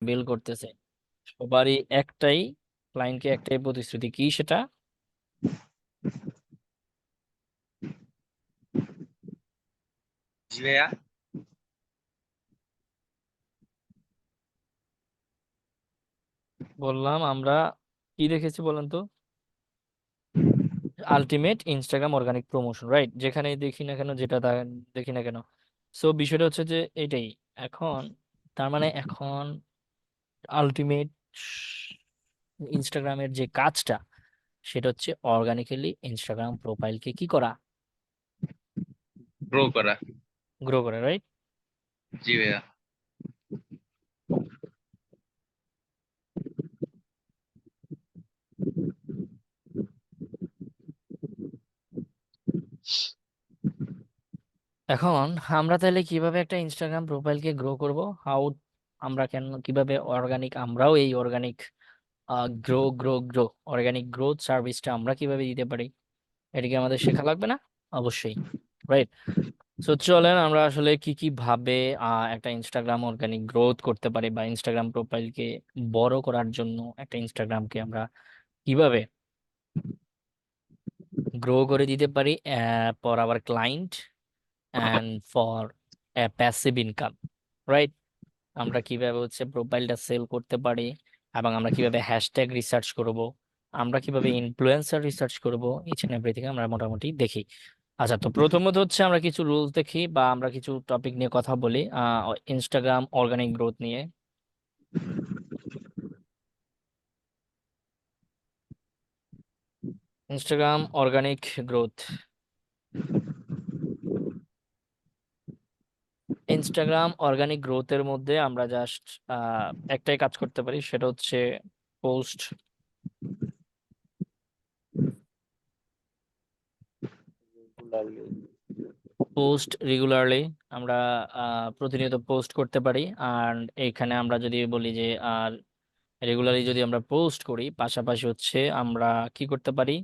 বিল করতেছে, সবারই একটাই, ক্লায়েন্টকে একটাই প্রতিশ্রুতি, কি সেটা? জি ভাইয়া। বললাম আমরা কি রেখেছি বলেন তো? Ultimate Instagram organic promotion, right? যেখানে দেখি না কেন, যেটা দেখি না কেন। সো বিষয়টা হচ্ছে যে এটাই এখন, তার মানে এখন আলটিমেট ইনস্টাগ্রামের যে কাজটা, সেটা হচ্ছে অর্গানিক্যালি ইনস্টাগ্রাম প্রোফাইলকে কি করা? গ্রো করা। গ্রো করা, রাইট? জি ভাইয়া। এখন আমরা তাহলে কিভাবে একটা ইনস্টাগ্রাম প্রোফাইলকে গ্রো করব? হাউ? আমরা কেন, কিভাবে অর্গানিক, আমরাও এই organic grow grow grow organic growth সার্ভিসটা আমরা কিভাবে দিতে পারি, এটা কি আমাদের শেখা লাগবে না? অবশ্যই, রাইট? সো চলেন আমরা আসলে কি কি ভাবে একটা ইনস্টাগ্রাম অর্গানিক গ্রোথ করতে পারি, বা ইনস্টাগ্রাম প্রোফাইলকে বড় করার জন্য একটা ইনস্টাগ্রামকে আমরা কিভাবে গ্রো করে দিতে পারি for our client and for passive income, right? আমরা কিভাবে হচ্ছে প্রোফাইলটা সেল করতে পারি, এবং আমরা কিভাবে হ্যাশট্যাগ রিসার্চ করব, আমরা কিভাবে ইনফ্লুয়েন্সার রিসার্চ করব, ইচ এন্ড এভরিথিং আমরা মোটামুটি দেখি। আচ্ছা, তো প্রথমত হচ্ছে আমরা কিছু রুলস দেখি, বা আমরা কিছু টপিক নিয়ে কথা বলি ইনস্টাগ্রাম অর্গানিক গ্রোথ নিয়ে। Instagram organic growth, Instagram organic গ্রোথের মধ্যে আমরা জাস্ট একটাই কাজ করতে পারি, সেটা হচ্ছে পোস্ট, পোস্ট রেগুলারলি। আমরা প্রতিনিয়ত পোস্ট করতে পারি। আর এইখানে আমরা যদি বলি যে রেগুলারলি যদি আমরা পোস্ট করি, পাশাপাশি হচ্ছে আমরা কি করতে পারি,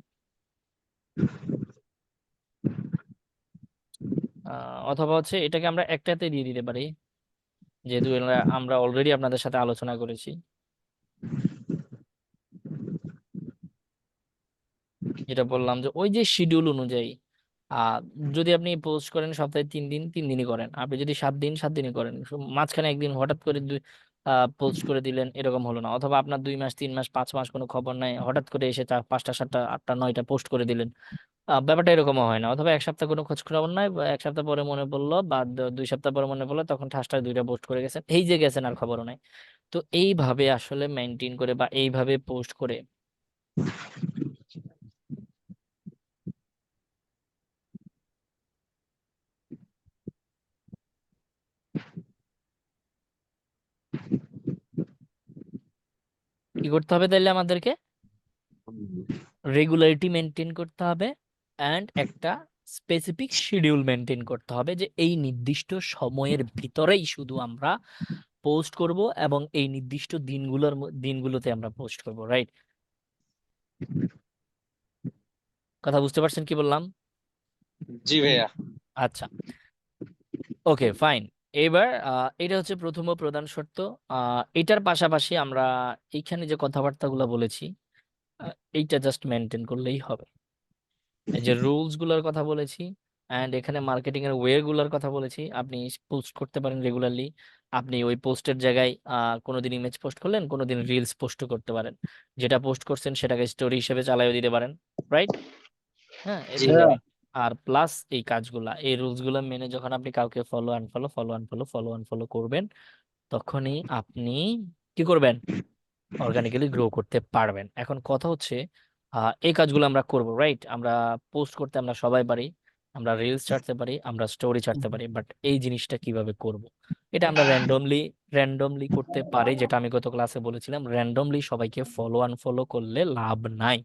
অথবা হচ্ছে এটাকে আমরা একটাতে দিয়ে দিতে পারি, যেহেতু আমরা অলরেডি আপনাদের সাথে আলোচনা করেছি, যেটা বললাম যে ওই যে শিডিউল অনুযায়ী আহ যদি আপনি পোস্ট করেন সপ্তাহে 3 দিন, 3 দিনই করেন। আপনি যদি 7 দিন, 7 দিনই করেন। মাঝখানে একদিন হঠাৎ করে পোস্ট করে দিলেন, এরকম হলো না। অথবা আপনার 2 মাস, 3 মাস, 5 মাস কোনো খবর নাই, হঠাৎ করে এসে 5টা, 7টা, 8টা, 9টা পোস্ট করে দিলেন। ব্যাপারটা এরকমও হয় না। অথবা 1 সপ্তাহ কোনো খোঁজ খবর নাই, বা 1 সপ্তাহ পরে মনে পড়লো, বা 2 সপ্তাহ পরে মনে পড়লো, তখন ঠাসটা 2টা পোস্ট করে গেছেন, এই যে গেছেন, আর খবরও নাই। তো এইভাবে আসলে মেনটেন করে, বা এইভাবে পোস্ট করে কি করতে হবে তাইলে আমাদেরকে? রেগুলারিটি মেনটেন করতে হবে, অ্যান্ড একটা স্পেসিফিক শিডিউল মেনটেন করতে হবে, যে এই নির্দিষ্ট সময়ের ভিতরেই শুধু আমরা পোস্ট করব, এবং এই নির্দিষ্ট দিনগুলোতে আমরা পোস্ট করব, রাইট? কথা বুঝতে পারছেন কি বললাম? জি ভাইয়া। আচ্ছা, ওকে, ফাইন। এবার এটা হচ্ছে প্রথম ও প্রধান শর্ত। এটার পাশাপাশি আমরা এইখানে যে কথাবার্তাগুলো বলেছি, এইটা জাস্ট মেনটেন করলেই হবে। এই যে রুলস গুলার কথা বলেছি, অ্যান্ড এখানে মার্কেটিং এর ওয়ে গুলার কথা বলেছি। আপনি পোস্ট করতে পারেন রেগুলারলি। আপনি ওই পোস্টের জায়গায় কোনোদিন ইমেজ পোস্ট করলেন, কোনোদিন রিলস পোস্ট করতে পারেন। যেটা পোস্ট করছেন সেটাকে স্টোরি হিসেবে চালিয়ে দিতে পারেন, রাইট? হ্যাঁ, জি এদিকে। ভাইয়া। আর প্লাস এই কাজগুলা, এই রুলস গুলা মেনে যখন আপনি কাউকে ফলো আনফলো করবেন, তখনই আপনি কি করবেন? অর্গানিক্যালি গ্রো করতে পারবেন। এখন কথা হচ্ছে এই কাজগুলো আমরা করব, রাইট? আমরা পোস্ট করতে আমরা সবাই পারি, আমরা রিলস ছাড়তে পারি, আমরা স্টোরি ছাড়তে পারি, বাট এই জিনিসটা কিভাবে করব? এটা আমরা র্যান্ডমলি করতে পারি, যেটা আমি গত ক্লাসে বলেছিলাম। র্যান্ডমলি সবাইকে ফলো আনফলো করলে লাভ নাই,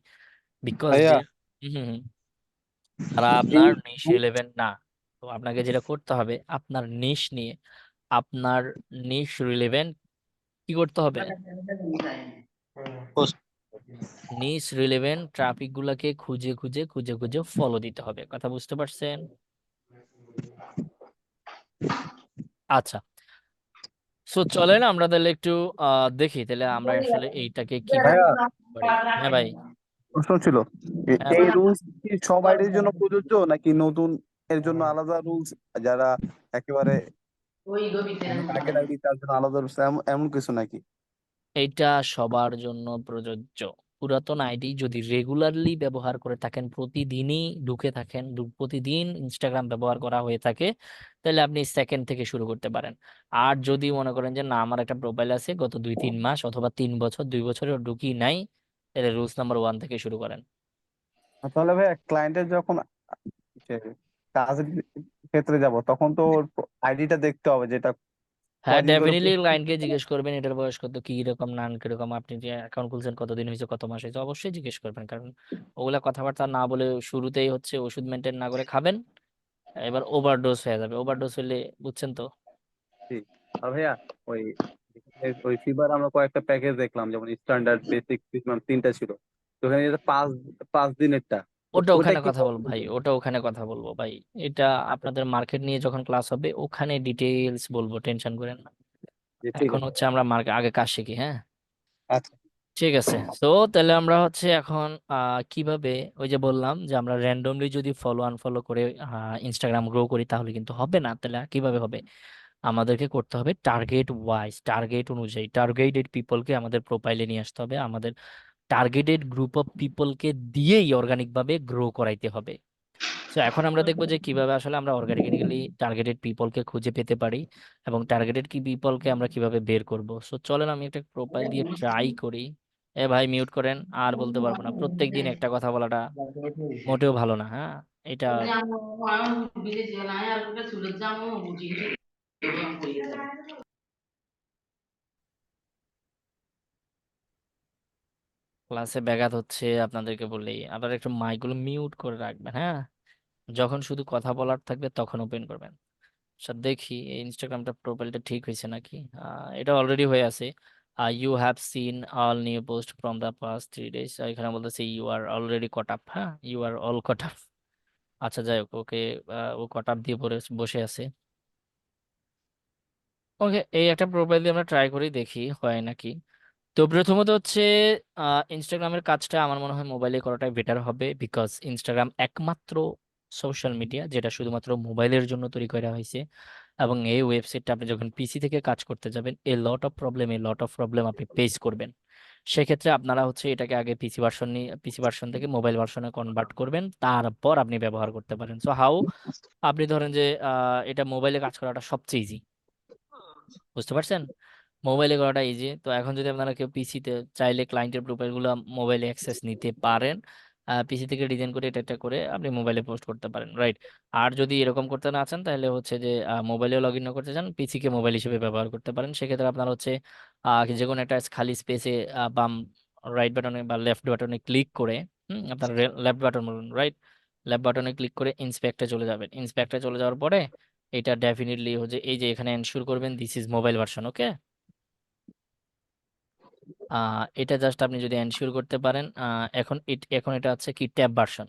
বিকজ ভাইয়া যে হম হম, তারা এই আপনার নিশ রিলেভেন্ট না। তো আপনাকে যেটা করতে হবে, আপনার নিশ নিয়ে, আপনার নিশ রিলেভেন্ট কি করতে হবে? পোস্ট। নিস রিলেভেন্ট ট্রাফিক গুলাকে খুঁজে খুঁজে ফলো দিতে হবে। কথা বুঝতে পারছেন? আচ্ছা, সো চলেন আমরা তাহলে একটু দেখি তাহলে আমরা আসলে এইটাকে কিভাবে ভাইয়া, পারি। হ্যাঁ ভাই। প্রশ্ন ছিল, হ্যাঁ এই ভাই। রুলস কি সব আইডির জন্য প্রযোজ্য নাকি নতুন এর জন্য আলাদা রুলস, যারা একেবারে অনেক আগের আইডি তার জন্য আলাদা রুলস, এমন কিছু নাকি? এইটা সবার জন্য প্রযোজ্য। পুরাতন আইডি যদি রেগুলারলি ব্যবহার করে থাকেন, প্রতিদিনই ঢুকে থাকেন, প্রতিদিন ইনস্টাগ্রাম ব্যবহার করা হয়ে থাকে, তাহলে আপনি সেকেন্ড থেকে শুরু করতে পারেন। আর যদি মনে করেন যে না, আমার একটা প্রোফাইল আছে গত 2-3 মাস অথবা 3 বছর, 2 বছরেও ঢুকি নাই, তাহলে রুলস নাম্বার 1 থেকে শুরু করেন। তাহলে ভাইয়া, ক্লায়েন্টের যখন সে কাজের ক্ষেত্রে যাব তখন তো আইডিটা দেখতে হবে, যেটা হ্যাঁ, কয়দিন ধরে ডেফিনেটলি post ক্লায়েন্টকে করতেছে। জিজ্ঞেস করবেন এটার বয়স কত, কি রকম, নাম কিরকম, আপনি যে অ্যাকাউন্ট খুলছেন কতদিন হয়েছে, কত মাস হয়েছে, অবশ্যই জিজ্ঞেস করবেন। কারণ ওগুলা কথাবার্তা না বলে শুরুতেই হচ্ছে ওষুধ মেনটেন না করে খাবেন, এবার ওভারডোজ হয়ে যাবে। ওভারডোজ হলে বুঝছেন তো। জি। আর ভাইয়া, ওই ওই ফিবার আমরা কয়েকটা প্যাকেজ দেখলাম, যেমন স্ট্যান্ডার্ড, বেসিক, প্রিমিয়াম, তিনটা ছিল। তো ওখানে যেটা 5 দিনেরটা, তো ওটা ওটা ওখানে কি কথা বলবো ভাই, ওটা ওখানে কথা বলবো ভাই। এটা আচ্ছা, আপনাদের মার্কেট নিয়ে যখন ক্লাস হবে ওখানে ডিটেইলস বলবো, টেনশন করেন না। জি, ঠিক এখন আছে। হচ্ছে আমরা মার্কেট আগে কাজ শিখি, হ্যাঁ। আচ্ছা। ঠিক আছে। তো তাহলে আমরা হচ্ছে এখন কিভাবে, ওই যে বললাম যে আমরা র্যান্ডমলি যদি ফলো আনফলো করে ইনস্টাগ্রাম গ্রো করি তাহলে কিন্তু হবে না। তাহলে কিভাবে হবে? আমাদেরকে করতে হবে টার্গেট ওয়াইজ, টার্গেট অনুযায়ী টার্গেটেড পিপলকে আমাদের প্রোফাইলে নিয়ে আসতে হবে, আমাদের টার্গেটেড গ্রুপ অফ পিপলকে দিয়েই অর্গানিক ভাবে গ্রো করাইতে হবে। তো এখন আমরা দেখবো যে কিভাবে আসলে আমরা অর্গানিক্যালি টার্গেটেড পিপলকে খুঁজে পেতে পারি এবং টার্গেটেড কি পিপলকে আমরা কিভাবে বের করব। সো চলেন আমি একটা প্রোফাইল দিয়ে ট্রাই করি। এ ভাই মিউট করেন, আর বলতে পারবো না, প্রত্যেক দিন একটা কথা বলাটা মোটেও ভালো না, হ্যাঁ। এটা ক্লাসে ব্যাঘাত হচ্ছে আপনাদেরকে বললেই, আপনারা একটু মাইকগুলো মিউট করে রাখবেন, হ্যাঁ। যখন শুধু কথা বলার থাকবে তখন ওপেন করবেন। আচ্ছা দেখি এই ইনস্টাগ্রামটা প্রোফাইলটা ঠিক হয়েছে নাকি। এটা অলরেডি হয়ে আছে। You have seen all new post from the past 3 days। এখানে বলতেছে you are already caught up, হ্যাঁ, you are all caught up. আচ্ছা যাই হোক, ওকে। ও কট আপ দিয়ে পরে বসে আছে। ওকে, এই একটা প্রোফাইল দিয়ে আমরা ট্রাই করি, দেখি হয় নাকি। তো প্রথমত হচ্ছে ইনস্টাগ্রামের কাজটা আমার মনে হয় মোবাইলে করাটাই বেটার হবে, বিকজ ইনস্টাগ্রাম একমাত্র সোশ্যাল মিডিয়া যেটা শুধুমাত্র মোবাইলের জন্য তৈরি করা হয়েছে। এবং এই ওয়েবসাইটটা আপনি যখন পিসি থেকে কাজ করতে যাবেন, এ লট অফ প্রবলেম আপনি ফেস করবেন। সেক্ষেত্রে আপনারা হচ্ছে এটাকে আগে পিসি ভার্সন থেকে মোবাইল ভার্সনে কনভার্ট করবেন, তারপর আপনি ব্যবহার করতে পারেন। সো হাউ, আপনি ধরেন যে এটা মোবাইলে কাজ করাটা সবচেয়ে ইজি, বুঝতে পারছেন। মোবাইলে করাটা ইজি। তো এখন যদি আপনারা কেউ পিসিতে চাইলে ক্লায়েন্টের প্রোফাইলগুলো মোবাইলে অ্যাক্সেস নিতে পারেন, পিসি থেকে ডিজাইন করে এটা করে আপনি মোবাইলে পোস্ট করতে পারেন, রাইট। আর যদি এরকম করতে না চান তাহলে হচ্ছে যে মোবাইলেও লগ ইন না করতে চান, পিসি কে মোবাইল হিসেবে ব্যবহার করতে পারেন, সেক্ষেত্রে আপনার হচ্ছে যে কোনো একটা খালি স্পেসে বাম রাইট বাটনে বা লেফট বাটনে ক্লিক করে, আপনার লেফট বাটন বলুন, রাইট, লেফট বাটনে ক্লিক করে ইন্সপেক্টে চলে যাবেন। ইন্সপেক্টে চলে যাওয়ার পরে এটা ডেফিনেটলি হচ্ছে এই যে এখানে এনশিওর করবেন দিস ইজ মোবাইল ভার্সন, ওকে। এটা জাস্ট আপনি যদি এনশিওর করতে পারেন, এখন এটা হচ্ছে কি ট্যাব ভার্সন।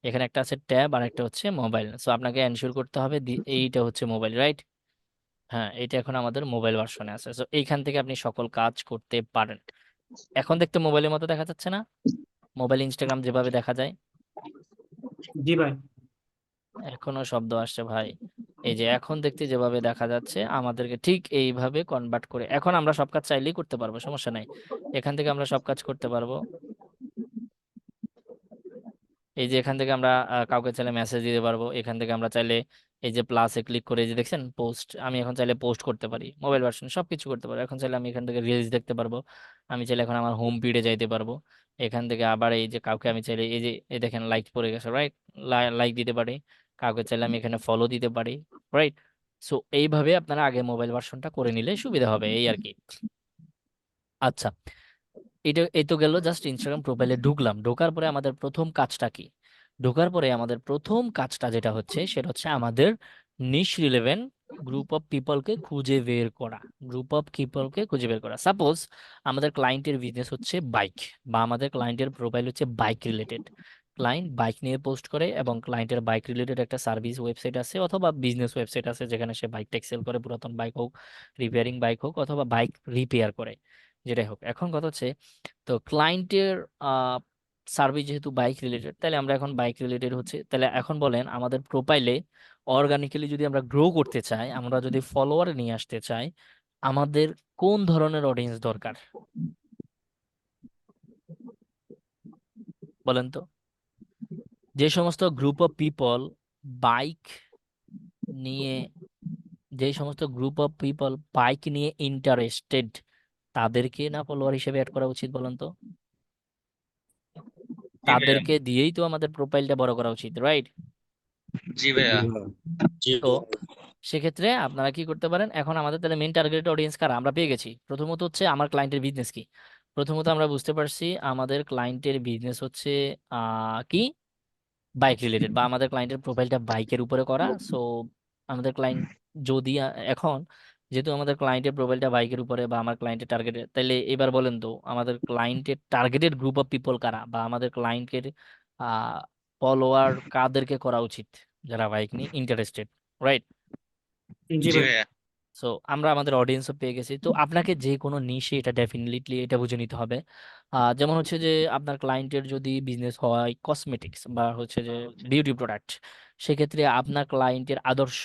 এখানে একটা আছে ট্যাব আর একটা হচ্ছে মোবাইল, সো আপনাকে এনশিওর করতে হবে এইটা হচ্ছে মোবাইল, রাইট। হ্যাঁ, এটা এখন আমাদের মোবাইল ভার্সনে আছে, সো এইখান থেকে আপনি সকল কাজ করতে পারেন। এখন দেখতে মোবাইলের মতো দেখা যাচ্ছে না? মোবাইল ইনস্টাগ্রাম যেভাবে দেখা যায়। জি ভাই। এখনো শব্দ আসছে ভাই। এই যে এখন দেখতে যেভাবে দেখা যাচ্ছে আমাদেরকে ঠিক এইভাবে কনভার্ট করে এখন আমরা সব কাজ চাইলেই করতে পারবো, সমস্যা নাই। এখান থেকে আমরা সব কাজ করতে পারবো। এই যে এখান থেকে আমরা কাউকে চাইলে মেসেজ দিতে পারবো, এখান থেকে আমরা চাইলে এই যে প্লাসে ক্লিক করে এই যে দেখছেন পোস্ট, আমি এখন চাইলে পোস্ট করতে পারি, মোবাইল ভার্সন সবকিছু করতে পারবো। এখন চাইলে আমি এখান থেকে রিলস দেখতে পারবো, আমি চাইলে এখন আমার হোম ফিডে যাইতে পারবো। এখান থেকে আবার এই যে কাউকে আমি চাইলে এই যে এই দেখেন লাইক পড়ে গেছে, রাইট, লাইক দিতে পারি। কাউকে চাইলে আমি এখানে ফলো দিতে পারি, রাইট। সো এইভাবে আপনারা আগে মোবাইল ভার্সনটা করে নিলে সুবিধা হবে, এই আর কি। আচ্ছা, এটা এই তো গেল জাস্ট ইনস্টাগ্রাম প্রোফাইলে ঢুকলাম, ঢোকার পরে আমাদের প্রথম কাজটা কি? ঢোকার পরে আমাদের প্রথম কাজটা যেটা হচ্ছে সেটা হচ্ছে আমাদের নিশ রিলেভেন্ট গ্রুপ অফ পিপলকে খুঁজে বের করা। গ্রুপ অফ পিপলকে খুঁজে বের করা, সাপোজ আমাদের ক্লায়েন্টের বিজনেস হচ্ছে বাইক, বা আমাদের ক্লায়েন্টের প্রোফাইল হচ্ছে বাইক রিলেটেড, ক্লায়েন্ট বাইক নিয়ে পোস্ট করে এবং ক্লায়েন্টের বাইক রিলেটেড একটা সার্ভিস ওয়েবসাইট আছে অথবা বিজনেস ওয়েবসাইট আছে যেখানে সে বাইক টেক সেল করে, পুরাতন বাইক হোক, রিপেয়ারিং বাইক হোক অথবা বাইক রিপেয়ার করে, যেটাই হোক। এখন কথা হচ্ছে, তো ক্লায়েন্টের সার্ভিস যেহেতু বাইক রিলেটেড, তাহলে আমরা এখন বাইক রিলেটেড হচ্ছে, তাহলে এখন বলেন আমাদের প্রোফাইলে অর্গানিক্যালি যদি আমরা গ্রো করতে চাই, আমরা যদি ফলোয়ার নিয়ে আসতে চাই, আমাদের কোন ধরনের অডিয়েন্স দরকার বলেন তো? যে সমস্ত গ্রুপ অফ পিপল বাইক নিয়ে, যে সমস্ত গ্রুপ অফ পিপল বাইক নিয়ে ইন্টারেস্টেড, তাদেরকে না ফলোয়ার হিসেবে অ্যাড করা উচিত বলেন তো? জি ভাইয়া। তাদেরকে দিয়েই তো আমাদের প্রোফাইলটা বড় করা উচিত, রাইট? জি ভাইয়া। তো সেক্ষেত্রে আপনারা কি করতে পারেন, এখন আমাদের তাহলে মেইন টার্গেট অডিয়েন্স কারা আমরা পেয়ে গেছি। প্রথমত হচ্ছে আমার ক্লায়েন্টের বিজনেস কি, প্রথমত আমরা বুঝতে পারছি আমাদের ক্লায়েন্টের বিজনেস হচ্ছে কি বাইক রিলেটেড, বা আমাদের ক্লায়েন্টের প্রোফাইলটা বাইকের উপরে করা। সো আমাদের ক্লায়েন্ট যদি এখন যেহেতু আমাদের ক্লায়েন্টের প্রোফাইলটা বাইকের উপরে বা আমার ক্লায়েন্টের টার্গেটেড, তাহলে এবার বলেন তো আমাদের ক্লায়েন্টের টার্গেটেড গ্রুপ অফ পিপল কারা, বা আমাদের ক্লায়েন্টের ফলোয়ার কাদেরকে করা উচিত, যারা বাইক নিয়ে ইন্টারেস্টেড, রাইট? জি জি ভাই। ভাইয়া। সো আমরা আমাদের অডিয়েন্সও পেয়ে গেছি। তো আপনাকে যে কোনো নিশে এটা ডেফিনেটলি এটা বুঝে নিতে হবে। যেমন হচ্ছে যে আপনার ক্লায়েন্টের যদি বিজনেস হয় কসমেটিক্স বা হচ্ছে যে বিউটি প্রোডাক্ট, সেক্ষেত্রে আপনার ক্লায়েন্টের আদর্শ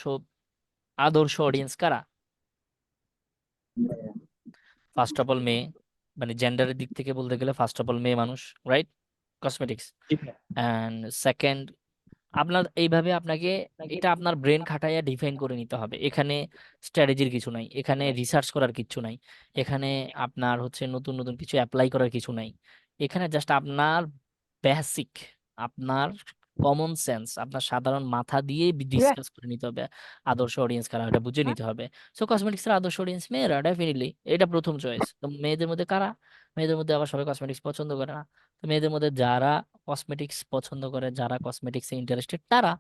আদর্শ অডিয়েন্স কারা? ফার্স্ট অফ অল মেয়ে, মানে জেন্ডারের দিক থেকে বলতে গেলে ফার্স্ট অফ অল মেয়ে মানুষ, রাইট? কসমেটিক্স। জি ভাই। অ্যান্ড সেকেন্ড, আপনার এইভাবে আপনাকে এটা আপনার ব্রেন খাটাইয়া ডিফাইন করে নিতে হবে। এখানে স্ট্র্যাটেজির কিছু নাই, এখানে রিসার্চ করার কিছু নাই, এখানে আপনার হচ্ছে নতুন নতুন কিছু অ্যাপ্লাই করার কিছু নাই। এখানে জাস্ট আপনার বেসিক, আপনার কমন সেন্স, আপনার সাধারণ মাথা দিয়ে ডিসকাস করে নিতে হবে আদর্শ অডিয়েন্স কারা, এটা বুঝে নিতে হবে। সো কসমেটিক্স এর আদর্শ অডিয়েন্স মেয়েরা, ডেফিনেটলি এটা প্রথম চয়েস। তো মেয়েদের মধ্যে কারা? মেয়েদের মধ্যে আবার সবাই কসমেটিক্স পছন্দ করে না। তো মেয়েদের মধ্যে যারা কসমেটিক্স পছন্দ করে, যারা কসমেটিক্সে ইন্টারেস্টেড, তারা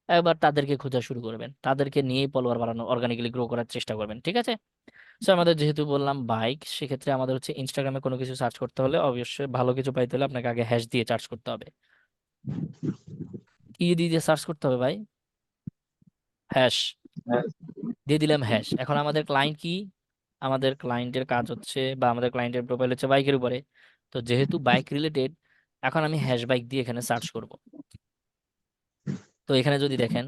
একবার তাদেরকে খোঁজা শুরু করবেন, তাদেরকে নিয়েই ফলোয়ার বাড়ানো, অর্গানিক্যালি গ্রো করার চেষ্টা করবেন, ঠিক আছে? সো আমাদের যেহেতু বললাম বাইক, সেক্ষেত্রে আমাদের হচ্ছে ইনস্টাগ্রামে কোনো কিছু সার্চ করতে হলে অবশ্যই ভালো কিছু পাইতে হলে আপনাকে আগে হ্যাশ দিয়ে সার্চ করতে হবে। কি দিয়ে সার্চ করতে হবে ভাই? হ্যাশ দিয়ে দিলাম, হ্যাশ। এখন আমাদের ক্লায়েন্ট কি, আমাদের ক্লায়েন্টের কাজ হচ্ছে বা আমাদের ক্লায়েন্টের প্রোফাইল হচ্ছে বাইকের উপরে। তো যেহেতু বাইক রিলেটেড, এখন আমি হ্যাশ বাইক দিয়ে এখানে সার্চ করব। তো এখানে যদি দেখেন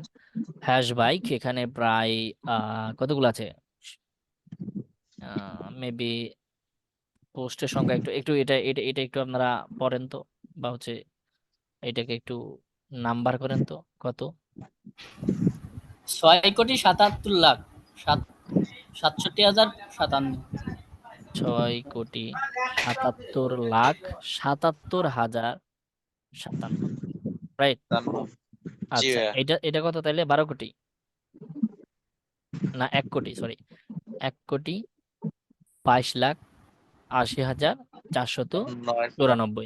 হ্যাশ বাইক, এখানে প্রায় কতগুলো আছে, মেবি পোস্টের সংখ্যা একটু একটু এটা এটা এটা একটু আপনারা পড়েন তো, বা হচ্ছে এটাকে একটু নাম্বার করেন তো কত। 6,77,00,000 67,057। 6,77,57,057, রাইট? জি আচ্ছা, ভাইয়া। এটা এটা কত তাইলে? 12 কোটি না 1 কোটি, সরি, 1,22,80,494।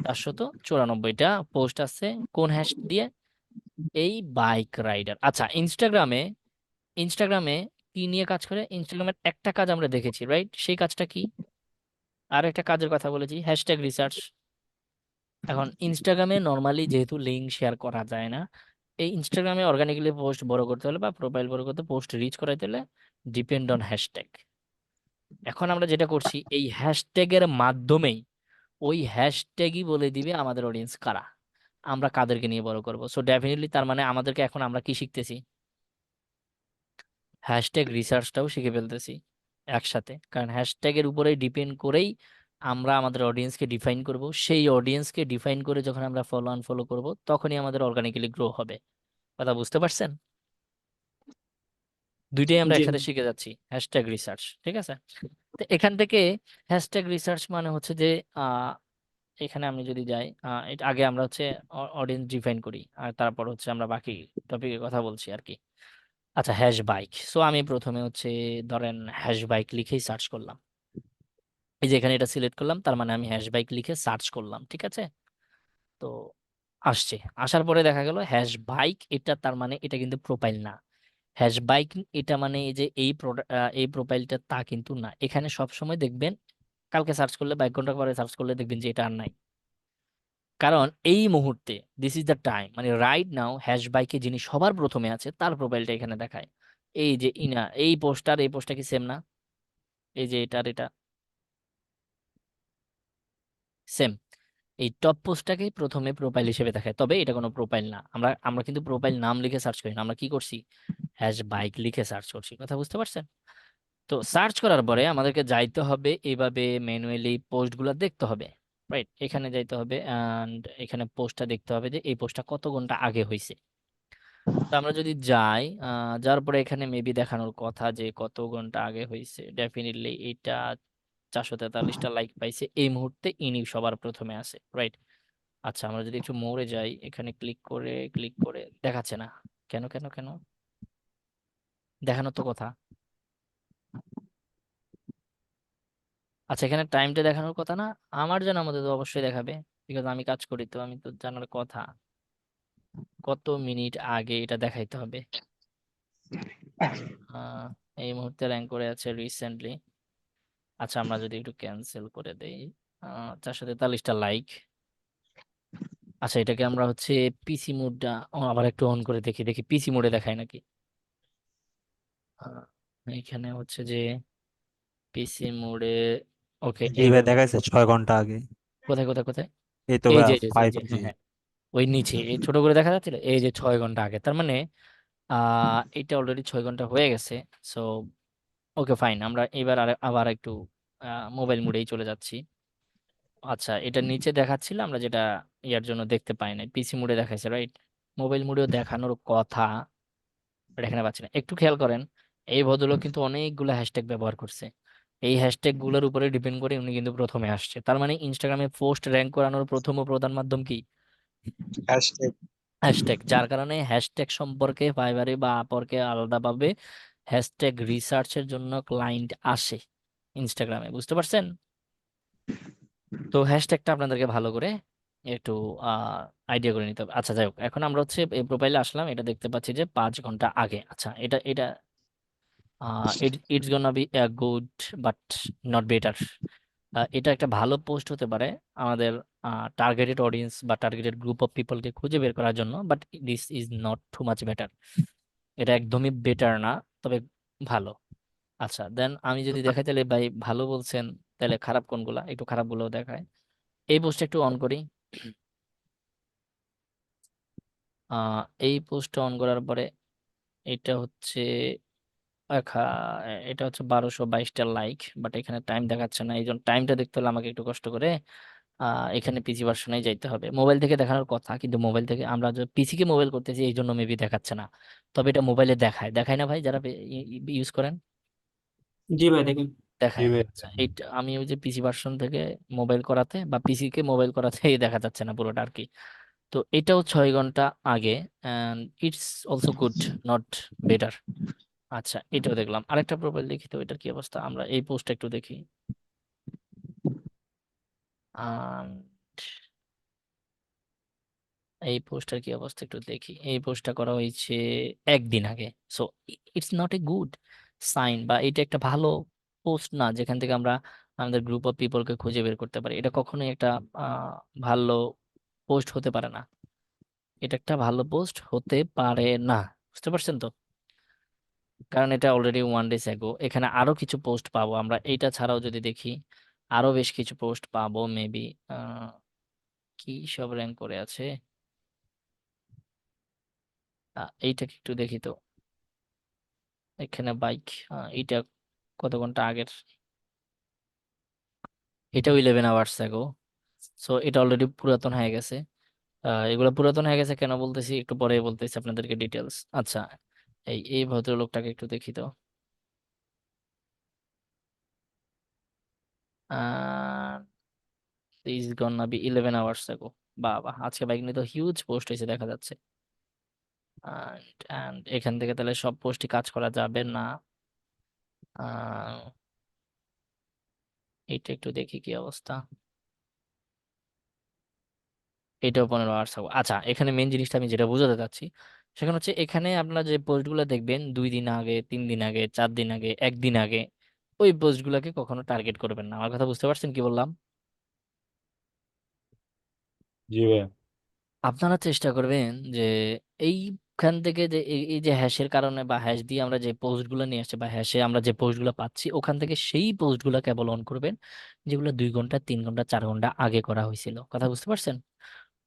9 494টা পোস্ট আছে কোন হ্যাশ দিয়ে? এই বাইক রাইডার। আচ্ছা, ইনস্টাগ্রামে, ইনস্টাগ্রামে কি নিয়ে কাজ করে? ইনস্টাগ্রামের একটা কাজ আমরা দেখেছি, রাইট? সেই কাজটা কি? আর একটা কাজের কথা বলেছি, হ্যাশট্যাগ রিসার্চ। এখন ইনস্টাগ্রামে নর্মালি যেহেতু লিঙ্ক শেয়ার করা যায় না, এই ইনস্টাগ্রামে অর্গানিক্যালি পোস্ট বড় করতে হলে বা প্রোফাইল বড় করতে, পোস্ট রিচ করাইতে হলে ডিপেন্ড অন হ্যাশট্যাগ। এখন আমরা যেটা করছি, এই হ্যাশট্যাগের মাধ্যমেই ওই হ্যাশট্যাগই বলে দিবে আমাদের অডিয়েন্স কারা, আমরা কাদেরকে নিয়ে বড় করব। সো ডেফিনেটলি তার মানে আমাদেরকে এখন আমরা কি শিখতেছি? হ্যাশট্যাগ রিসার্চটাও শিখে ফেলতেছি একসাথে, কারণ হ্যাশট্যাগের উপরে ডিপেন্ড করেই আমরা আমাদের অডিয়েন্সকে ডিফাইন করব। সেই অডিয়েন্সকে ডিফাইন করে যখন আমরা ফলো আনফলো করব, তখনই আমাদের অর্গানিক্যালি গ্রো হবে। কথা বুঝতে পারছেন? দুইটাই আমরা জি একসাথে ভাই। শিখে যাচ্ছি, হ্যাশট্যাগ রিসার্চ, ঠিক আছে? তো এখান থেকে হ্যাশট্যাগ রিসার্চ মানে হচ্ছে যে আহ এখানে আমি যদি যাই, এটা আগে আমরা হচ্ছে অডিয়েন্স ডিফাইন করি, আর তারপর হচ্ছে আমরা বাকি টপিকে কথা বলছি আর কি। আচ্ছা, হ্যাশ বাইক। সো আমি প্রথমে হচ্ছে ধরেন হ্যাশ বাইক লিখেই সার্চ করলাম। এই যে এখানে এটা সিলেক্ট করলাম, তার মানে আমি হ্যাশ বাইক লিখে সার্চ করলাম, ঠিক আছে? তো আসছে, আসার পরে দেখা গেল হ্যাশ বাইক, এটা তার মানে এটা কিন্তু প্রোফাইল না। হ্যাশ বাইক এটা মানে এই যে এই প্রোফাইলটা, তা কিন্তু না। এখানে সব সময় দেখবেন কালকে সার্চ করলে বা 1 ঘন্টা পরে সার্চ করলে দেখবেন যে এটা আর নাই। কারণ এই মুহূর্তে দিস ইজ দ্য টাইম, মানে রাইট নাও হ্যাশ বাইকে যিনি সবার প্রথমে আছে তার প্রোফাইলটা এখানে দেখায়। এই যে ইনা, এই পোস্টার এই পোস্টটা কি সেম না? এই যে এটার এটা সেম। এই টপ পোস্টটাকেই প্রথমে প্রোফাইল হিসেবে দেখায়, তবে এটা কোনো প্রোফাইল না। আমরা আমরা কিন্তু প্রোফাইল নাম লিখে সার্চ করি না, আমরা কি করছি, হ্যাশ বাইক লিখে সার্চ করছি। কথা বুঝতে পারছেন? তো সার্চ করার পরে আমাদেরকে যাইতে হবে এইভাবে ম্যানুয়ালি পোস্টগুলো দেখতে হবে। রাইট, এখানে যাইতে হবে অ্যান্ড এখানে পোস্টটা দেখতে হবে যে এই পোস্টটা কত ঘন্টা আগে হয়েছে। তো আমরা যদি যাই, যাওয়ার পরে এখানে মেবি দেখানোর কথা যে কত ঘন্টা আগে হয়েছে। ডেফিনেটলি এটা 443টা লাইক পাইছে এই মুহূর্তে, ইনি সবার প্রথমে আছে। রাইট। আচ্ছা, আমরা যদি একটু মোড়ে যাই, এখানে ক্লিক করে দেখাচ্ছে না। কেন কেন কেন? দেখানোর তো কথা। আচ্ছা, এখানে টাইমটা দেখানোর কথা না? আমার জানার মধ্যে তো অবশ্যই দেখাবে, বিকজ আমি কাজ করি, তো আমি তো জানার কথা কত মিনিট আগে এটা দেখাইতে হবে। আহ, এই মুহূর্তে র্যাঙ্ক করে আছে রিসেন্টলি। আচ্ছা, আমরা যদি একটু ক্যান্সেল করে দেই, 443টা লাইক। আচ্ছা, এটাকে আমরা হচ্ছে পিসি মোডটা আবার একটু অন করে দেখি, দেখি পিসি মোডে দেখায় নাকি। আহ, এখানে হচ্ছে যে পিসি মোডে, ওকে জি এই ভাই, দেখুন। দেখাইছে 6 ঘন্টা আগে। কোথায় কোথায় কোথায়? এই তো এই ভাই, যে এই যে এই 5 যে, জি। হ্যাঁ হ্যাঁ, ওই নিচে এই ছোট করে দেখা যাচ্ছিল, এই যে 6 ঘন্টা আগে, তার মানে এটা অলরেডি 6 ঘন্টা হয়ে গেছে। সো ওকে ফাইন, আমরা এবার আবার একটু মোবাইল মোডেই চলে যাচ্ছি। আচ্ছা, এটা নিচে দেখাচ্ছিল, আমরা যেটা ইয়ার জন্য দেখতে পাই না, পিসি মোডে দেখাইছে রাইট। মোবাইল মোডেও দেখানোর কথা, বাট এখানে পাচ্ছি না। একটু খেয়াল করেন, এই ভদ্রলোক কিন্তু অনেকগুলো হ্যাশট্যাগ ব্যবহার করছে। এই হ্যাশট্যাগ গুলোর উপরে ডিপেন্ড করে উনি কিন্তু প্রথমে আসছে। তার মানে ইনস্টাগ্রামে পোস্ট র্যাঙ্ক করানোর প্রথম ও প্রধান মাধ্যম কি? হ্যাশট্যাগ। হ্যাশট্যাগ। যার কারণে হ্যাশট্যাগ সম্পর্কে ফাইবারে বা আপরকে আলাদাভাবে হ্যাশট্যাগ রিসার্চের জন্য ক্লায়েন্ট আসে ইনস্টাগ্রামে। বুঝতে পারছেন? তো হ্যাশট্যাগটা আপনাদেরকে ভালো করে একটু আইডিয়া করে নিতে হবে। আচ্ছা, যাই হোক, এখন আমরা হচ্ছে এই প্রোফাইলে আসলাম, এটা দেখতে পাচ্ছি যে 5 ঘন্টা আগে। আচ্ছা, এটা এটা it's gonna be good but not better. এটা একটা ভালো পোস্ট হতে পারে আমাদের টার্গেটেড অডিয়েন্স বা টার্গেটেড গ্রুপ অফ পিপলকে খুঁজে বের করার জন্য, but this is not too much better. এটা একদমই বেটার না, তবে ভালো। আচ্ছা, দেন আমি যদি দেখাই তাহলে ভাই ভালো বলছেন, তাহলে খারাপ কোনগুলা, একটু খারাপগুলো দেখায়। এই পোস্টটা একটু অন করি। এই পোস্টটা অন করার পরে এটা হচ্ছে এটা হচ্ছে 1222টা লাইক, বাট এখানে টাইম দেখাচ্ছে না। এই জন্য টাইমটা দেখতে হলে আমাকে একটু কষ্ট করে এখানে পিসি ভার্সনে যাইতে হবে। মোবাইল থেকে দেখানোর কথা, কিন্তু মোবাইল থেকে আমরা যে পিসি কে মোবাইল করতেছি এই জন্য মেবি দেখাচ্ছে না। তবে এটা মোবাইলে দেখায়, দেখায় না ভাই, যারা ইউজ করেন? জি ভাই দেখুন। জি দেখায়। ভাই। আচ্ছা, এইটা আমি ওই যে পিসি ভার্সন থেকে মোবাইল করাতে বা পিসি কে মোবাইল করাতে এই দেখা যাচ্ছে না পুরোটা আর কি। তো এটাও 6 ঘন্টা আগে, and it's also good, not better. আচ্ছা, এটাও দেখলাম। আরেকটা প্রোফাইল দেখি তো, এটার কি অবস্থা, আমরা এই পোস্টটা একটু দেখি। আম, এই পোস্টার কি অবস্থা একটু দেখি। এই পোস্টটা করা হয়েছে একদিন আগে। So it's not a good sign, বা এটা একটা ভালো পোস্ট না যেখান থেকে আমরা আমাদের গ্রুপ অফ পিপলকে খুঁজে বের করতে পারি। এটা কখনোই একটা আহ, ভালো পোস্ট হতে পারে না। এটা একটা ভালো পোস্ট হতে পারে না। বুঝতে পারছেন তো? কারণ এটা অলরেডি 1 ডেজ অ্যাগো। এখানে আরো কিছু পোস্ট পাবো আমরা, এইটা ছাড়াও যদি দেখি আরো বেশ কিছু পোস্ট পাবো মেবি। কি সব র্যাঙ্ক করে আছে, এইটাকে একটু দেখি তো। এখানে বাইক, এইটা কত ঘন্টা আগের? এটাও 11 আওয়ার্স অ্যাগো। সো এটা অলরেডি পুরাতন হয়ে গেছে। এগুলো পুরাতন হয়ে গেছে কেন বলতেছি, একটু পরে বলতেছি আপনাদেরকে ডিটেলস। আচ্ছা, এই ভদ্রলোকটাকে একটু দেখি তো। Is gonna be 11 hours ago. বাবা, আজকে বাইক নিয়ে তো হিউজ পোস্ট হয়েছে দেখা যাচ্ছে। অ্যান্ড এখান থেকে তাহলে সব পোস্টই কাজ করা যাবে না। আহ, এটা একটু দেখি কি অবস্থা। এটাও 15 আওয়ার্স হবে। আচ্ছা, এখানে মেন জিনিসটা আমি যেটা বোঝাতে চাচ্ছি, সেখানে হচ্ছে এখানে আপনার যে পোস্টগুলো দেখবেন 2 দিন আগে, 3 দিন আগে, 4 দিন আগে, একদিন আগে, ওই পোস্টগুলোকে কখনো টার্গেট করবেন না। আমার কথা বুঝতে পারছেন কি বললাম? জি ভাইয়া। আপনারা চেষ্টা করবেন যে এইখান থেকে যে এই যে হ্যাশের কারণে বা হ্যাশ দিয়ে আমরা যে পোস্টগুলো নিয়ে আসছি বা হ্যাশে আমরা যে পোস্টগুলো পাচ্ছি ওখান থেকে সেই পোস্টগুলো কেবল অন করবেন যেগুলো 2 ঘন্টা 3 ঘন্টা 4 ঘন্টা আগে করা হয়েছিল। কথা বুঝতে পারছেন?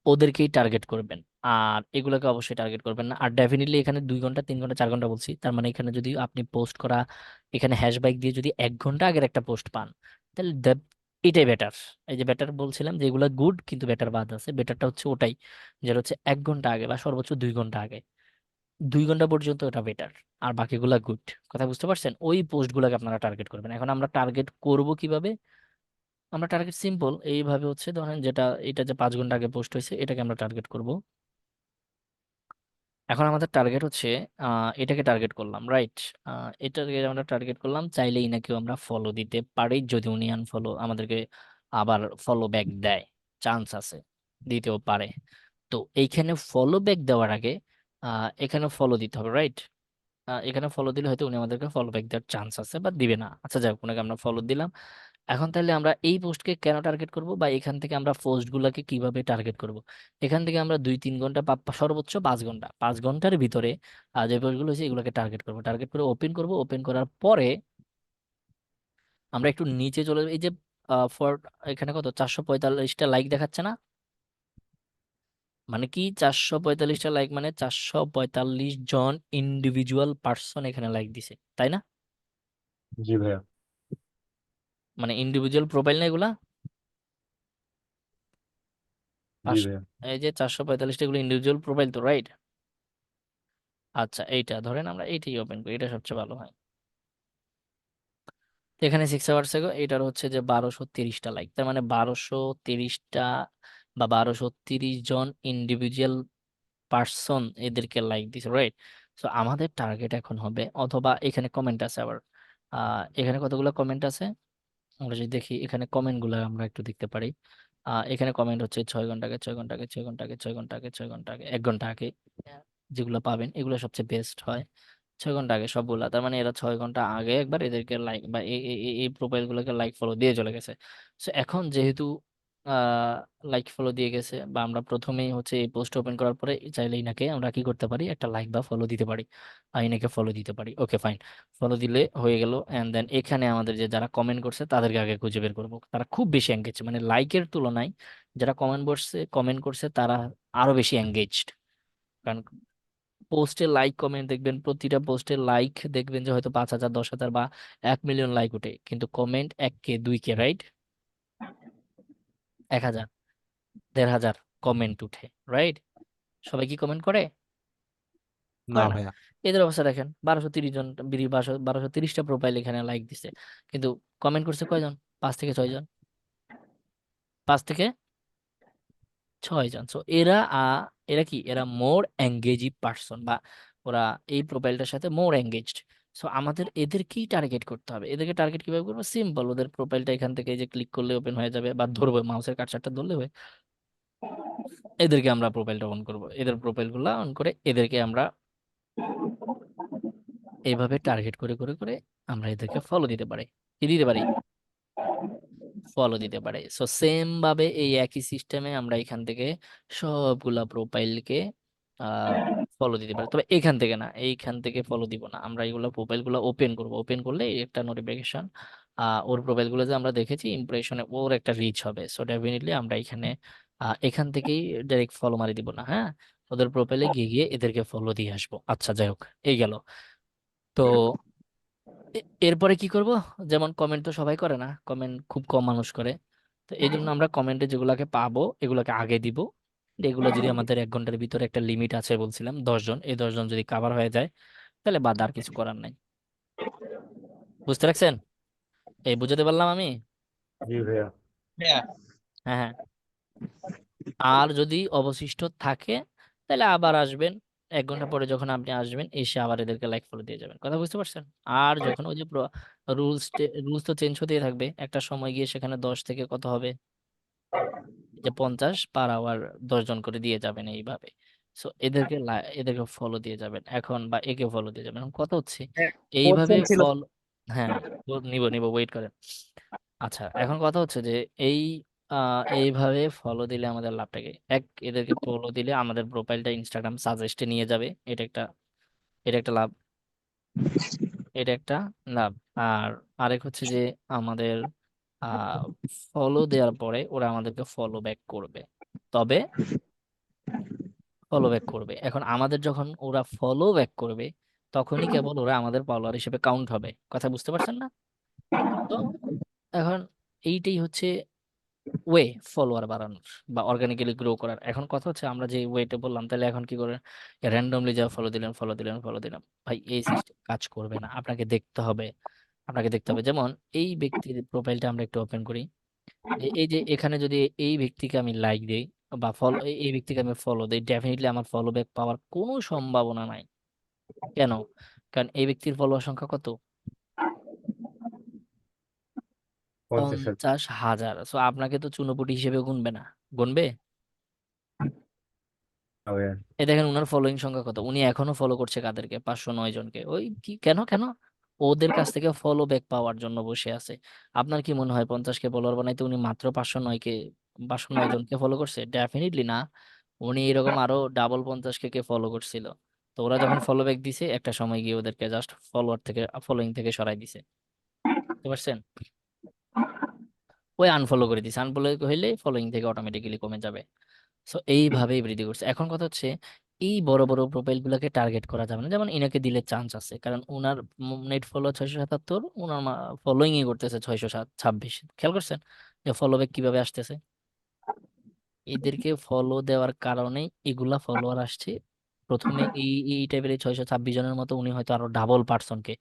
ওদেরকেই টার্গেট করবেন। আর এগুলোকে অবশ্যই টার্গেট করবেন না। আর ডেফিনেটলি এখানে 2 ঘন্টা 3 ঘন্টা 4 ঘন্টা বলছি, তার মানে এখানে যদি আপনি পোস্ট করা এখানে হ্যাশব্যাক দিয়ে যদি 1 ঘন্টা আগের একটা পোস্ট পান তাহলে এটাই বেটার। এই যে বেটার বলছিলাম যে এগুলো গুড কিন্তু বেটার বাদ আছে, বেটারটা হচ্ছে ওটাই যেটা হচ্ছে 1 ঘন্টা আগে বা সর্বোচ্চ 2 ঘন্টা আগে। 2 ঘন্টা পর্যন্ত ওটা বেটার, আর বাকিগুলা গুড। কথা বুঝতে পারছেন? ওই পোস্ট গুলাকে আপনারা টার্গেট করবেন। এখন আমরা টার্গেট করব কিভাবে? আমরা টার্গেট সিম্পল এইভাবে হচ্ছে, ধরেন যেটা এটা যে 5 ঘন্টা আগে পোস্ট হয়েছে এটাকে আমরা টার্গেট করব। এখন আমাদের টার্গেট হচ্ছে এটাকে টার্গেট করলাম, রাইট? এটাকে আমরা টার্গেট করলাম, চাইলেই না কেউ আমরা ফলো দিতে পারি, যদি উনি আনফলো আমাদেরকে আবার ফলো ব্যাক দেয়, চান্স আছে, দিতেও পারে। তো এইখানে ফলো ব্যাক দেওয়ার আগে এখানে ফলো দিতে হবে, রাইট? এখানে ফলো দিলে হয়তো উনি আমাদেরকে ফলো ব্যাক দেওয়ার চান্স আছে বা দিবে না। আচ্ছা যাই হোক, ওনাকে আমরা ফলো দিলাম। এখন তাহলে আমরা এই পোস্টকে কেন টার্গেট করব বা এখান থেকে আমরা পোস্ট গুলাকে কিভাবে টার্গেট করব? এখান থেকে আমরা 2-3 ঘন্টা বা সর্বোচ্চ 5 ঘন্টা, 5 ঘন্টার ভিতরে যে পোস্টগুলো হচ্ছে এগুলোকে টার্গেট করব। টার্গেট করে ওপেন করব। ওপেন করার পরে আমরা একটু নিচে চলে এই যে ফর এখানে কত 445টা লাইক দেখাচ্ছে না? মানে কি 445টা লাইক মানে 445 জন ইন্ডিভিজুয়াল পার্সন এখানে লাইক দিছে, তাই না? জি ভাইয়া। মানে ইন্ডিভিজুয়াল প্রোফাইল না এগুলা? জি পাঁচ- ভাইয়া। এই যে 445টা এগুলো ইন্ডিভিজুয়াল প্রোফাইল তো, রাইট? আচ্ছা এইটা ধরেন আমরা এইটাই ওপেন করি, এটা সবচেয়ে ভালো হয়। তো এখানে 6 আওয়ার্স এগো এটার হচ্ছে যে 1230টা লাইক, তার মানে 1230টা বা 1230 জন ইন্ডিভিজুয়াল পার্সন এদেরকে লাইক দিছে, রাইট? তো আমাদের টার্গেট এখন হবে, অথবা এখানে কমেন্ট আছে আবার, এখানে কতগুলো কমেন্ট আছে আমরা যদি দেখি, এখানে কমেন্ট গুলো আমরা একটু দেখতে পারি। এখানে কমেন্ট হচ্ছে 6 ঘন্টা আগে, 6 ঘন্টা আগে, 6 ঘন্টা আগে, 6 ঘন্টা আগে, 6 ঘন্টা আগে, 1 ঘন্টা আগে, যেগুলো পাবেন এগুলো সবচেয়ে বেস্ট হয়। 6 ঘন্টা আগে সবগুলা, তার মানে এরা 6 ঘন্টা আগে একবার এদেরকে লাইক বা এই প্রোফাইল গুলোকে লাইক ফলো দিয়ে চলে গেছে। সো এখন যেহেতু লাইক ফলো দিয়ে গেছে, বা আমরা প্রথমেই হচ্ছে এই পোস্ট ওপেন করার পরে চাইলে ইনাকে আমরা কি করতে পারি, একটা লাইক বা ফলো দিতে পারি, আর ইনাকে ফলো দিতে পারি। ওকে ফাইন, ফলো দিলে হয়ে গেল। এন্ড দেন এখানে আমাদের যে যারা কমেন্ট করছে তাদেরকে আগে খুঁজে বের করবো, তারা খুব বেশি এঙ্গেজ, মানে লাইকের তুলনায় যারা কমেন্ট করছে তারা আরো বেশি এঙ্গেজড। কারণ পোস্টে লাইক কমেন্ট দেখবেন, প্রতিটা পোস্টে লাইক দেখবেন যে হয়তো 5,000 10,000 বা 1 মিলিয়ন লাইক উঠে, কিন্তু comment 1K 2K, right? 1,000 1,500 comment উঠে, রাইট? সবাই কি কমেন্ট করে? না করে না। ভাইয়া। এদের অবস্থা দেখেন, 1230 জন 1230টা প্রোফাইল এখানে লাইক দিছে, কিন্তু কমেন্ট করছে কয়জন? 5 থেকে 6 জন, 5 থেকে 6 জন। সো এরা কি, এরা মোর এঙ্গেজি পার্সন, বা ওরা এই প্রোফাইলটার সাথে মোর এঙ্গেজড। সো আমাদের এদেরকেই টার্গেট করতে হবে। এদেরকে টার্গেট কিভাবে করবো? সিম্পল, ওদের প্রোফাইলটা এখান থেকে এই যে ক্লিক করলে ওপেন হয়ে যাবে, বা ধরবো মাউসের কার্সারটা ধরলে হয়, এদেরকে আমরা প্রোফাইলটা অন করব। এদের প্রোফাইলগুলো অন করে এদেরকে আমরা এইভাবে টার্গেট করে করে করে আমরা এদেরকে ফলো দিতে পারি। কি দিতে পারি? ফলো দিতে পারে। সো সেম ভাবে এই একই সিস্টেমে আমরা এখান থেকে সবগুলা প্রোফাইলকে ফলো দিতে পারি, তবে এখান থেকে না, এইখান থেকে ফলো দিব না, আমরা এইগুলো প্রোফাইল গুলো ওপেন করব। ওপেন করলে এই একটা নোটিফিকেশন ওর প্রোফাইল গুলো যে আমরা দেখেছি ইমপ্রেশনে ওর একটা রিচ হবে। সো ডেফিনেটলি আমরা এখানে এখান থেকেই ডাইরেক্ট ফলো মারি দিব না, হ্যাঁ, ওদের প্রোফাইলে গিয়ে গিয়ে এদেরকে ফলো দিয়ে আসবো। আচ্ছা যাই হোক, এই গেল। তো এরপরে কি করব? যেমন কমেন্ট তো সবাই করে না, কমেন্ট খুব কম মানুষ করে। তো এই জন্য আমরা কমেন্টে যেগুলাকে পাবো এগুলোকে আগে দিব। এগুলো যদি আমাদের 1 ঘন্টার ভিতরে একটা লিমিট আছে বলছিলাম 10 জন, এই 10 জন যদি কাভার হয়ে যায় তাহলে বাদ, আর কিছু করার নাই। বুঝতে রাখছেন? এই বুঝাতে পারলাম আমি? জি ভাইয়া। হ্যাঁ। হ্যাঁ হ্যাঁ। আর যদি অবশিষ্ট থাকে তাহলে আবার আসবেন 1 ঘন্টা পরে, যখন আপনি আসবেন এসে আবার এদেরকে লাইক ফলো দিয়ে যাবেন। কথা বুঝতে পারছেন? আর যখন ওই যে রুলস রুলস তো চেঞ্জ হতেই থাকবে, একটা সময় গিয়ে সেখানে 10 থেকে কত হবে, যে 50 পার আওয়ার 10 জন করে দিয়ে যাবেন এইভাবে। সো এদেরকে ফলো দিয়ে যাবেন এখন, বা একে ফলো দিয়ে যাবেন। এখন কথা হচ্ছে হ্যাঁ, এইভাবে কোশ্চেন ছিল। ফল, হ্যাঁ নিব নিব, ওয়েট করেন। আচ্ছা এখন কথা হচ্ছে যে এই এইভাবে ফলো দিলে আমাদের লাভটা কি? এদেরকে ফলো দিলে আমাদের প্রোফাইলটা ইনস্টাগ্রাম সাজেস্টে নিয়ে যাবে। এটা একটা লাভ। এটা একটা লাভ। আর আরেক হচ্ছে যে আমাদের আহ ফলো দেওয়ার পরে ওরা আমাদেরকে ফলো ব্যাক করবে। তবে ফলো ব্যাক করবে, এখন আমাদের যখন ওরা ফলো ব্যাক করবে তখনই কেবল ওরা আমাদের ফলোয়ার হিসেবে কাউন্ট হবে। কথা বুঝতে পারছেন না? তো এখন এইটাই হচ্ছে ওয়ে ফলোয়ার বাড়ানোর বা অর্গানিক্যালি গ্রো করার। এখন কথা হচ্ছে আমরা যে ওয়েটা বললাম, তাহলে এখন কি করে র্যান্ডমলি যা ফলো দিলেন। ভাই এই সিস্টেম কাজ করবে না। আপনাকে দেখতে হবে যেমন এই ব্যক্তির প্রোফাইলটা আমরা একটু ওপেন করি। এই যে এখানে যদি এই ব্যক্তিকে আমি লাইক দেই বা ফলো, এই ব্যক্তিকে আমি ফলো দেই, ডেফিনেটলি আমার ফলো ব্যাক পাওয়ার কোনো সম্ভাবনা নাই। কেন? কারণ এই ব্যক্তির ফলোয়ার সংখ্যা কত? 50,000। 50,000। সো আপনাকে তো চুনোপুটি হিসেবে গুনবে না। গুনবে? हाँ भैया। এই দেখেন উনার ফলোইং সংখ্যা কত, উনি এখনো ফলো করছে কাদেরকে? 509 জনকে। ওই কি, কেন ওদের কাছ থেকে ফলো ব্যাক পাওয়ার জন্য বসে আছে। আপনার কি মনে হয় 50কে ফলোয়ার বানাইতে উনি মাত্র 509জনকে ফলো করছে? ডেফিনেটলি না। উনি এরকম আরো ডাবল 50কে ফলো করছিল। তো ওরা যখন ফলো ব্যাক দিছে একটা সময় গিয়ে ওদেরকে জাস্ট ফলোইং থেকে সরাই দিছে। বুঝতে পারছেন? ওই আনফলো করে দিছে। আনফলো হইলে ফলোইং থেকে অটোমেটিক্যালি কমে যাবে। সো এইভাবেই বৃদ্ধি করছে। এখন কথা হচ্ছে এই বড় বড় প্রোফাইল গুলাকে টার্গেট করা যাবে না। যেমন ইনাকে দিলে চান্স আছে, কারণ উনার নেট ফলো 677, উনার ফলোইং ই করতেছে 626। খেয়াল করছেন যে ফলো ব্যাক কিভাবে আসতেছে? এদেরকে ফলো দেওয়ার কারণে এগুলা ফলোয়ার আসছে। প্রথমে এই টাইপের 626 জনের মতো উনি হয়তো আরো ডাবল পার্সনকে,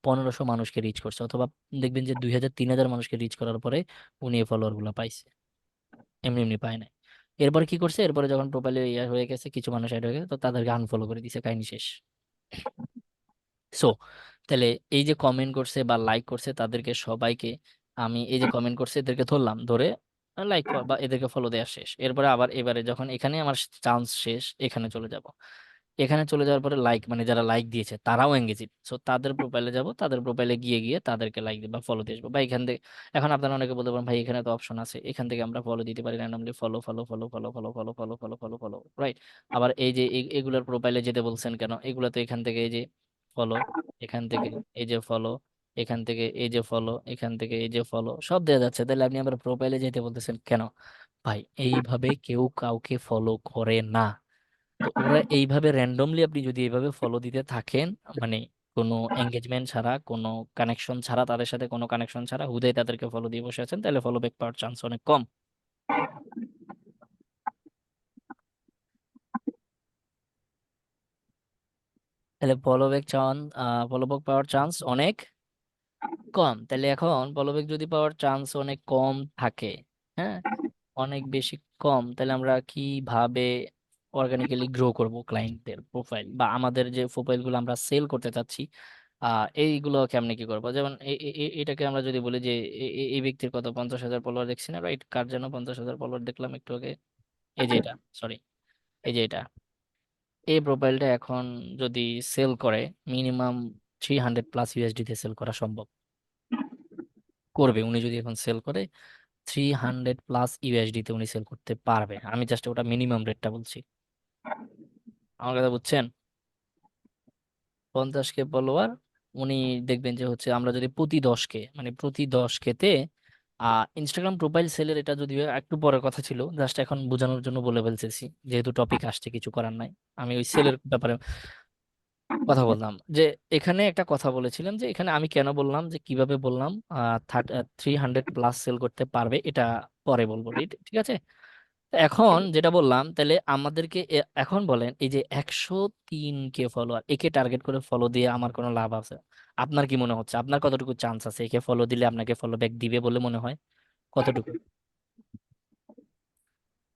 1500 মানুষকে রিচ করছে, অথবা দেখবেন যে 2000 3000 মানুষকে রিচ করার পরে উনি এই ফলোয়ার গুলা পাইছে। এমনি এমনি পায় নাই। এরপরে কি করছে? এরপরে যখন প্রোফাইলে ইয়া হয়ে গেছে, কিছু মানুষ অ্যাড হয়ে গেছে, তো তাদেরকে আনফলো করে দিছে, কাহিনী শেষ। সো তাহলে এই যে কমেন্ট করছে বা লাইক করছে তাদেরকে সবাইকে আমি, এই যে কমেন্ট করছে এদেরকে ধরলাম, ধরে লাইক বা এদেরকে ফলো দেওয়া শেষ। এরপরে আবার এবারে যখন এখানে আমার চান্স শেষ, এখানে চলে যাব। এখানে চলে যাওয়ার পরে লাইক, মানে যারা লাইক দিয়েছে তারাও এঙ্গেজিং, সো তাদের প্রোফাইলে যাব, তাদের প্রোফাইলে গিয়ে গিয়ে তাদেরকে লাইক বা ফলো দিয়ে আসবো। বা এখান থেকে এখন আপনারা অনেকে বলতে পারেন ভাই এখানে তো অপশন আছে, এখান থেকে আমরা ফলো দিতে পারি র্যান্ডমলি, ফলো, রাইট? আবার এই যে এগুলোর প্রোফাইলে যেতে বলছেন কেন? এগুলো তো এখান থেকে এই যে ফলো, এখান থেকে এই যে ফলো, এখান থেকে এই যে ফলো, এখান থেকে এই যে ফলো, সব দেওয়া যাচ্ছে। তাহলে আপনি আবার প্রোফাইলে যেতে বলতেছেন কেন? ভাই এইভাবে কেউ কাউকে ফলো করে না। তো ওরা এইভাবে র্যান্ডমলি, আপনি যদি এইভাবে ফলো দিতে থাকেন, মানে কোনো এঙ্গেজমেন্ট ছাড়া, কোনো কানেকশন ছাড়া, তাদের সাথে কোনো কানেকশন ছাড়া হুদাই তাদেরকে ফলো দিয়ে বসে আছেন, তাহলে ফলো ব্যাক পাওয়ার চান্স অনেক কম। তাহলে ফলো ব্যাক পাওয়ার চান্স অনেক কম। তাহলে এখন ফলো ব্যাক যদি পাওয়ার চান্স অনেক কম থাকে, হ্যাঁ, অনেক বেশি কম, তাহলে আমরা কিভাবে অর্গানিক্যালি গ্রো করব ক্লায়েন্টদের প্রোফাইল, বা আমাদের যে প্রোফাইলগুলো আমরা সেল করতে চাচ্ছি এইগুলো কেমনে কি করবো? যেমন এটাকে আমরা যদি বলি যে এই ব্যক্তির কত 50,000 ফলোয়ার দেখছি না, রাইট? কার যেন 50,000 ফলোয়ার দেখলাম একটু আগে, এই যে এটা, সরি, এই যে এটা, এই প্রোফাইলটা এখন যদি সেল করে মিনিমাম 300+ USD তে সেল করা সম্ভব। করবে উনি যদি এখন সেল করে 300+ USD তে উনি সেল করতে পারবে। আমি জাস্ট ওটা মিনিমাম রেটটা বলছি। আমার কথা বুঝছেন? 50K ফলোয়ার, উনি দেখবেন যে হচ্ছে আমরা যদি প্রতি 10K তে ইনস্টাগ্রাম প্রোফাইল সেলের, এটা যদিও একটু পরের কথা ছিল, জাস্ট এখন বোঝানোর জন্য বলে ফেলতেছি, যেহেতু টপিক আসছে কিছু করার নাই। আমি ওই সেলের ব্যাপারে কথা বললাম যে এখানে একটা কথা বলেছিলাম, যে এখানে আমি কেন বললাম, যে কিভাবে বললাম 300+ সেল করতে পারবে, এটা পরে বলবো, ঠিক আছে? তো এখন যেটা বললাম, তাহলে আমাদেরকে এখন বলেন এই যে 103K ফলোয়ার, একে টার্গেট করে ফলো দিয়ে আমার কোনো লাভ আছে? আপনার কি মনে হচ্ছে আপনার কতটুকু চান্স আছে একে ফলো দিলে আপনাকে ফলো ব্যাক দিবে বলে মনে হয়? কতটুকু?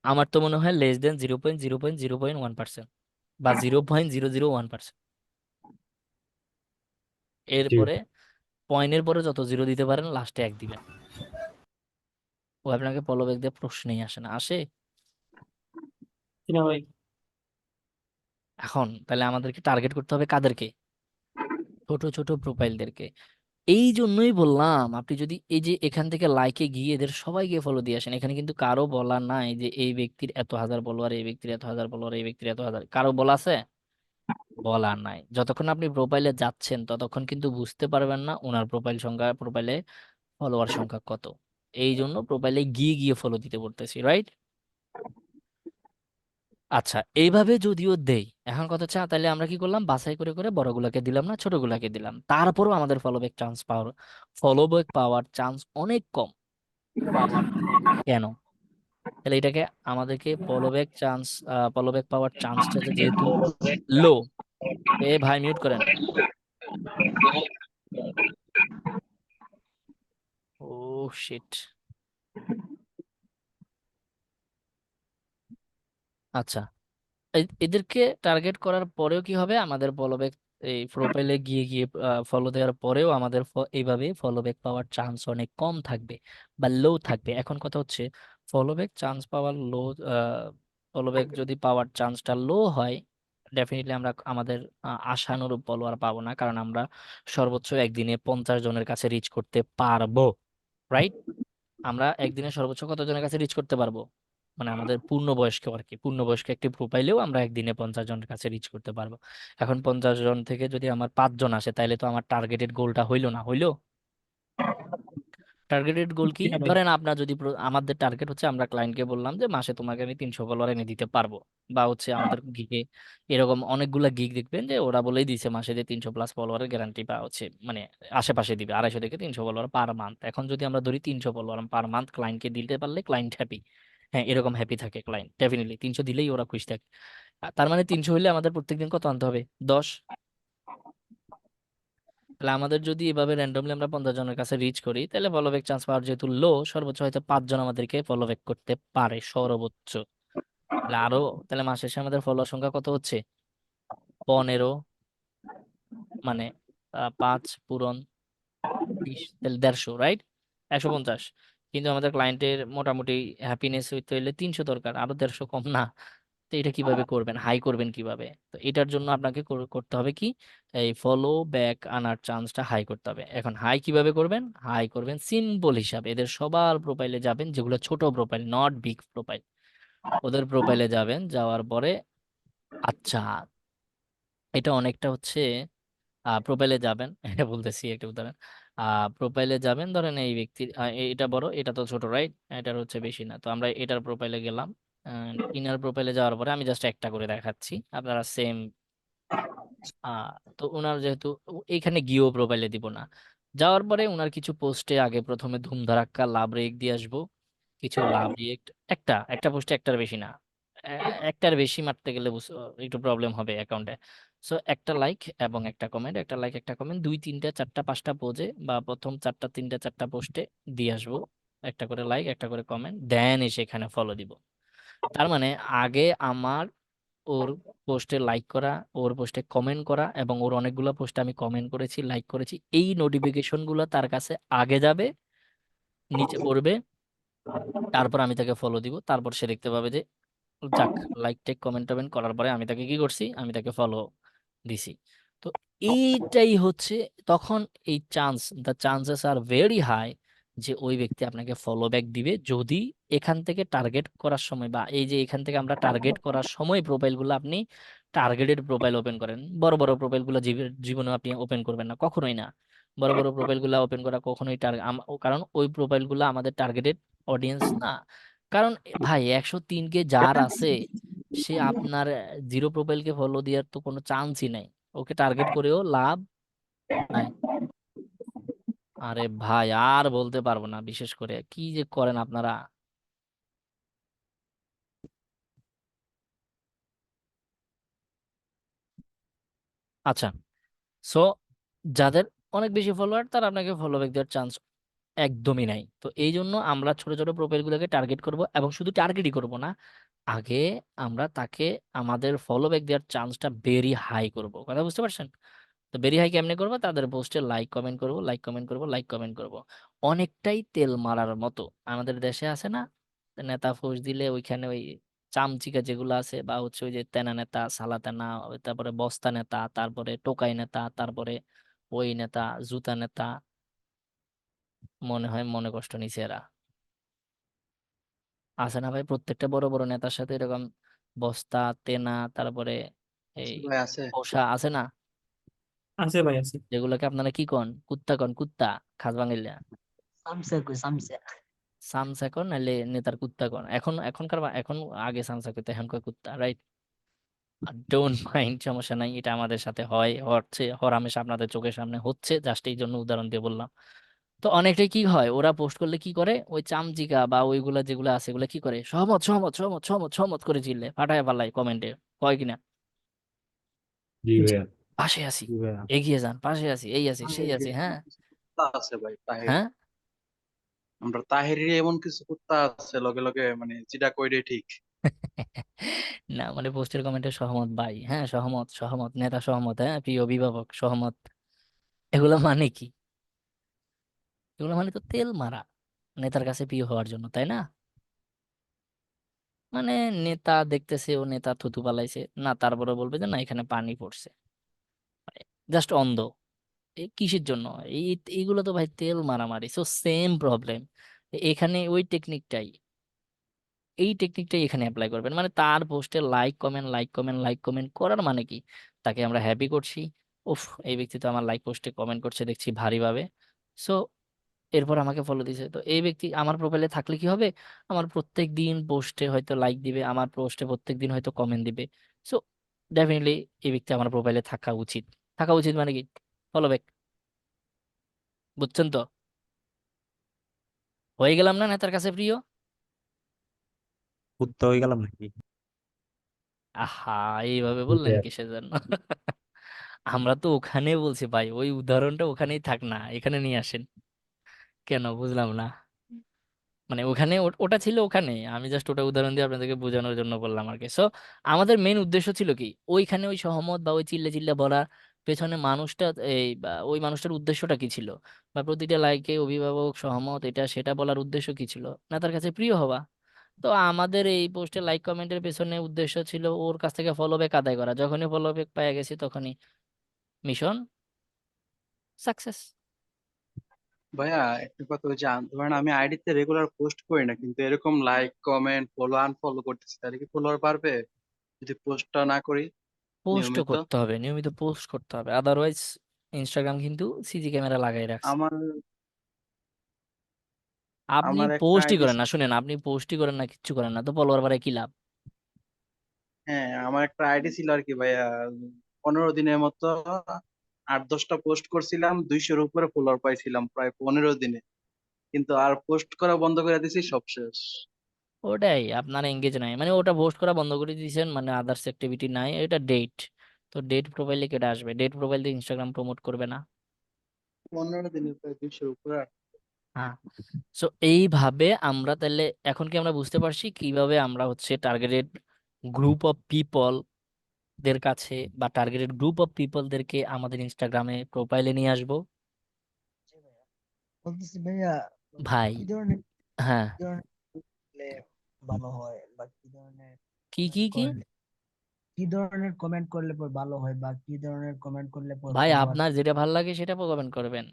আমার তো মনে হয় <0.0.0.1% বা 0.001%। जी। এরপরে পয়েন্টের পরে যত জিরো দিতে পারেন, লাস্টে 1 দিবেন। ও আপনাকে ফলো ব্যাক দিয়ে প্রশ্নই আসে না, আসে? না ভাই। এখন তাহলে আমাদেরকে টার্গেট করতে হবে কাদেরকে? ছোট ছোট প্রোফাইলদেরকে। এই জন্যই বললাম আপনি যদি এই যে এখান থেকে লাইকে গিয়ে এদের সবাইকে ফলো দিয়ে আসেন, এখানে কিন্তু কারো বলা নাই যে এই ব্যক্তির এত হাজার ফলোয়ার, এই ব্যক্তির এত হাজার ফলোয়ার, এই ব্যক্তির এত হাজার, কারো বলা আছে? বলা নাই। যতক্ষণ আপনি প্রোফাইলে যাচ্ছেন ততক্ষণ কিন্তু বুঝতে পারবেন না ওনার প্রোফাইল সংখ্যা, প্রোফাইলে ফলোয়ার সংখ্যা কত। এই জন্য প্রোফাইলে গিয়ে গিয়ে ফলো দিতে বলতেছি, রাইট? আচ্ছা, এইভাবে যদিও দেই, এখন কথা হচ্ছে তাহলে আমরা কি করলাম, বাছাই করে করে বড়গুলাকে দিলাম না ছোটগুলাকে দিলাম, তারপরও আমাদের ফলো ব্যাক পাওয়ার চান্স অনেক কম। কেন? তাহলে এটাকে আমাদেরকে ফলো ব্যাক পাওয়ার চান্সটা যেহেতু লো, এ ভাই মিউট করেন। ও শিট। আচ্ছা, এদেরকে টার্গেট করার পরেও কি হবে, আমাদের ফলোব্যাক এই প্রোফাইলে গিয়ে গিয়ে ফলো দেওয়ার পরেও আমাদের এইভাবে ফলোব্যাক পাওয়ার চান্স অনেক কম থাকবে বা লো থাকবে। এখন কথা হচ্ছে ফলোব্যাক চান্স পাওয়ার লো, ফলোব্যাক যদি পাওয়ার চান্সটা লো হয়, ডেফিনেটলি আমরা আমাদের আশানুরূপ ফলোয়ার পাবো না, কারণ আমরা সর্বোচ্চ একদিনে 50 জনের কাছে রিচ করতে পারবো, রাইট? আমরা একদিনে সর্বোচ্চ কতজনের কাছে রিচ করতে পারবো, মানে আমাদের পূর্ণবয়স্ক আর কি, পূর্ণবয়স্ক একটি প্রোফাইলেও আমরা একদিনে 50 জনের কাছে রিচ করতে পারবো। এখন 50 জন থেকে যদি আমার 5 জন আসে, তাইলে তো আমার টার্গেটেড গোলটা হইলো না, হইলো? টার্গেটেড গোল কি? জি না ভাই। ধরেন আপনার যদি আমাদের টার্গেট হচ্ছে, আমরা ক্লায়েন্টকে বললাম যে মাসে তোমাকে আমি 300 ফলোয়ার এনে দিতে পারবো, বা হচ্ছে আমাদের গিগে এরকম অনেকগুলা গিগ দেখবেন যে ওরা বলেই দিছে মাসে যে 300+ ফলোয়ারের গ্যারান্টি, বা হচ্ছে মানে আশেপাশে দিবে 250 থেকে 300 ফলোয়ার পার মান্থ। এখন যদি আমরা ধরি 300 ফলোয়ার পার মান্থ ক্লায়েন্টকে দিতে পারলে ক্লায়েন্ট হ্যাপি, হ্যাঁ এরকম হ্যাপি থাকে ক্লায়েন্ট, ডেফিনেটলি 300 দিলেই ওরা খুশি থাকে। তার মানে 300 হইলে আমাদের প্রত্যেকদিন কত আনতে হবে? 10। তাহলে আমাদের যদি এভাবে র্যান্ডমলি আমরা 50 জনের কাছে রিচ করি, তাহলে ফলো ব্যাক চান্স পাওয়ার যেহেতু লো, সর্বোচ্চ হয়তো 5 জন আমাদেরকে ফলো ব্যাক করতে পারে সর্বোচ্চ। তাহলে আরো, তাহলে মাস শেষে আমাদের ফলোয়ার সংখ্যা কত হচ্ছে? 15, মানে 5 পূরণ 30, তাহলে 150, রাইট? 150। কিন্তু আমাদের ক্লায়েন্টের মোটামুটি হ্যাপিনেস হইতে হইলে 300 দরকার, আরো 150 কম না? তো এটা কিভাবে করবেন, হাই করবেন কিভাবে? তো এটার জন্য আপনাকে করতে হবে কি, এই ফলো ব্যাক আনার চান্সটা হাই করতে হবে। এখন হাই কিভাবে করবেন? হাই করবেন সিম্পল হিসাবে, এদের সবার প্রোফাইলে যাবেন, যেগুলো ছোট প্রোফাইল, নট বিগ প্রোফাইল, ওদের প্রোফাইলে যাবেন, যাওয়ার পরে আচ্ছা, এটা অনেকটা হচ্ছে প্রোফাইলে যাবেন এটা বলতেছি একটা উদাহরণ। প্রোফাইলে যাবেন, ধরেন এই ব্যক্তির এটা বড়, এটা তো ছোট, রাইট? এটার হচ্ছে বেশি না, তো আমরা এটার প্রোফাইলে গেলাম। ইনার প্রোফাইলে যাওয়ার পরে আমি জাস্ট একটা করে দেখাচ্ছি, আপনারা সেম। আহ তো ওনার যেহেতু এইখানে গিয়েও প্রোফাইলে দিব না, যাওয়ার পরে ওনার কিছু পোস্টে আগে প্রথমে ধুমধারাক্কা লাভ রেক দিয়ে আসবো, কিছু লাভ রিয়েক্ট, একটা একটা পোস্টে একটার বেশি না, একটার বেশি মারতে গেলে একটু প্রবলেম হবে অ্যাকাউন্টে। সো একটা লাইক এবং একটা কমেন্ট, একটা লাইক একটা কমেন্ট, 2 3 4 5টা পোজে বা প্রথম 4টা 3টা 4টা পোস্টে দিয়ে আসবো, একটা করে লাইক একটা করে কমেন্ট, দেন এসে এখানে ফলো দিব। তার মানে আগে আমার ওর পোস্টে লাইক করা, ওর পোস্টে কমেন্ট করা, এবং ওর অনেকগুলো পোস্টে আমি কমেন্ট করেছি, লাইক করেছি, এই নোটিফিকেশন গুলো তার কাছে আগে যাবে, নিচে পড়বে, তারপর আমি তাকে ফলো দিব, তারপর সে দেখতে পাবে যে যাক, লাইক টেক কমেন্ট টমেন্ট করার পরে আমি তাকে কি করছি, আমি তাকে ফলো দিছি। তো এইটাই হচ্ছে তখন এই the chances are very high যে ওই ব্যক্তি আপনাকে ফলো ব্যাক দিবে, যদি এখান থেকে টার্গেট করার সময়, বা এই যে এখান থেকে আমরা টার্গেট করার সময় প্রোফাইলগুলো আপনি টার্গেটেড প্রোফাইল ওপেন করেন। বড় বড় প্রোফাইলগুলো জীবনে আপনি ওপেন করবেন না, কখনোই না। বড় বড় প্রোফাইলগুলো ওপেন করা কখনোই কারণ ওই প্রোফাইলগুলো আমাদের টার্গেটেড অডিয়েন্স না। কারণ ভাই 103 কে যার আছে, সে আপনার জিরো প্রোফাইলকে ফলো দেওয়ার তো কোনো চান্সই নাই, ওকে টার্গেট করেও লাভ নাই। আরে ভাই আর বলতে পারবো না, বিশেষ করে কি যে করেন আপনারা। আচ্ছা, সো যাদের অনেক বেশি ফলোয়ার, তারা আপনাকে ফলো ব্যাক দেওয়ার চান্স একদমই নাই। তো এই জন্য আমরা ছোট ছোট প্রোফাইলগুলোকে টার্গেট করব, এবং শুধু টার্গেটই করব না, আগে আমরা তাকে আমাদের ফলো ব্যাক দেওয়ার চান্সটা ভেরি হাই করব। কথা বুঝতে পারছেন? তো ভেরি হাই কেমনে করবো? তাদের পোস্টে লাইক কমেন্ট করব, লাইক কমেন্ট করব, লাইক কমেন্ট করব, অনেকটাই তেল মারার মতো। আমাদের দেশে আছে না, নেতা ফোর্স দিলে ওইখানে ওই চামচিকা যেগুলো আছে, বা হচ্ছে ওই যে তেনা নেতা, সালা তেনা, তারপরে বস্তা নেতা, তারপরে টোকাই নেতা, তারপরে ওই নেতা, জুতা নেতা, মনে হয় মনে কষ্ট নিছে এরা। আছে না ভাই প্রত্যেকটা বড় বড় নেতার সাথে এরকম বস্তা তেনা তারপরে এই ভাই আছে। পোষা আছে না, আছে ভাই আছে। যেগুলোকে আপনারা কি কন, কুত্তা কন, কুত্তা খাস বাঙালিরা। সামসা কই সামসা। সামসা কন নাহলে নেতার কুত্তা কন, এখন আগে সামসা কইতো এখন কয় কুত্তা, রাইট? ডোন্ট মাইন্ড, সমস্যা নাই, এটা আমাদের সাথে হয়, হচ্ছে, হরহামেশা আপনাদের চোখের সামনে হচ্ছে, জাস্ট এই জন্য উদাহরণ দিয়ে বললাম। তো অনেকটাই কি হয়, ওরা পোস্ট করলে কি করে, ওই চামচিকা বা ওইগুলা যেগুলো আছে এগুলা কি করে, সহমত সহমত সহমত সহমত সহমত করে চিল্লে ফাটায় পাল্লাই কমেন্টে, কয় কিনা জি ভাইয়া। পাশে আছি, জি ভাইয়া। এগিয়ে যান, পাশে আছি, এই আছি সেই আছি, হ্যাঁ কিছু কুত্তা আছে ভাই তাহেরি। হ্যাঁ। আমরা তাহেরির এমন কিছু কুত্তা আছে লগে লগে মানে যেটা কইরে ঠিক। না মানে পোস্টের কমেন্টে সহমত ভাই, হ্যাঁ সহমত সহমত, নেতা সহমত, হ্যাঁ প্রিয় অভিভাবক সহমত, এগুলো মানে কি? এগুলো মানে তো তেল মারা নেতার কাছে প্রিয় হওয়ার জন্য, তাই না? মানে নেতা দেখতেছে ও নেতা থুতু পালাইছে না, তারপরে বলবে যে না এখানে পানি পড়ছে, মানে জাস্ট অন্ধ। এই কিসের জন্য? এই এইগুলো তো ভাই তেল মারামারি, সো সেম প্রবলেম এখানে, ওই টেকনিকটাই, এই টেকনিকটাই এখানে অ্যাপ্লাই করবেন, মানে তার পোস্টে like comment like comment like comment করার মানে কি, তাকে আমরা হ্যাপি করছি, উফ এই ব্যক্তি তো আমার লাইক পোস্টে কমেন্ট করছে দেখছি ভারীভাবে, সো এরপর আমাকে ফলো দিছে, তো এই ব্যক্তি আমার প্রোফাইলে থাকলে কি হবে, আমার প্রত্যেক দিন পোস্টে হয়তো লাইক দিবে, আমার পোস্টে প্রত্যেক দিন হয়তো কমেন্ট দিবে, সো ডেফিনেটলি এই ব্যক্তি আমার প্রোফাইলে থাকা উচিত। থাকা উচিত মানে কি, ফলো ব্যাক, বুঝছেন তো? হয়ে গেলাম না নেতার কাছে প্রিয়? কুত্তা হয়ে গেলাম নাকি? আহা, এইভাবে জি বললেন ভাইয়া। কিসের জন্য? আমরা তো ওখানে বলছি ভাই, ওই উদাহরণটা ওখানেই থাক না, এখানে নিয়ে আসেন কেন, বুঝলাম না। মানে ওখানে ওটা ছিল ওখানে, আমি জাস্ট ওটা উদাহরণ দিয়ে আপনাদেরকে বোঝানোর জন্য বললাম আর কি। সো আমাদের মেন উদ্দেশ্য ছিল কি, ওইখানে ওই সহমত বা ওই চিল্লে চিল্লে বলার পেছনে মানুষটা, এই বা ওই মানুষটার উদ্দেশ্যটা কি ছিল, বা প্রতিটা লাইকে অভিভাবক সহমত এটা সেটা বলার উদ্দেশ্য কি ছিল, না তার কাছে প্রিয় হওয়া। তো আমাদের এই পোস্টে লাইক কমেন্টের পেছনে উদ্দেশ্য ছিল ওর কাছ থেকে ফলো ব্যাক আদায় করা, যখনই ফলো ব্যাক পাওয়া গেছি তখনই মিশন সাকসেস। ভাইয়া একটা কথা ওই যে ধরেন আমি আইডিতে রেগুলার পোস্ট করি না, কিন্তু এরকম লাইক কমেন্ট ফলো আনফলো করতেছি, তাহলে কি ফলোয়ার বাড়বে যদি পোস্টটা না করি পোস্টও নিয়মিত? করতে হবে, নিয়মিত পোস্ট করতে হবে, আদারওয়াইজ ইনস্টাগ্রাম কিন্তু সিসি ক্যামেরা লাগাই রাখছে। আমার আপনি আমার একটা পোস্টই আইডি, করেন না, শুনেন, আপনি পোস্টই করেন না, কিচ্ছু করেন না, তো ফলোয়ার বাড়ায় কি লাভ? হ্যাঁ আমার একটা আইডি ছিল আর কি ভাইয়া, 15 দিনের মতো 8-10টা পোস্ট করছিলাম, 200-এর উপরে ফলোয়ার পাইছিলাম প্রায় 15 দিনে, কিন্তু আর পোস্ট করা বন্ধ করে দিছি, সব শেষ। ওটাই আপনার এঙ্গেজ নাই, মানে ওটা পোস্ট করা বন্ধ করে দিয়েছেন, মানে আদার্স অ্যাক্টিভিটি নাই, এটা ডেট। তো ডেট প্রোফাইলে কেটে আসবে, ডেট প্রোফাইল দিয়ে ইনস্টাগ্রাম প্রমোট করবে না। 15 দিনে প্রায় 200-এর উপরে। হ্যাঁ, সো এইভাবে আমরা তাহলে এখন কি আমরা বুঝতে পারছি কিভাবে আমরা হচ্ছে টার্গেটেড গ্রুপ অফ পিপল দের কাছে বা টার্গেটেড গ্রুপ অফ পিপলদেরকে আমাদের ইনস্টাগ্রামে প্রোফাইলে নিয়ে আসবো। বলতেছি ভাইয়া, ভাই কি ধরনের হ্যাঁ, কি ধরনের করলে ভালো হয়, বা কি ধরনের কি কমেন্ট কি কি করলে কি ধরনের কমেন্ট করলে পর ভালো হয়, বা কি ধরনের কমেন্ট করলে পর ভাই ফলোয়ার? আপনার যেটা ভালো লাগে সেটা কমেন্ট করবেন,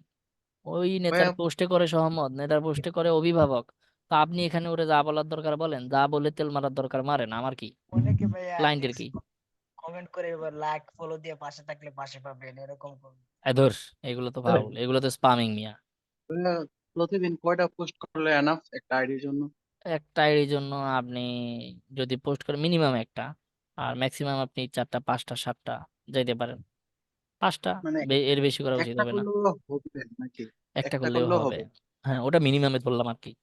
ওই নেতার ভাইয়া পোস্টে করে সহমত, নেতার পোস্টে করে অভিভাবক, তো আপনি এখানে ওরে যা বলার দরকার বলেন, যা বলে তেল মারার দরকার মারেন, আমার কি, অনেকে ভাইয়া ক্লায়েন্টের কি? কমেন্ট করে এবার লাইক ফলো দিয়ে পাশে থাকলে পাশে পাবেন এরকম comment। ধর, এগুলো তো ফাউল, এগুলো তো স্পামিং মিয়া। ভাইয়া, প্রতিদিন কয়টা পোস্ট করলে এনাফ একটা আইডির জন্য? একটা আইডির জন্য আপনি যদি পোস্ট করেন মিনিমাম একটা, আর ম্যাক্সিমাম আপনি 4টা 5টা 7টা যাইতে পারেন, 5টা, মানে এর বেশি করা উচিত একটা হবে না। করলেও হবে নাকি? একটা একটা করলেও করলেও হবে, হবে? হ্যাঁ ওটা মিনিমামে ধরলাম আর কি।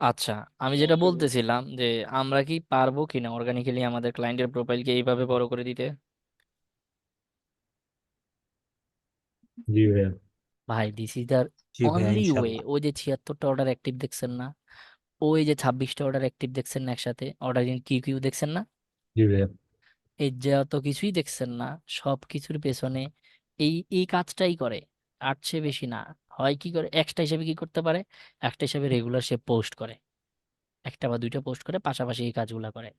আচ্ছা, আমি যেটা ওকে ভাই। বলতেছিলাম যে আমরা কি পারবো কিনা অর্গানিক্যালি আমাদের ক্লায়েন্টের প্রোফাইলকে এইভাবে বড় করে দিতে? জি ভাইয়া। ভাই দিস ইজ দ্য জি ভাইয়া, অনলি ওয়ে। ইনশাল্লাহ। ওই যে 76টা অর্ডার অ্যাক্টিভ দেখছেন না, ওই যে 26টা অর্ডার অ্যাক্টিভ দেখছেন না, একসাথে অর্ডার ইন কিউ কিউ দেখছেন না, জি ভাইয়া। এই যত কিছুই দেখছেন না, সব কিছুর পেছনে এই এই কাজটাই করে, আর চেয়ে বেশি না। হয় কি করে, একটা হিসাবে কি করতে পারে, একটা হিসাবে রেগুলার সে পোস্ট করে, একটা বা দুইটা পোস্ট করে পাশাপাশি এই কাজগুলা করে।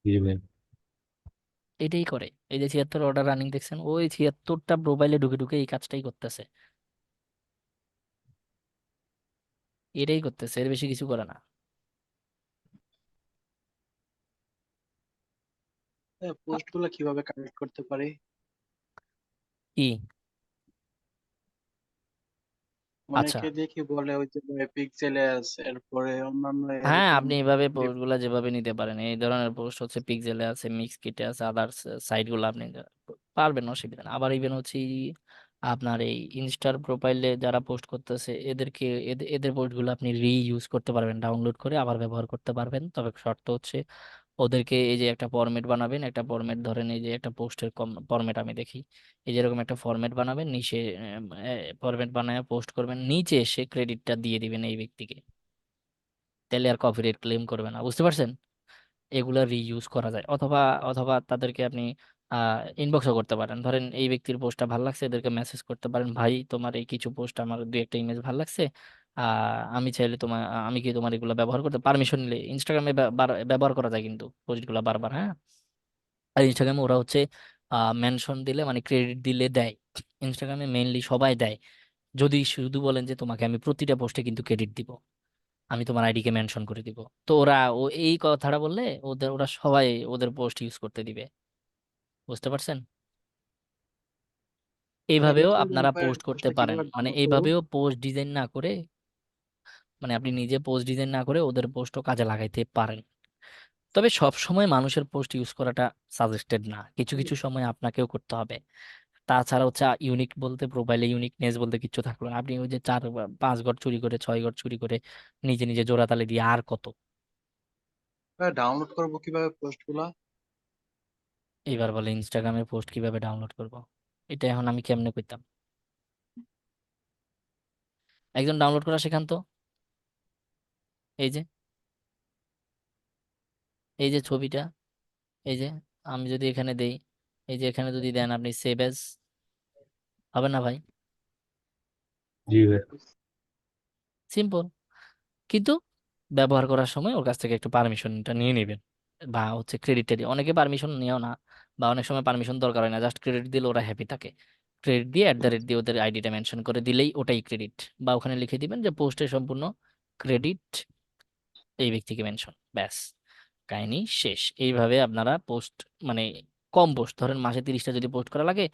জি ভাইয়া। এটাই করে। এই যে 76 অর্ডার রানিং দেখছেন, ওই 76টা প্রোফাইলে ঢুকে ঢুকে এই কাজটাই করতেছে, এটাই করতেছে, এর বেশি কিছু করে না। পোস্ট গুলো কিভাবে কালেক্ট করতে পারি? কি? আচ্ছা, অনেকে দেখি বলে ওই যে পিক্সেলেস, এরপরে অন্যান্য হ্যাঁ এরকম আপনি এভাবে পোস্ট গুলা যেভাবে নিতে পারেন, এই ধরনের পোস্ট হচ্ছে পিক্সেলে আছে, মিক্স কিটে আছে, আদার্স সাইট গুলো আপনি পারবেন, অসুবিধা না। আবার ইভেন হচ্ছে আপনার এই ইনস্টার প্রোফাইলে যারা পোস্ট করতেছে এদেরকে, এদের পোস্ট গুলো আপনি রিইউজ করতে পারবেন, ডাউনলোড করে আবার ব্যবহার করতে পারবেন। তবে শর্ত হচ্ছে ওদেরকে এই যে একটা ফরম্যাট বানাবেন, একটা ফরম্যাট ধরেন এই যে একটা পোস্টের ফরম্যাট আমি দেখি, এই যেরকম একটা ফরম্যাট বানাবেন, নিচে ফরম্যাট বানায় পোস্ট করবেন, নিচে এসে ক্রেডিটটা দিয়ে দিবেন এই ব্যক্তিকে, তাহলে আর কপিরাইট ক্লেম করবে না, বুঝতে পারছেন? এগুলা রিইউজ করা যায়। অথবা অথবা তাদেরকে আপনি ইনবক্সও করতে পারেন, ধরেন এই ব্যক্তির পোস্টটা ভালো লাগছে, এদেরকে মেসেজ করতে পারেন, ভাই তোমার এই কিছু পোস্ট আমার দুই একটা ইমেজ ভালো লাগছে, আমি চাইলে তোমার, আমি কি তোমার এগুলো ব্যবহার করতে, পারমিশন নিলে ইনস্টাগ্রামে ব্যবহার করা যায় কিন্তু পোস্টগুলো বারবার, হ্যাঁ। আর ইনস্টাগ্রামে ওরা হচ্ছে মেনশন দিলে মানে ক্রেডিট দিলে দেয়, ইনস্টাগ্রামে মেইনলি সবাই দেয়। যদি শুধু বলেন যে তোমাকে আমি প্রতিটা পোস্টে কিন্তু ক্রেডিট দিব, আমি তোমার আইডিকে মেনশন করে দিব, তো ওরা এই কথাটা বললে ওরা সবাই ওদের পোস্ট ইউজ করতে দিবে, বুঝতে পারছেন? এইভাবেও নতুন আপনারা প্রোফাইল পোস্ট করতে পোস্টটা পারেন, কিভাবে মানে ডাউনলোড করবো? এইভাবেও পোস্ট ডিজাইন না করে, মানে আপনি নিজে পোস্ট ডিজাইন না করে ওদের পোস্টও কাজে লাগাইতে পারেন। তবে সব সময় মানুষের পোস্ট ইউজ করাটা সাজেস্টেড না, কিছু কিছু সময় আপনাকেও করতে হবে। তাছাড়া হচ্ছে ইউনিক বলতে, প্রোফাইলে ইউনিকনেস বলতে কিছু থাকলো না, আপনি ওই যে 4 বা 5 ঘর চুরি করে, 6 ঘর চুরি করে নিজে নিজে জোড়াতালি দিয়ে আর কত। ডাউনলোড করবো কিভাবে পোস্ট গুলা? এইবার বলে ইনস্টাগ্রামে পোস্ট কিভাবে ডাউনলোড করব, এটা এখন আমি কেমনে করতাম? একজন ডাউনলোড করা শেখান তো। এই যে, এই যে ছবিটা, এই যে আমি যদি এখানে দেই, এই যে এখানে যদি দেন আপনি সেভ এজ, হবে না ভাই? जी भैया। সিম্পল। কিন্তু ব্যবহার করার সময় ওর কাছ থেকে একটু পারমিশনটা নিয়ে নেবেন, বা হচ্ছে ক্রেডিট টেডি, অনেকে পারমিশন নিও না, বা অনেক সময় পারমিশন দরকার হয় না, জাস্ট ক্রেডিট দিলে ওরা হ্যাপি থাকে। ক্রেডিট দিয়ে @ দিয়ে ওদের আইডিটা মেনশন করে দিলেই ওটাই ক্রেডিট, বা ওখানে লিখে দিবেন যে পোস্টের সম্পূর্ণ ক্রেডিট এই ব্যক্তিকে মেনশন, ব্যাস, কাহিনী শেষ। এইভাবে আপনারা পোস্ট, মানে কম পোস্ট ধরেন মাসে 30টা যদি পোস্ট করা লাগে,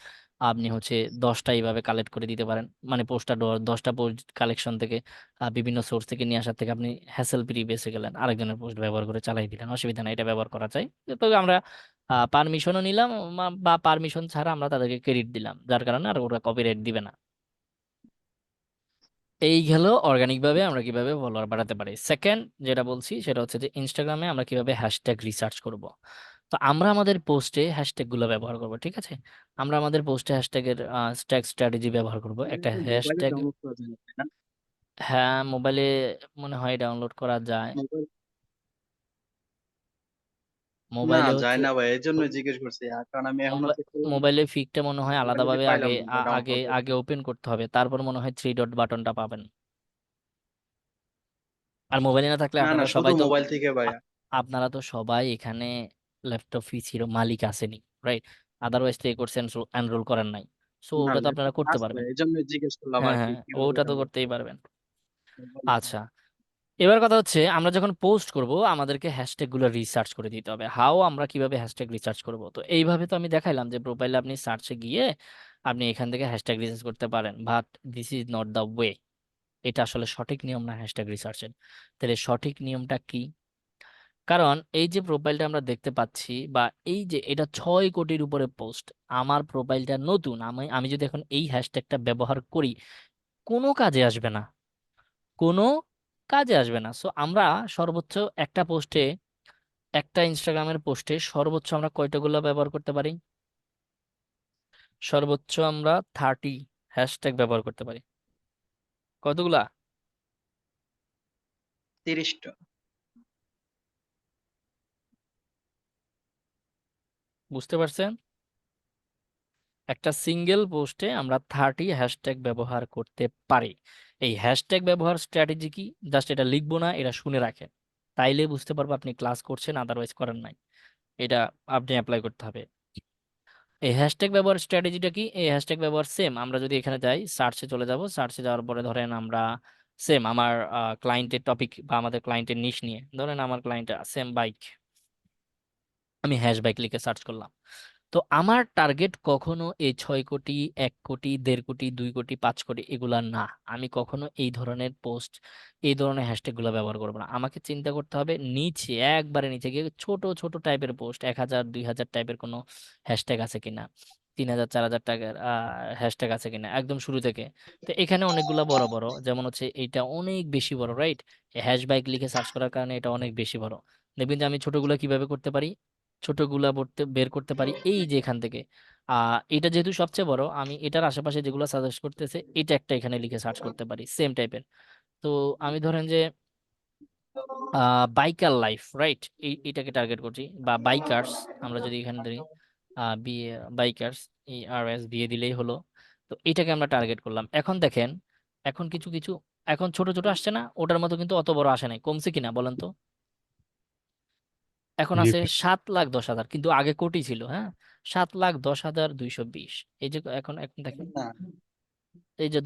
আপনি হচ্ছে 10টা এইভাবে কালেক্ট করে দিতে পারেন, মানে পোস্টটা 10টা পোস্ট কালেকশন থেকে, বিভিন্ন সোর্স থেকে নিয়ে আসার থেকে আপনি হ্যাসেল ফ্রি বেঁচে গেলেন, আরেকজনের পোস্ট ব্যবহার করে চালাই দিলেন, অসুবিধা নাই, এটা ব্যবহার করা যায়। তবে আমরা পারমিশনও নিলাম, বা পারমিশন ছাড়া আমরা তাদেরকে ক্রেডিট দিলাম, যার কারণে আর ওরা কপিরাইট দিবে না। এই গেল অর্গানিক ভাবে আমরা কিভাবে ফলোয়ার বাড়াতে পারি। সেকেন্ড যেটা বলছি সেটা হচ্ছে যে ইনস্টাগ্রামে আমরা কিভাবে হ্যাশট্যাগ রিসার্চ করব। তো আমরা আমাদের পোস্টে হ্যাশট্যাগ গুলো ব্যবহার করব, ঠিক আছে? আমরা আমাদের পোস্টে হ্যাশট্যাগের স্ট্যাগ স্ট্র্যাটেজি ব্যবহার করব, একটা মোবাইলে হ্যাশট্যাগ। ডাউনলোড করা যায় না, তাই না? হ্যাঁ, মোবাইলে মনে হয় ডাউনলোড করা যায়। মোবাইল না, মোবাইলে যায় হচ্ছে না ভাই, এই জন্য জিজ্ঞেস করছি। কারণ আমি এখনো মোবাইলে ফিকটা মনে হয় মোবাইলে আলাদাভাবে আগে পাইলাম না আগে ডাউনলোড করে। আগে ওপেন করতে হবে, তারপর মনে হয় 3 ডট বাটনটা পাবেন। আর মোবাইলে না থাকলে না না, আপনারা শুধু সবাই তো, মোবাইল থেকে ভাই। আপ- আপনারা তো সবাই এখানে ল্যাপটপ পিসির মালিক আসেনি, রাইট? আদারওয়াইজ তো এই কোর্সে এনরোল করেন নাই, সো না, ওটা তো আপনারা ল্যাপটপ করতে আছে ভাই, পারবেন। এই জন্য জিজ্ঞেস করলাম হ্যাঁ আর কি হ্যাঁ, কিভাবে ওটা তো ডাউনলোড করতেই পারবেন। করবো। আচ্ছা, এবার কথা হচ্ছে আমরা যখন পোস্ট করব আমাদেরকে হ্যাশট্যাগ গুলো রিসার্চ করে দিতে হবে। হাও, আমরা কিভাবে হ্যাশট্যাগ রিসার্চ করব? তো এইভাবে তো আমি দেখাইলাম যে প্রোফাইলে আপনি সার্চে গিয়ে আপনি এখান থেকে হ্যাশট্যাগ রিসার্চ করতে পারেন, but this is not the way. এটা আসলে সঠিক নিয়ম না হ্যাশট্যাগ রিসার্চের। তাহলে সঠিক নিয়মটা কি? কারণ এই যে প্রোফাইলটা আমরা দেখতে পাচ্ছি, বা এই যে এটা 6 কোটির উপরে পোস্ট, আমার প্রোফাইলটা নতুন, আমি আমি যদি এখন এই হ্যাশট্যাগটা ব্যবহার করি, কোনো কাজে আসবে না, কোনো কাজে আসবে না। সো আমরা সর্বোচ্চ একটা পোস্টে, একটা ইনস্টাগ্রামের পোস্টে সর্বোচ্চ আমরা কয়টাগুলো ব্যবহার করতে পারি? সর্বোচ্চ আমরা 30 হ্যাশট্যাগ ব্যবহার করতে পারি। কতগুলা? 30টা। বুঝতে পারছেন? একটা সিঙ্গেল পোস্টে আমরা 30 হ্যাশট্যাগ ব্যবহার করতে পারি। এই হ্যাশট্যাগ ব্যবহার স্ট্র্যাটেজি কি? জাস্ট এটা লিখবো না, এটা শুনে রাখেন, তাইলে বুঝতে পারবো আপনি ক্লাস করছেন, আদারওয়াইজ করেন নাই। এটা আপনি অ্যাপ্লাই করতে হবে। এই হ্যাশট্যাগ ব্যবহার স্ট্র্যাটেজিটা কি? এই হ্যাশট্যাগ ব্যবহার সেম, আমরা যদি এখানে যাই সার্চে চলে যাব, সার্চে যাওয়ার পরে ধরেন আমরা সেম আমার ক্লায়েন্টের টপিক বা আমাদের ক্লায়েন্টের নিশ নিয়ে, ধরেন আমার ক্লায়েন্ট সেম বাইক, আমি হ্যাশ বাইক লিখে সার্চ করলাম। তো আমার টার্গেট কখনো এই 6 কোটি, 1 কোটি, 1.5 কোটি, 2 কোটি, 5 কোটি এগুলা না। আমি কখনো এই ধরনের পোস্ট, এই ধরনের হ্যাশট্যাগ গুলো ব্যবহার করবো না। আমাকে চিন্তা করতে হবে নিচে, একবারে নিচে গিয়ে ছোট ছোট টাইপের পোস্ট, 1,000, 2,000 টাইপের কোনো হ্যাশট্যাগ আছে কিনা, 3,000, 4,000 টাকার হ্যাশট্যাগ আছে কিনা, একদম শুরু থেকে। তো এখানে অনেকগুলা বড় বড়, যেমন হচ্ছে এইটা অনেক বেশি বড়, রাইট? হ্যাশ বাইক লিখে সার্চ করার কারণে এটা অনেক বেশি বড়। দেখবেন যে আমি ছোটগুলা কিভাবে করতে পারি, ছোটগুলা বের করতে পারি এই যে এখান থেকে। এটা যেহেতু সবচেয়ে বড়, আমি এটার আশেপাশে যেগুলো সাজেস্ট করতেছে এটা একটা এখানে লিখে সার্চ করতে পারি সেম টাইপের। তো আমি ধরেন যে বাইকার লাইফ, রাইট, এইটাকে টার্গেট করছি, বা বাইকার্স, আমরা যদি এখানে ধরি বিয়ে, বাইকার্স, ERS দিয়ে দিলেই হলো। তো এটাকে আমরা টার্গেট করলাম। এখন দেখেন, এখন কিছু কিছু, এখন ছোট ছোট আসছে না, ওটার মতো কিন্তু অত বড় আসে নাই, কমছে কিনা বলেন তো? এখন जी আছে भाई 7,10,000, কিন্তু আগে কোটি ছিল, হ্যাঁ, 7,10,220। এই যে এখন এখন দেখেন, না, এই যে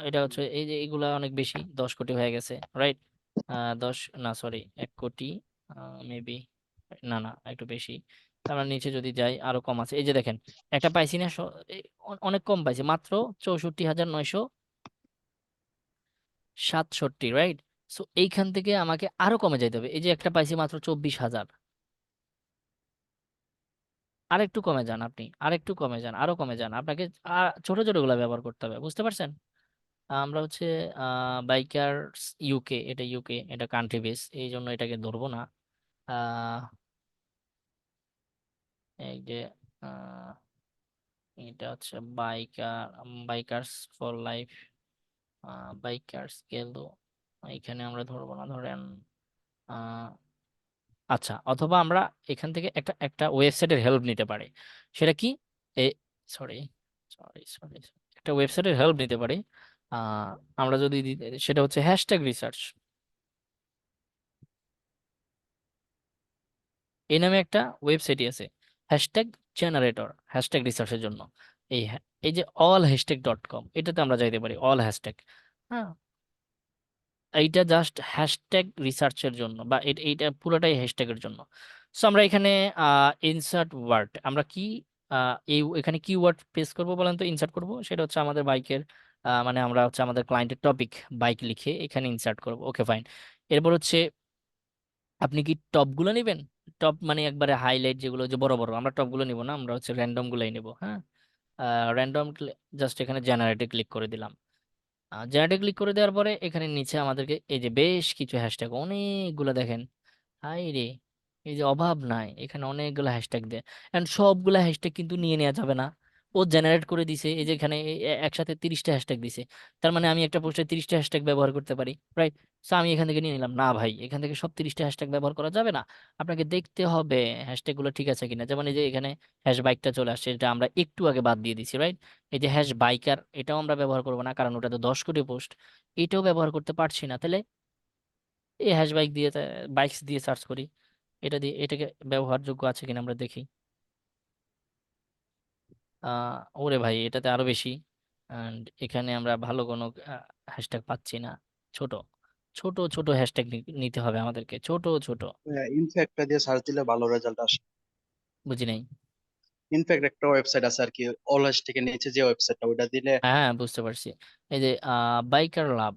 এটা হচ্ছে এই যে এগুলা অনেক বেশি, 10 কোটি হয়ে গেছে, রাইট? 10 না সরি, 1 কোটি মেবি, না না একটু বেশি। আমরা নিচে যদি যাই আরো কম আছে, এই যে দেখেন একটা পাইছি না, অনেক কম পাইছি, মাত্র 64,967, রাইট? সো এইখান থেকে আমাকে আরো কমে যাইতে হবে। এই যে একটা পাইছি মাত্র 24,000, আরেকটু কমে যান আপনি, আরেকটু কমে যান, আরো কমে যান, আপনাকে ছোট ছোট গুলা ব্যবহার করতে হবে, বুঝতে পারছেন? আমরা হচ্ছে বাইকার্স ইউকে, এটা ইউকে, এটা কান্ট্রি বেস, এই জন্য এটাকে ধরবো না। আহ, এই যে আহ, এটা হচ্ছে বাইকার্স ফর লাইফ, বাইকার্স গেল, এখানে আমরা ধরবো না, ধরেন আহ, আচ্ছা, অথবা আমরা এখান থেকে একটা একটা ওয়েবসাইটের হেল্প নিতে পারি। সেটা কি? এ সরি সরি সরি একটা ওয়েবসাইটের হেল্প নিতে পারি। আহ, আমরা যদি সেটা হচ্ছে হ্যাশট্যাগ রিসার্চ, এই নামে একটা ওয়েবসাইটই আছে, হ্যাশট্যাগ জেনারেটর, হ্যাশট্যাগ রিসার্চের জন্য। এই যে allhashtag.com, এটাতে আমরা যাইতে পারি, অল হ্যাশট্যাগ। হ্যাঁ, এইটা জাস্ট হ্যাশট্যাগ রিসার্চের জন্য, বা এইটা পুরোটাই হ্যাশট্যাগের জন্য। সো আমরা এখানে ইনসার্ট ওয়ার্ড, আমরা কি এখানে কি ওয়ার্ড পেস্ট করবো বলেন তো, ইনসার্ট করব, সেটা হচ্ছে আমাদের বাইকের, মানে আমরা হচ্ছে আমাদের ক্লায়েন্টের টপিক বাইক লিখে এখানে ইনসার্ট করব, ওকে ফাইন। এরপর হচ্ছে আপনি কি টপ গুলো নেবেন? টপ মানে একবারে হাইলাইট যেগুলো, যে বড় বড়, আমরা টপ গুলো নিব না, আমরা হচ্ছে র্যান্ডম গুলাই নিব, হ্যাঁ। র্যান্ডম, জাস্ট এখানে জেনারেটে ক্লিক করে দিলাম। জেনারেটে ক্লিক করে দেওয়ার পরে এখানে নিচে আমাদেরকে এই যে বেশ কিছু হ্যাশট্যাগ অনেকগুলো দেখেন, হাই রে, এই যে অভাব নাই, এখানে অনেকগুলো হ্যাশট্যাগ দেয়। এন্ড সবগুলা হ্যাশট্যাগ কিন্তু নিয়ে নেওয়া যাবে না, ও জেনারেট করে দিছে, এই যে এখানে একসাথে 30টা হ্যাশট্যাগ দিছে। তার মানে আমি একটা পোস্টে 30টা হ্যাশট্যাগ ব্যবহার করতে পারি, রাইট? সো আমি এখান থেকে নিয়ে নিলাম না ভাই, এখান থেকে সব 30টা হ্যাশট্যাগ ব্যবহার করা যাবে না। আপনাকে দেখতে হবে হ্যাশট্যাগ গুলো ঠিক আছে কিনা। যেমন এই যে এখানে হ্যাশ বাইকটা চলে আসছে, এটা আমরা একটু আগে বাদ দিয়ে দিছি, রাইট? এই যে হ্যাশ বাইকার, এটাও আমরা ব্যবহার করবো না, কারণ ওটা তো 10 কোটি পোস্ট, এটাও ব্যবহার করতে পারছি না। তাহলে এই হ্যাশ বাইক দিয়ে, বাইকস দিয়ে সার্চ করি, এটা দিয়ে এটাকে ব্যবহারযোগ্য আছে কিনা আমরা দেখি। ওরে ভাই, এটাতে আরো বেশি। অ্যান্ড এখানে আমরা ভালো কোনো হ্যাশট্যাগ পাচ্ছি না। ছোট ছোট ছোট হ্যাশট্যাগ নিতে হবে আমাদেরকে, ছোট ছোট। ইনফ্যাক্টটা দিয়ে সার্চ দিলে ভালো রেজাল্ট আসে। বুঝি নাই। ইনফ্যাক্ট একটা ওয়েবসাইট আছে আর কি, অলহাস থেকে নিচে যে ওয়েবসাইটটা, ওটা দিলে হ্যাঁ হ্যাঁ, বুঝতে পারছি। এই যে বাইকার লাভ,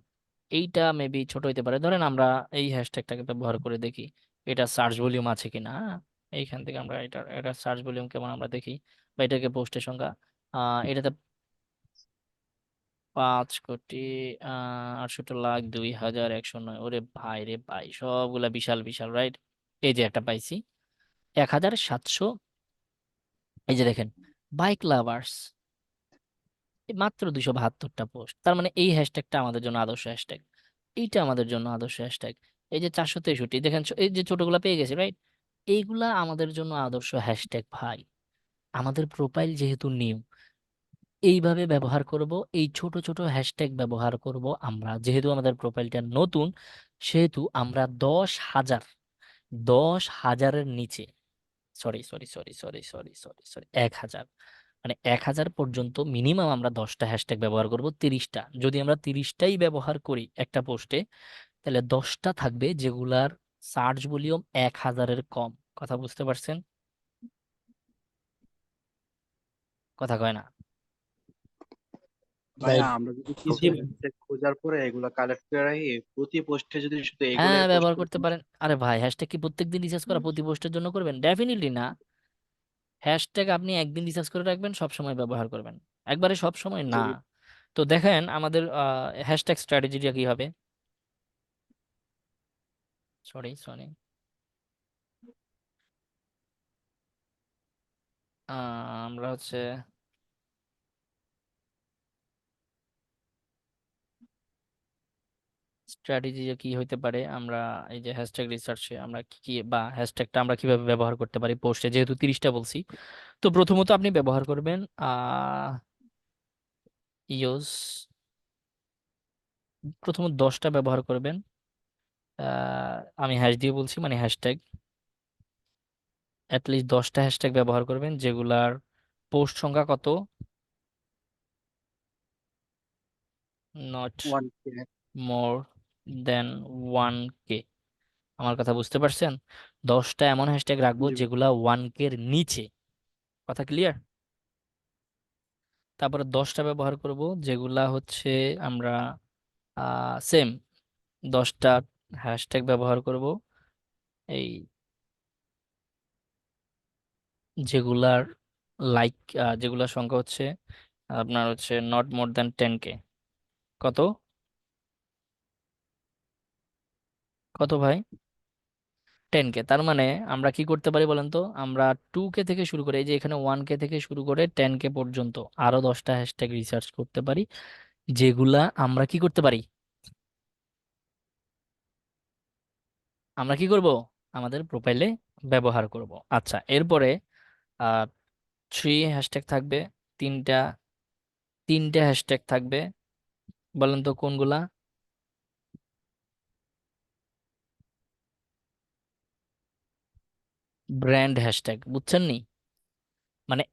এইটা মেবি ছোট হইতে পারে, ধরেন আমরা এই হ্যাশট্যাগটাকে ব্যবহার করে দেখি এটা সার্চ ভলিউম আছে কিনা, হ্যাঁ। এইখান থেকে আমরা এটা সার্চ ভলিউম কেমন আমরা দেখি, বা এটাকে পোস্টের সংখ্যা, এটাতে 5 কোটি 68,02,109, ওরে ভাই রে ভাই, সবগুলা বিশাল বিশাল, রাইট? এই যে একটা পাইছি 1,700, এই যে দেখেন বাইক লাভার্স, মাত্র 272টা পোস্ট। তার মানে এই হ্যাশট্যাগটা আমাদের জন্য আদর্শ হ্যাশট্যাগ, এইটা আমাদের জন্য আদর্শ হ্যাশট্যাগ। এই যে 463 দেখেন, এই যে ছোটগুলা পেয়ে গেছে, রাইট? এইগুলা আমাদের জন্য আদর্শ হ্যাশট্যাগ ভাই। আমাদের প্রোফাইল যেহেতু নিউ, এইভাবে ব্যবহার করব, এই ছোট ছোট হ্যাশট্যাগ ব্যবহার করব আমরা, যেহেতু আমাদের প্রোফাইলটা নতুন, সেহেতু আমরা 10,000, 10,000-এর নিচে, sorry sorry sorry sorry sorry sorry sorry 1,000, মানে 1000 পর্যন্ত মিনিমাম আমরা 10টা হ্যাশট্যাগ ব্যবহার করব, 30টা। যদি আমরা 30টাই ব্যবহার করি একটা পোস্টে, তাহলে 10টা থাকবে যেগুলার সার্চ ভলিউম 1000-এর কম। কথা বুঝতে পারছেন? কথা কয় না? ভাইয়া আমরা যদি কিছু জি ভাই। হ্যাশট্যাগ খোঁজার পরে এগুলো কালেক্ট করে রাখি, প্রতি পোস্টে যদি শুধু হ্যাঁ, এগুলাই পোস্ট ব্যবহার করি। করতে পারেন। আরে ভাই, হ্যাশট্যাগ কি প্রত্যেকদিন রিসার্চ করা প্রতি পোস্টের জন্য করবেন? ডেফিনেটলি না। হ্যাশট্যাগ আপনি একদিন রিসার্চ করে রাখবেন, সব সময় ব্যবহার করবেন। একবারে সব সময় না। তো দেখেন আমাদের হ্যাশট্যাগ স্ট্র্যাটেজিটা কি হবে। সরি সরি, আমরা হচ্ছে স্ট্র্যাটেজি কি হইতে পারে, আমরা এই যে হ্যাশট্যাগ রিসার্চে আমরা কি কি বা হ্যাশট্যাগটা আমরা কিভাবে ব্যবহার করতে পারি পোস্টে, যেহেতু 30টা বলছি। তো প্রথমত আপনি ব্যবহার করবেন ইউজ, প্রথমত 10টা ব্যবহার করবেন। আমি হ্যাশ দিয়ে বলছি, মানে হ্যাশট্যাগ অ্যাটলিস্ট 10টা হ্যাশট্যাগ ব্যবহার করবেন যেগুলার পোস্ট সংখ্যা কত, not 1K। More then 1K। আমার কথা বুঝতে পারছেন? 10টা এমন হ্যাশট্যাগ রাখবো জি। যেগুলা 1K এর নিচে। কথা ক্লিয়ার? তারপরে 10টা ব্যবহার করব যেগুলা হচ্ছে আমরা সেম 10টা হ্যাশট্যাগ ব্যবহার করব এই যেগুলার লাইক, যেগুলার সংখ্যা হচ্ছে আপনার হচ্ছে নট মোর দ্যান 10K। কত কত ভাই? 10K। তার মানে আমরা কি করতে পারি বলেন তো, আমরা 2K থেকে শুরু করে, এই যে এখানে 1K থেকে শুরু করে 10K পর্যন্ত আরো 10টা হ্যাশট্যাগ রিসার্চ করতে পারি, যেগুলা আমরা কি করতে পারি, আমরা কি করব, আমাদের প্রোফাইলে ব্যবহার করব। আচ্ছা, এরপরে আহ 3 হ্যাশট্যাগ থাকবে, তিনটা তিনটে হ্যাশট্যাগ থাকবে। বলেন তো কোনগুলা? ব্র্যান্ড হ্যাশট্যাগ, বুঝছেন নি? মানে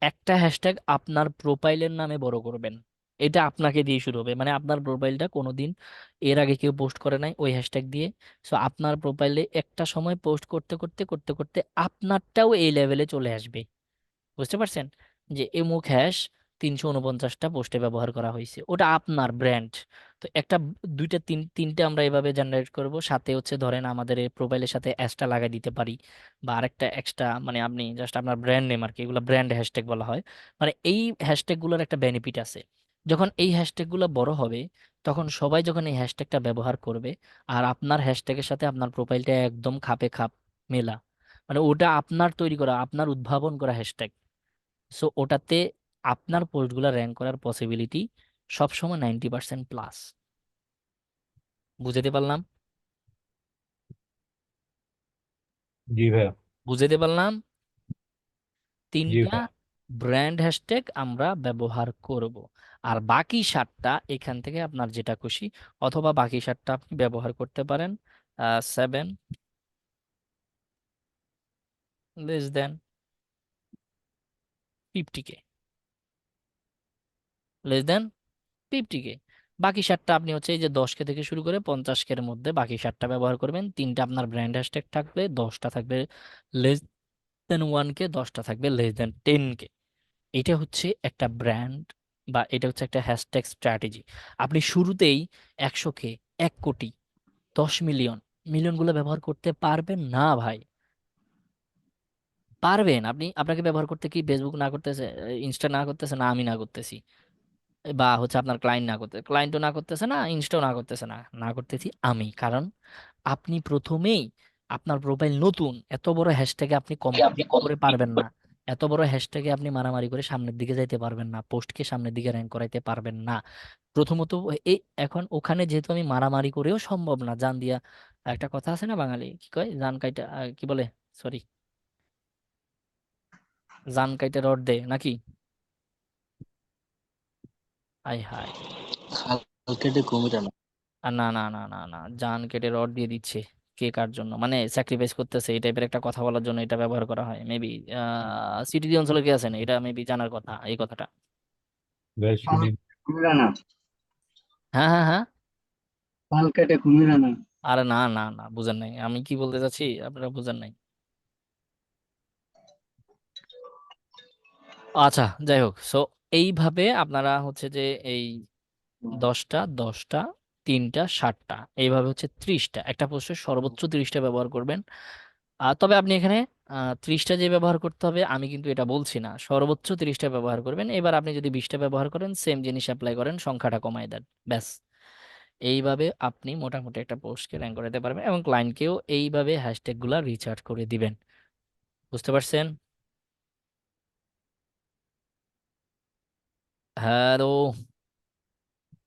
একটা হ্যাশট্যাগ আপনার প্রোফাইলের নামে বড় করবেন, এটা আপনাকে দিয়ে শুরু হবে। মানে আপনার প্রোফাইলটা কোনোদিন এর আগে কেউ পোস্ট করে নাই ওই হ্যাশট্যাগ দিয়ে। সো আপনার প্রোফাইলে একটা সময় পোস্ট করতে করতে করতে করতে আপনারটাও এই লেভেলে চলে আসবে। বুঝতে পারছেন? যে এমুক হ্যাশ 349টা পোস্টে ব্যবহার করা হয়েছে, ওটা আপনার ব্র্যান্ড। তো একটা দুইটা তিনটে আমরা এভাবে জেনারেট করব, সাথে হচ্ছে ধরেন আমাদের এই প্রোফাইলের সাথে অ্যাশটা লাগাই দিতে পারি, বা আরেকটা এক্সট্রা, মানে আপনি জাস্ট আপনার ব্র্যান্ড নেম আর কি, এগুলো ব্র্যান্ড হ্যাশট্যাগ বলা হয়। মানে এই হ্যাশট্যাগ গুলোর একটা বেনিফিট আছে, যখন এই হ্যাশট্যাগ গুলো বড় হবে, তখন সবাই যখন এই হ্যাশট্যাগটা ব্যবহার করবে, আর আপনার হ্যাশট্যাগের সাথে আপনার প্রোফাইলটা একদম খাপে খাপ মেলা, মানে ওটা আপনার তৈরি করা, আপনার উদ্ভাবন করা হ্যাশট্যাগ। সো ওটাতে আপনার পোস্টগুলো র্যাঙ্ক করার পসিবিলিটি সবসময় 90% প্লাস। বুঝাতে পারলাম? जी भैया। বুঝাতে পারলাম? जी 3টা भैया। ব্র্যান্ড হ্যাশট্যাগ আমরা ব্যবহার করব, আর বাকি 7টা এখান থেকে আপনার যেটা খুশি, অথবা বাকি 7টা আপনি ব্যবহার করতে পারেন 7 less than 50K, less than 50K। বাকি 7টা আপনি হচ্ছে এই যে 10K থেকে শুরু করে 50K এর মধ্যে বাকি 7টা ব্যবহার করবেন। 3টা আপনার ব্র্যান্ড হ্যাশট্যাগ থাকবে, 10টা থাকবে লেস দেন 1K, 10টা থাকবে লেস দেন 10K। এটা হচ্ছে একটা ব্র্যান্ড, বা এটা হচ্ছে একটা হ্যাশট্যাগ স্ট্র্যাটেজি। আপনি শুরুতেই 100K, 1 কোটি, 10 মিলিয়ন, মিলিয়নগুলো ব্যবহার করতে পারবেন না ভাই। পারবেন আপনি, আপনাকে ব্যবহার করতে কি ফেসবুক না করতেছে, ইনস্টা না করতেছে, না আমি না করতেছি, বা হচ্ছে আপনার ক্লায়েন্ট না করতে, ক্লায়েন্টও না করতেছে, না ইনস্টাও না করতেছে, না না করতেছি আমি। কারণ আপনি প্রথমেই, আপনার প্রোফাইল নতুন, এত বড় হ্যাশট্যাগে আপনি কম্পিট করে পারবেন না, এত বড় হ্যাশট্যাগে আপনি মারামারি করে সামনের দিকে যাইতে পারবেন না, পোস্টকে সামনের দিকে র্যাঙ্ক করাইতে পারবেন না। প্রথমত এই, এখন ওখানে যেহেতু আমি মারামারি করেও সম্ভব না, জান দিয়া, একটা কথা আছে না বাঙালি কি কয়, জান কাইটা কি বলে, সরি, জান কাইটা রড দে নাকি, আয় হায়। খাল কেটে কুমির আনা। আর না না না না না, জান কেটে রড দিয়ে দিচ্ছে। কে কার জন্য মানে স্যাক্রিফাইস করতেছে এই টাইপের একটা কথা বলার জন্য এটা ব্যবহার করা হয় মেবি। সিটি অঞ্চলে কে আছেন এটা মেবি জানার কথা এই কথাটা। वह सीढ़ी কুমিরানা হ্যাঁ হ্যাঁ হ্যাঁ। পাল কেটে কুমিরানা আরে না না না, বুঝেন নাই আমি কি বলতে চাচ্ছি, আপনারা বুঝেন নাই। আচ্ছা যাই হোক, সো এইভাবে আপনারা হচ্ছে যে এই 10টা 10টা 3টা 60টা এইভাবে হচ্ছে 30টা একটা পোস্টে সর্বোচ্চ 30টা ব্যবহার করবেন। তবে আপনি এখানে 30টা যে ব্যবহার করতে হবে আমি কিন্তু এটা বলছি না, সর্বোচ্চ 30টা ব্যবহার করবেন। এবার আপনি যদি 20টা ব্যবহার করেন সেম জিনিস অ্যাপ্লাই করেন, সংখ্যাটা কমায় দেন, ব্যাস। এইভাবে আপনি মোটামুটি একটা পোস্টকে র্যাঙ্ক করাতে পারবেন এবং ক্লায়েন্টকেও এইভাবে হ্যাশট্যাগ গুলা রিচার্জ করে দিবেন। বুঝতে পারছেন? হ্যালো।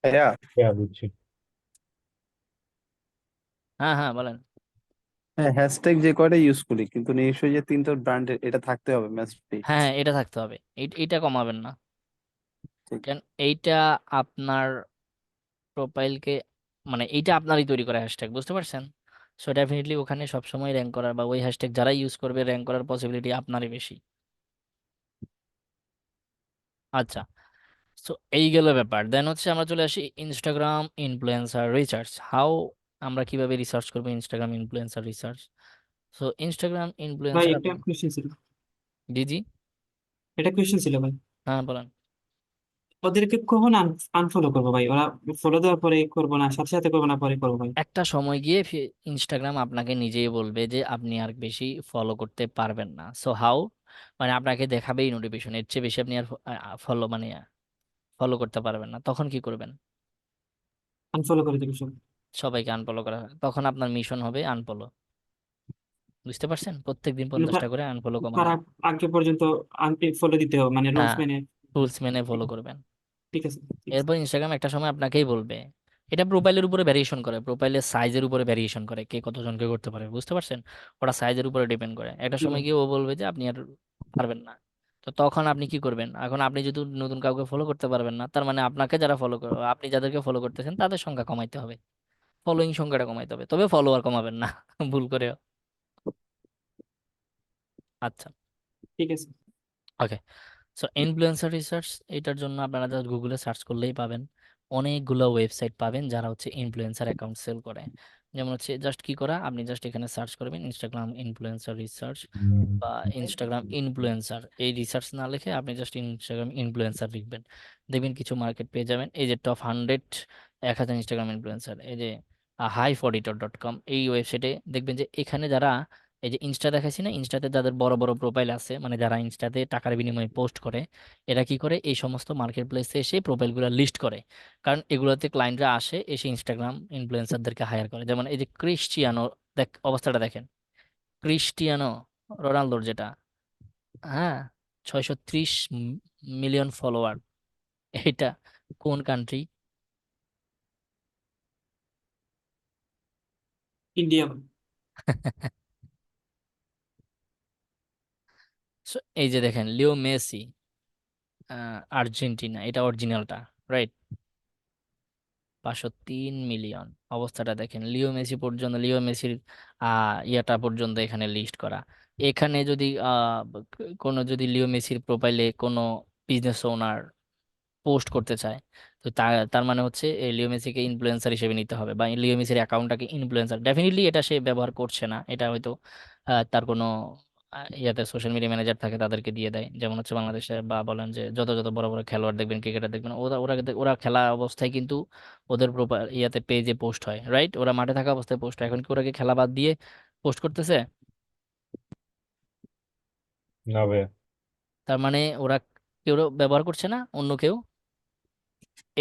ভাইয়া क्या बुझছি হ্যাঁ হ্যাঁ বলেন। হ্যাঁ, হ্যাশট্যাগ যে কয়টা ইউজ করি কিন্তু নিশ্চয়ই যে তিনটা ব্র্যান্ডের এটা থাকতে হবে ম্যাচটি। হ্যাঁ হ্যাঁ এটা থাকতে হবে, এইটা কমাবেন না। ঠিক। কারণ এইটা আপনার প্রোফাইলকে মানে এইটা আপনারই তৈরি করা হ্যাশট্যাগ, বুঝতে পারছেন? সো ডেফিনেটলি ওখানে সবসময় র্যাঙ্ক করার বা ওই হ্যাশট্যাগ যারা ইউজ করবে র্যাঙ্ক করার পসিবিলিটি আপনারই বেশি। আচ্ছা, সো এই গেল ব্যাপার। দেন হচ্ছে আমরা চলে আসি ইনস্টাগ্রাম ইনফ্লুয়েন্সার রিসার্চ। হাউ আমরা কিভাবে রিসার্চ করবো Instagram influencer research. So Instagram ভাই ইনফ্লুয়েন্সার একটা আপনি, কোয়েশ্চেন ছিল, জি জি, এটা কোয়েশ্চেন ছিল ভাই। হ্যাঁ বলেন। ওদেরকে কখন আনফলো করবো ভাই? ওরা ফলো দেওয়ার পরে করবো না, সাথে সাথে করবো না পরে করবো ভাই? একটা সময় গিয়ে ইনস্টাগ্রাম আপনাকে নিজেই বলবে যে আপনি আর বেশি ফলো করতে পারবেন না। সো হাউ, মানে আপনাকে দেখাবেই নোটিফিকেশন, এর চেয়ে বেশি আপনি আর ফলো মানে ফলো করতে পারবেন না। তখন কি করবেন? আনফলো করে দেবে সব। সবাইকে আনফলো করা হয়, তখন আপনার মিশন হবে আনফলো। বুঝতে পারছেন? প্রত্যেকদিন কিন্তু 50টা করে আনফলো তার কমানো। আগে পর্যন্ত ফলো দিতে হবে, মানে রুলস হ্যাঁ, মেনে। রুলস মেনে ফলো করবেন। ঠিক আছে, ঠিক আছে। এরপর ইনস্টাগ্রাম একটা সময় আপনাকেই বলবে, এটা প্রোফাইলের উপরে ভ্যারিয়েশন করে, প্রোফাইলের সাইজের উপরে ভ্যারিয়েশন করে, কে কতজনকে করতে পারে, বুঝতে পারছেন? ওটা সাইজের উপরে ডিপেন্ড করে। একটা জি সময় ভাই। গিয়ে ও বলবে যে আপনি আর পারবেন না। তো তখন আপনি কি করবেন? এখন আপনি যদি নতুন কাউকে ফলো করতে পারবেন না, তার মানে আপনাকে যারা ফলো করে, আপনি যাদেরকে ফলো করতেছেন তাদের সংখ্যা কমাইতে হবে, ফলোয়িং সংখ্যাটা কমাইতে হবে, তবে ফলোয়ার কমাবেন না ভুল করে। আচ্ছা, ঠিক আছে। ওকে। সো ইনফ্লুয়েন্সার রিসার্চ, এটার জন্য আপনারা জাস্ট গুগলে সার্চ করলেই পাবেন, অনেকগুলো ওয়েবসাইট পাবেন যারা হচ্ছে ইনফ্লুয়েন্সার অ্যাকাউন্ট সেল করে। যেমন হচ্ছে জাস্ট কি করা, আপনি জাস্ট এখানে সার্চ করবেন ইনস্টাগ্রাম ইনফ্লুয়েন্সার রিসার্চ বা ইনস্টাগ্রাম ইনফ্লুয়েন্সার, এই রিসার্চ না লিখে আপনি জাস্ট ইনস্টাগ্রাম ইনফ্লুয়েন্সার লিখবেন, দেখবেন কিছু মার্কেট পেয়ে যাবেন। এই যে টপ 100 1000 ইনস্টাগ্রাম ইনফ্লুয়েন্সার, এই যে hiveauditor.com, এই ওয়েবসাইটে দেখবেন যে এখানে যারা এই যে ইনস্টা দেখাইছি না, ইনস্টাতে যাদের বড় বড় প্রোফাইল আছে, মানে যারা ইনস্টাতে টাকার বিনিময়ে পোস্ট করে, এরা কি করে এই সমস্ত মার্কেট প্লেসে এসে প্রোফাইলগুলো লিস্ট করে। কারণ এগুলোতে ক্লায়েন্টরা আসে এসে ইনস্টাগ্রাম ইনফ্লুয়েন্সারদেরকে হায়ার করে। যেমন এই যে ক্রিশ্চিয়ানো, দেখ অবস্থাটা দেখেন, ক্রিস্টিয়ানো রোনালদোর যেটা, হ্যাঁ, 630 মিলিয়ন ফলোয়ার, এটা কোন কান্ট্রি? ইন্ডিয়া। এই যে দেখেন লিও মেসি, আর্জেন্টিনা, এটা অরিজিনালটা, রাইট? 503 মিলিয়ন। অবস্থাটা দেখেন, লিও মেসি পর্যন্ত, লিও মেসির ইয়াটা পর্যন্ত এখানে লিস্ট করা। এখানে যদি কোনো যদি লিও মেসির প্রোফাইলে কোনো বিজনেস ওনার পোস্ট করতে চায়, তো তার মানে হচ্ছে এই লিও মেসিকে ইনফ্লুয়েন্সার হিসেবে নিতে হবে, বা লিও মেসির অ্যাকাউন্টটাকে ইনফ্লুয়েন্সার, ডেফিনেটলি এটা সে ব্যবহার করছে না, এটা হয়তো তার কোনো ইয়াতে সোশ্যাল মিডিয়া ম্যানেজার থাকে তাদেরকে দিয়ে দেয়। যেমন হচ্ছে বাংলাদেশে বা বলেন যে যত যত বড় বড় খেলোয়াড় দেখবেন, ক্রিকেটার দেখবেন, ওরা ওরা ওরা খেলা অবস্থায় কিন্তু ওদের প্রোফাইল ইয়াতে পেজে পোস্ট হয়, রাইট? ওরা মাঠে থাকা অবস্থায় পোস্ট হয়। এখন কি ওরা কি খেলা বাদ দিয়ে পোস্ট করতেছে? ना भैया তার মানে ওরা কেউ ব্যবহার করছে না, অন্য কেউ,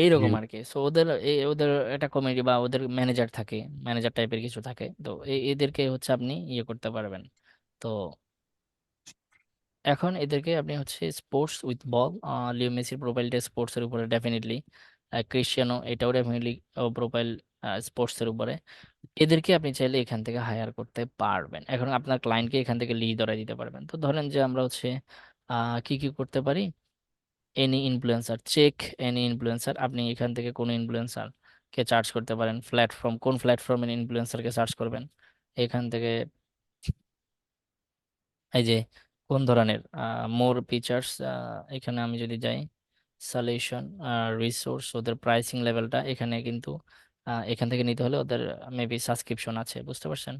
এইরকম जी আর কি। সো ওদের ওদের একটা কমিটি বা ওদের ম্যানেজার থাকে, ম্যানেজার টাইপের কিছু থাকে, তো এদেরকে হচ্ছে আপনি ইয়ে করতে পারবেন। তো এখন এদেরকে আপনি হচ্ছে স্পোর্টস উইথ বল, লিও মেসির প্রোফাইলটা স্পোর্টস এর উপরে ডেফিনেটলি, ক্রিশ্চিয়ানো এটাও ডেফিনেটলি প্রোফাইল স্পোর্টস এর উপরে। এদেরকে আপনি চাইলে এখান থেকে হায়ার করতে পারবেন। এখন আপনার ক্লায়েন্টকে এখান থেকে লিড ধরাই দিতে পারবেন। তো ধরেন যে আমরা হচ্ছে কি কি করতে পারি, any influencer, check any influencer, আপনি এখান থেকে কোনো ইনফ্লুয়েন্সার কে চার্জ করতে পারেন। প্ল্যাটফর্ম, কোন প্ল্যাটফর্মের ইনফ্লুয়েন্সারকে সার্চ করবেন, এখান থেকে এই যে কোন ধরনের মোর ফিচার্স, এখানে আমি যদি যাই সলিউশন রিসোর্স, ওদের প্রাইসিং লেভেলটা এখানে কিন্তু এখান থেকে নিতে হলে ওদের মেবি সাবস্ক্রিপশন আছে, বুঝতে পারছেন?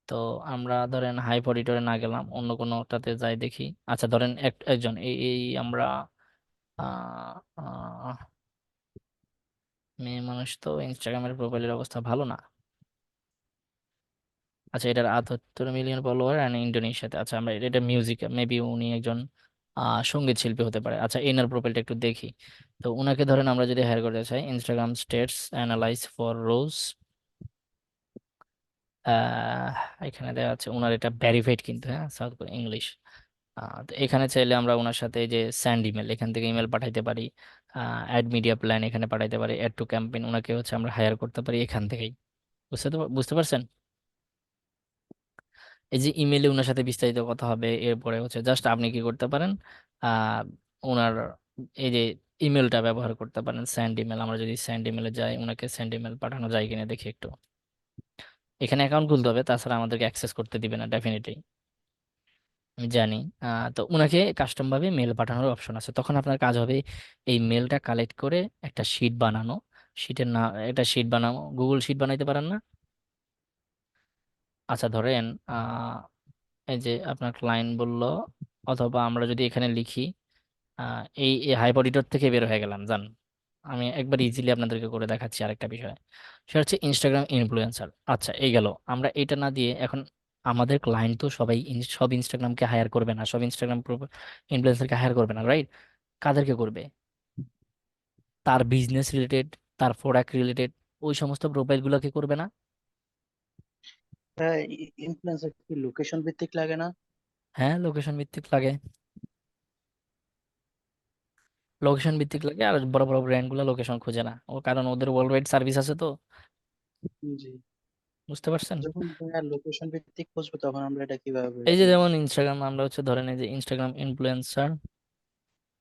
তো আমরা ধরেন হাইপ অডিটরে না গেলাম, অন্য কোনোটাতে যাই দেখি। আচ্ছা ধরেন একজন এই এই আমরা আহ, আহ, মেয়ে মানুষ তো ইনস্টাগ্রামের প্রোফাইলের অবস্থা ভালো না। আচ্ছা এটার 78 মিলিয়ন ফলোয়ার অ্যান্ড ইন্দোনেশিয়াতে। আচ্ছা আমরা এটা মিউজিক, মেবি উনি একজন সঙ্গীত শিল্পী হতে পারে। আচ্ছা এনার প্রোফাইলটা একটু দেখি। তো উনাকে ধরেন আমরা যদি হায়ার করতে চাই, ইনস্টাগ্রাম স্টেটস অ্যানালাইজ ফর রোজ, আহ এখানে দেওয়া আছে উনার এটা ভেরিফাইড কিন্তু, হ্যাঁ সাউথ কোরিয়া ইংলিশ। তো এখানে চাইলে আমরা ওনার সাথে এই যে স্যান্ড ইমেল, এখান থেকে ইমেল পাঠাইতে পারি। অ্যাড মিডিয়া প্ল্যান এখানে পাঠাইতে পারি, অ্যাড টু ক্যাম্পেইন ওনাকে হচ্ছে আমরা হায়ার করতে পারি এখান থেকেই। বুঝতে পারছেন? এই যে ইমেলে ওনার সাথে বিস্তারিত কথা হবে, এরপরে হচ্ছে জাস্ট আপনি কি করতে পারেন, আহ ওনার এই যে ইমেলটা ব্যবহার করতে পারেন, স্যান্ড ইমেল। আমরা যদি স্যান্ড ইমেলে যাই, ওনাকে স্যান্ড ইমেল পাঠানো যায় কিনা দেখি একটু। এখানে অ্যাকাউন্ট খুলতে হবে, তাছাড়া আমাদেরকে অ্যাক্সেস করতে দিবে না ডেফিনেটলি, আমি জানি। তো ওনাকে কাস্টম ভাবে মেল পাঠানোর অপশন আছে, তখন আপনার কাজ হবে এই মেলটা কালেক্ট করে একটা শিট বানানো। শিটের না, একটা শিট বানানো, গুগল শিট বানাইতে পারেন না? আচ্ছা ধরেন এই যে আপনার ক্লায়েন্ট বলল, অথবা আমরা যদি এখানে লিখি এই হাইপ অডিটর থেকে বের হয়ে গেলাম, জান। আমি একবার ইজিলি আপনাদেরকে করে দেখাচ্ছি আরেকটা বিষয়, সেটা হচ্ছে ইনস্টাগ্রাম ইনফ্লুয়েন্সার। আচ্ছা এই গেল, আমরা এটা না দিয়ে এখন আমাদের ক্লায়েন্ট তো সবাই সব ইনস্টাগ্রামকে হায়ার করবে না, সব ইনস্টাগ্রাম ইনফ্লুয়েন্সারকে হায়ার করবে না, রাইট? কাদেরকে করবে? তার বিজনেস রিলেটেড, তার প্রোডাক্ট রিলেটেড ওই সমস্ত প্রোফাইলগুলোকে করবে না? ইনফ্লুয়েন্সার কি লোকেশন ভিত্তিক লাগে না? হ্যাঁ লোকেশন ভিত্তিক লাগে, লোকেশন ভিত্তিক লাগে। আর বড় বড় ব্র্যান্ডগুলো লোকেশন খুঁজে না, ও কারণ ওদের ওয়ার্ল্ড ওয়াইড সার্ভিস আছে তো, জি। বুঝতে পারছেন? যখন লোকেশন ভিত্তিক খুঁজবো তখন আমরা এটা কিভাবে বের এই যে করবো? যেমন ইনস্টাগ্রাম, আমরা হচ্ছে ধরেন এই যে ইনস্টাগ্রাম ইনফ্লুয়েন্সার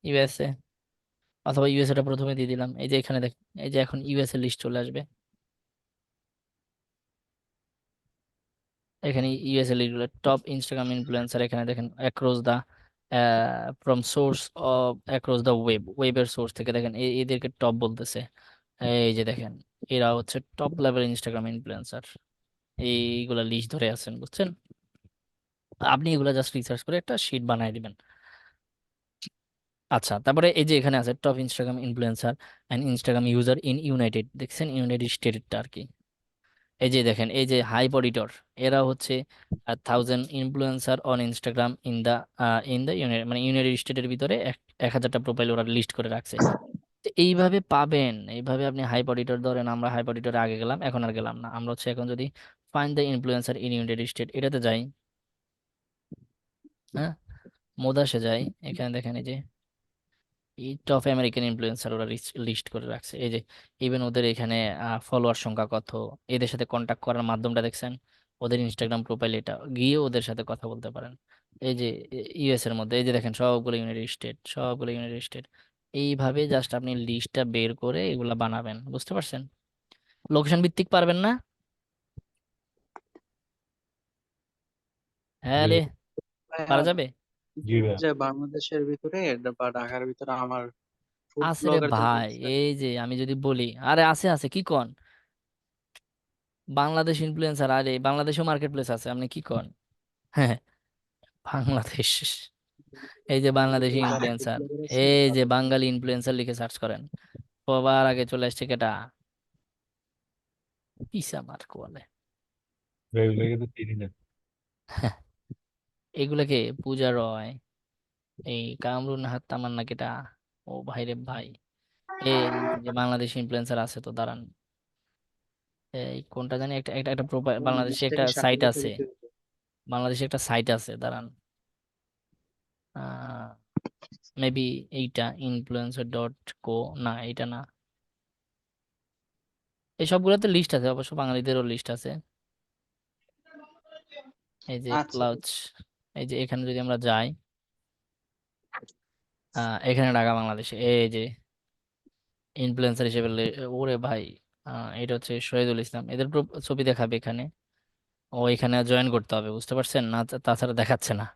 ইউএসএ, অথবা ইউএসএটা প্রথমে দিয়ে দিলাম। এই যে এখানে দেখেন, এই যে এখন ইউএসএ লিস্ট চলে আসবে, এখানে USA list top Instagram influencer, এখানে দেখেন across the from source of across the ওয়েবের সোর্স থেকে দেখেন এদেরকে টপ বলতেছে। এই যে দেখেন এরা হচ্ছে টপ লেভেল ইনস্টাগ্রাম ইনফ্লুয়েন্সার, এইগুলা লিস্ট ধরে আছেন, বুঝছেন? আপনি এগুলা জাস্ট রিসার্চ করে একটা শিট বানায় দিবেন। আচ্ছা তারপরে এই যে এখানে আছে top Instagram influencer and Instagram user in United, দেখছেন ইউনাইটেড স্টেটটা আর কি। এই যে দেখেন এই যে হাইপ অডিটর, এরা হচ্ছে 1000 influencer on Instagram in the United, মানে ইউনাইটেড স্টেটের ভিতরে 1000টা প্রোফাইল ওরা লিস্ট করে রাখছে। তো এইভাবে পাবেন, এইভাবে আপনি হাইপ অডিটর ধরেন, আমরা হাইপ অডিটরে আগে গেলাম, এখন আর গেলাম না। আমরা হচ্ছে এখন যদি find the influencer in United state এটাতে যাই, হ্যাঁ মোদাসে যাই, এখানে দেখেন এই যে এই টপ আমেরিকান ইনফ্লুয়েন্সার ওরা লিস্ট করে রাখছে। এই যে ইভেন ওদের এখানে ফলোয়ার সংখ্যা কত, এদের সাথে কন্টাক্ট করার মাধ্যমটা দেখছেন, ওদের ইনস্টাগ্রাম প্রোফাইল, এটা গিয়ে ওদের সাথে কথা বলতে পারেন। এই যে ইউএস এর মধ্যে এই যে দেখেন সবগুলো ইউনাইটেড স্টেট, সবগুলো ইউনাইটেড স্টেট। এইভাবে জাস্ট আপনি লিস্টটা বের করে এগুলা বানাবেন, বুঝতে পারছেন? লোকেশন ভিত্তিক পারবেন না? হ্যাঁ জি রে, পারা ভাইয়া, যাবে। জি ভাইয়া। যে বাংলাদেশের ভিতরে বা ঢাকার ভিতরে আমার ফুড আছে রে ব্লগার যদি ভাই, এই যে আমি যদি বলি, আরে আছে আছে কি কন, বাংলাদেশ ইনফ্লুয়েন্সার, আরে বাংলাদেশও মার্কেট প্লেস আছে, আপনি কি কন? হ্যাঁ বাংলাদেশ, এই যে বাংলাদেশি যারা ফুড ইনফ্লুয়েন্সার, ব্লগার আছে এই যে তাদের বাঙালি ইনফ্লুয়েন্সার লিখে সার্চ করেন, সবার আগে চলে আসছে কেটা, পিসা মার্ক বলে। ভাই ওগুলোকে তো চিনি না। এগুলাকে পূজা রয়, এই কামরুন হাত তামান্না কেটা, ও ভাই রে ভাই। এই যে বাংলাদেশি ইনফ্লুয়েন্সার আছে তো দাঁড়ান, এই কোনটা জানি একটা একটা একটা প্রোফাইল, নিচ বাংলাদেশে একটা থেকে সাইট সামনে আছে, দিতে হবে। বাংলাদেশে একটা সাইট আছে দাঁড়ান, আহ মেবি এইটা ইনফ্লুয়েন্সার ডট কো, না এইটা না। এই সবগুলোতে লিস্ট আছে, অবশ্য বাঙালিদেরও লিস্ট আছে। এই যে আচ্ছা, ক্লাউচ, এই যে এখানে যদি আমরা যাই, এখানে ঢাকা বাংলাদেশে এই যে ইনফ্লুয়েন্সার হিসেবে ওরে ভাই, এটা হচ্ছে শহীদুল ইসলাম, এদের ছবি দেখাবে এখানে। ও এখানে জয়েন করতে হবে, বুঝতে পারছেন না? তাছাড়া দেখাচ্ছে না।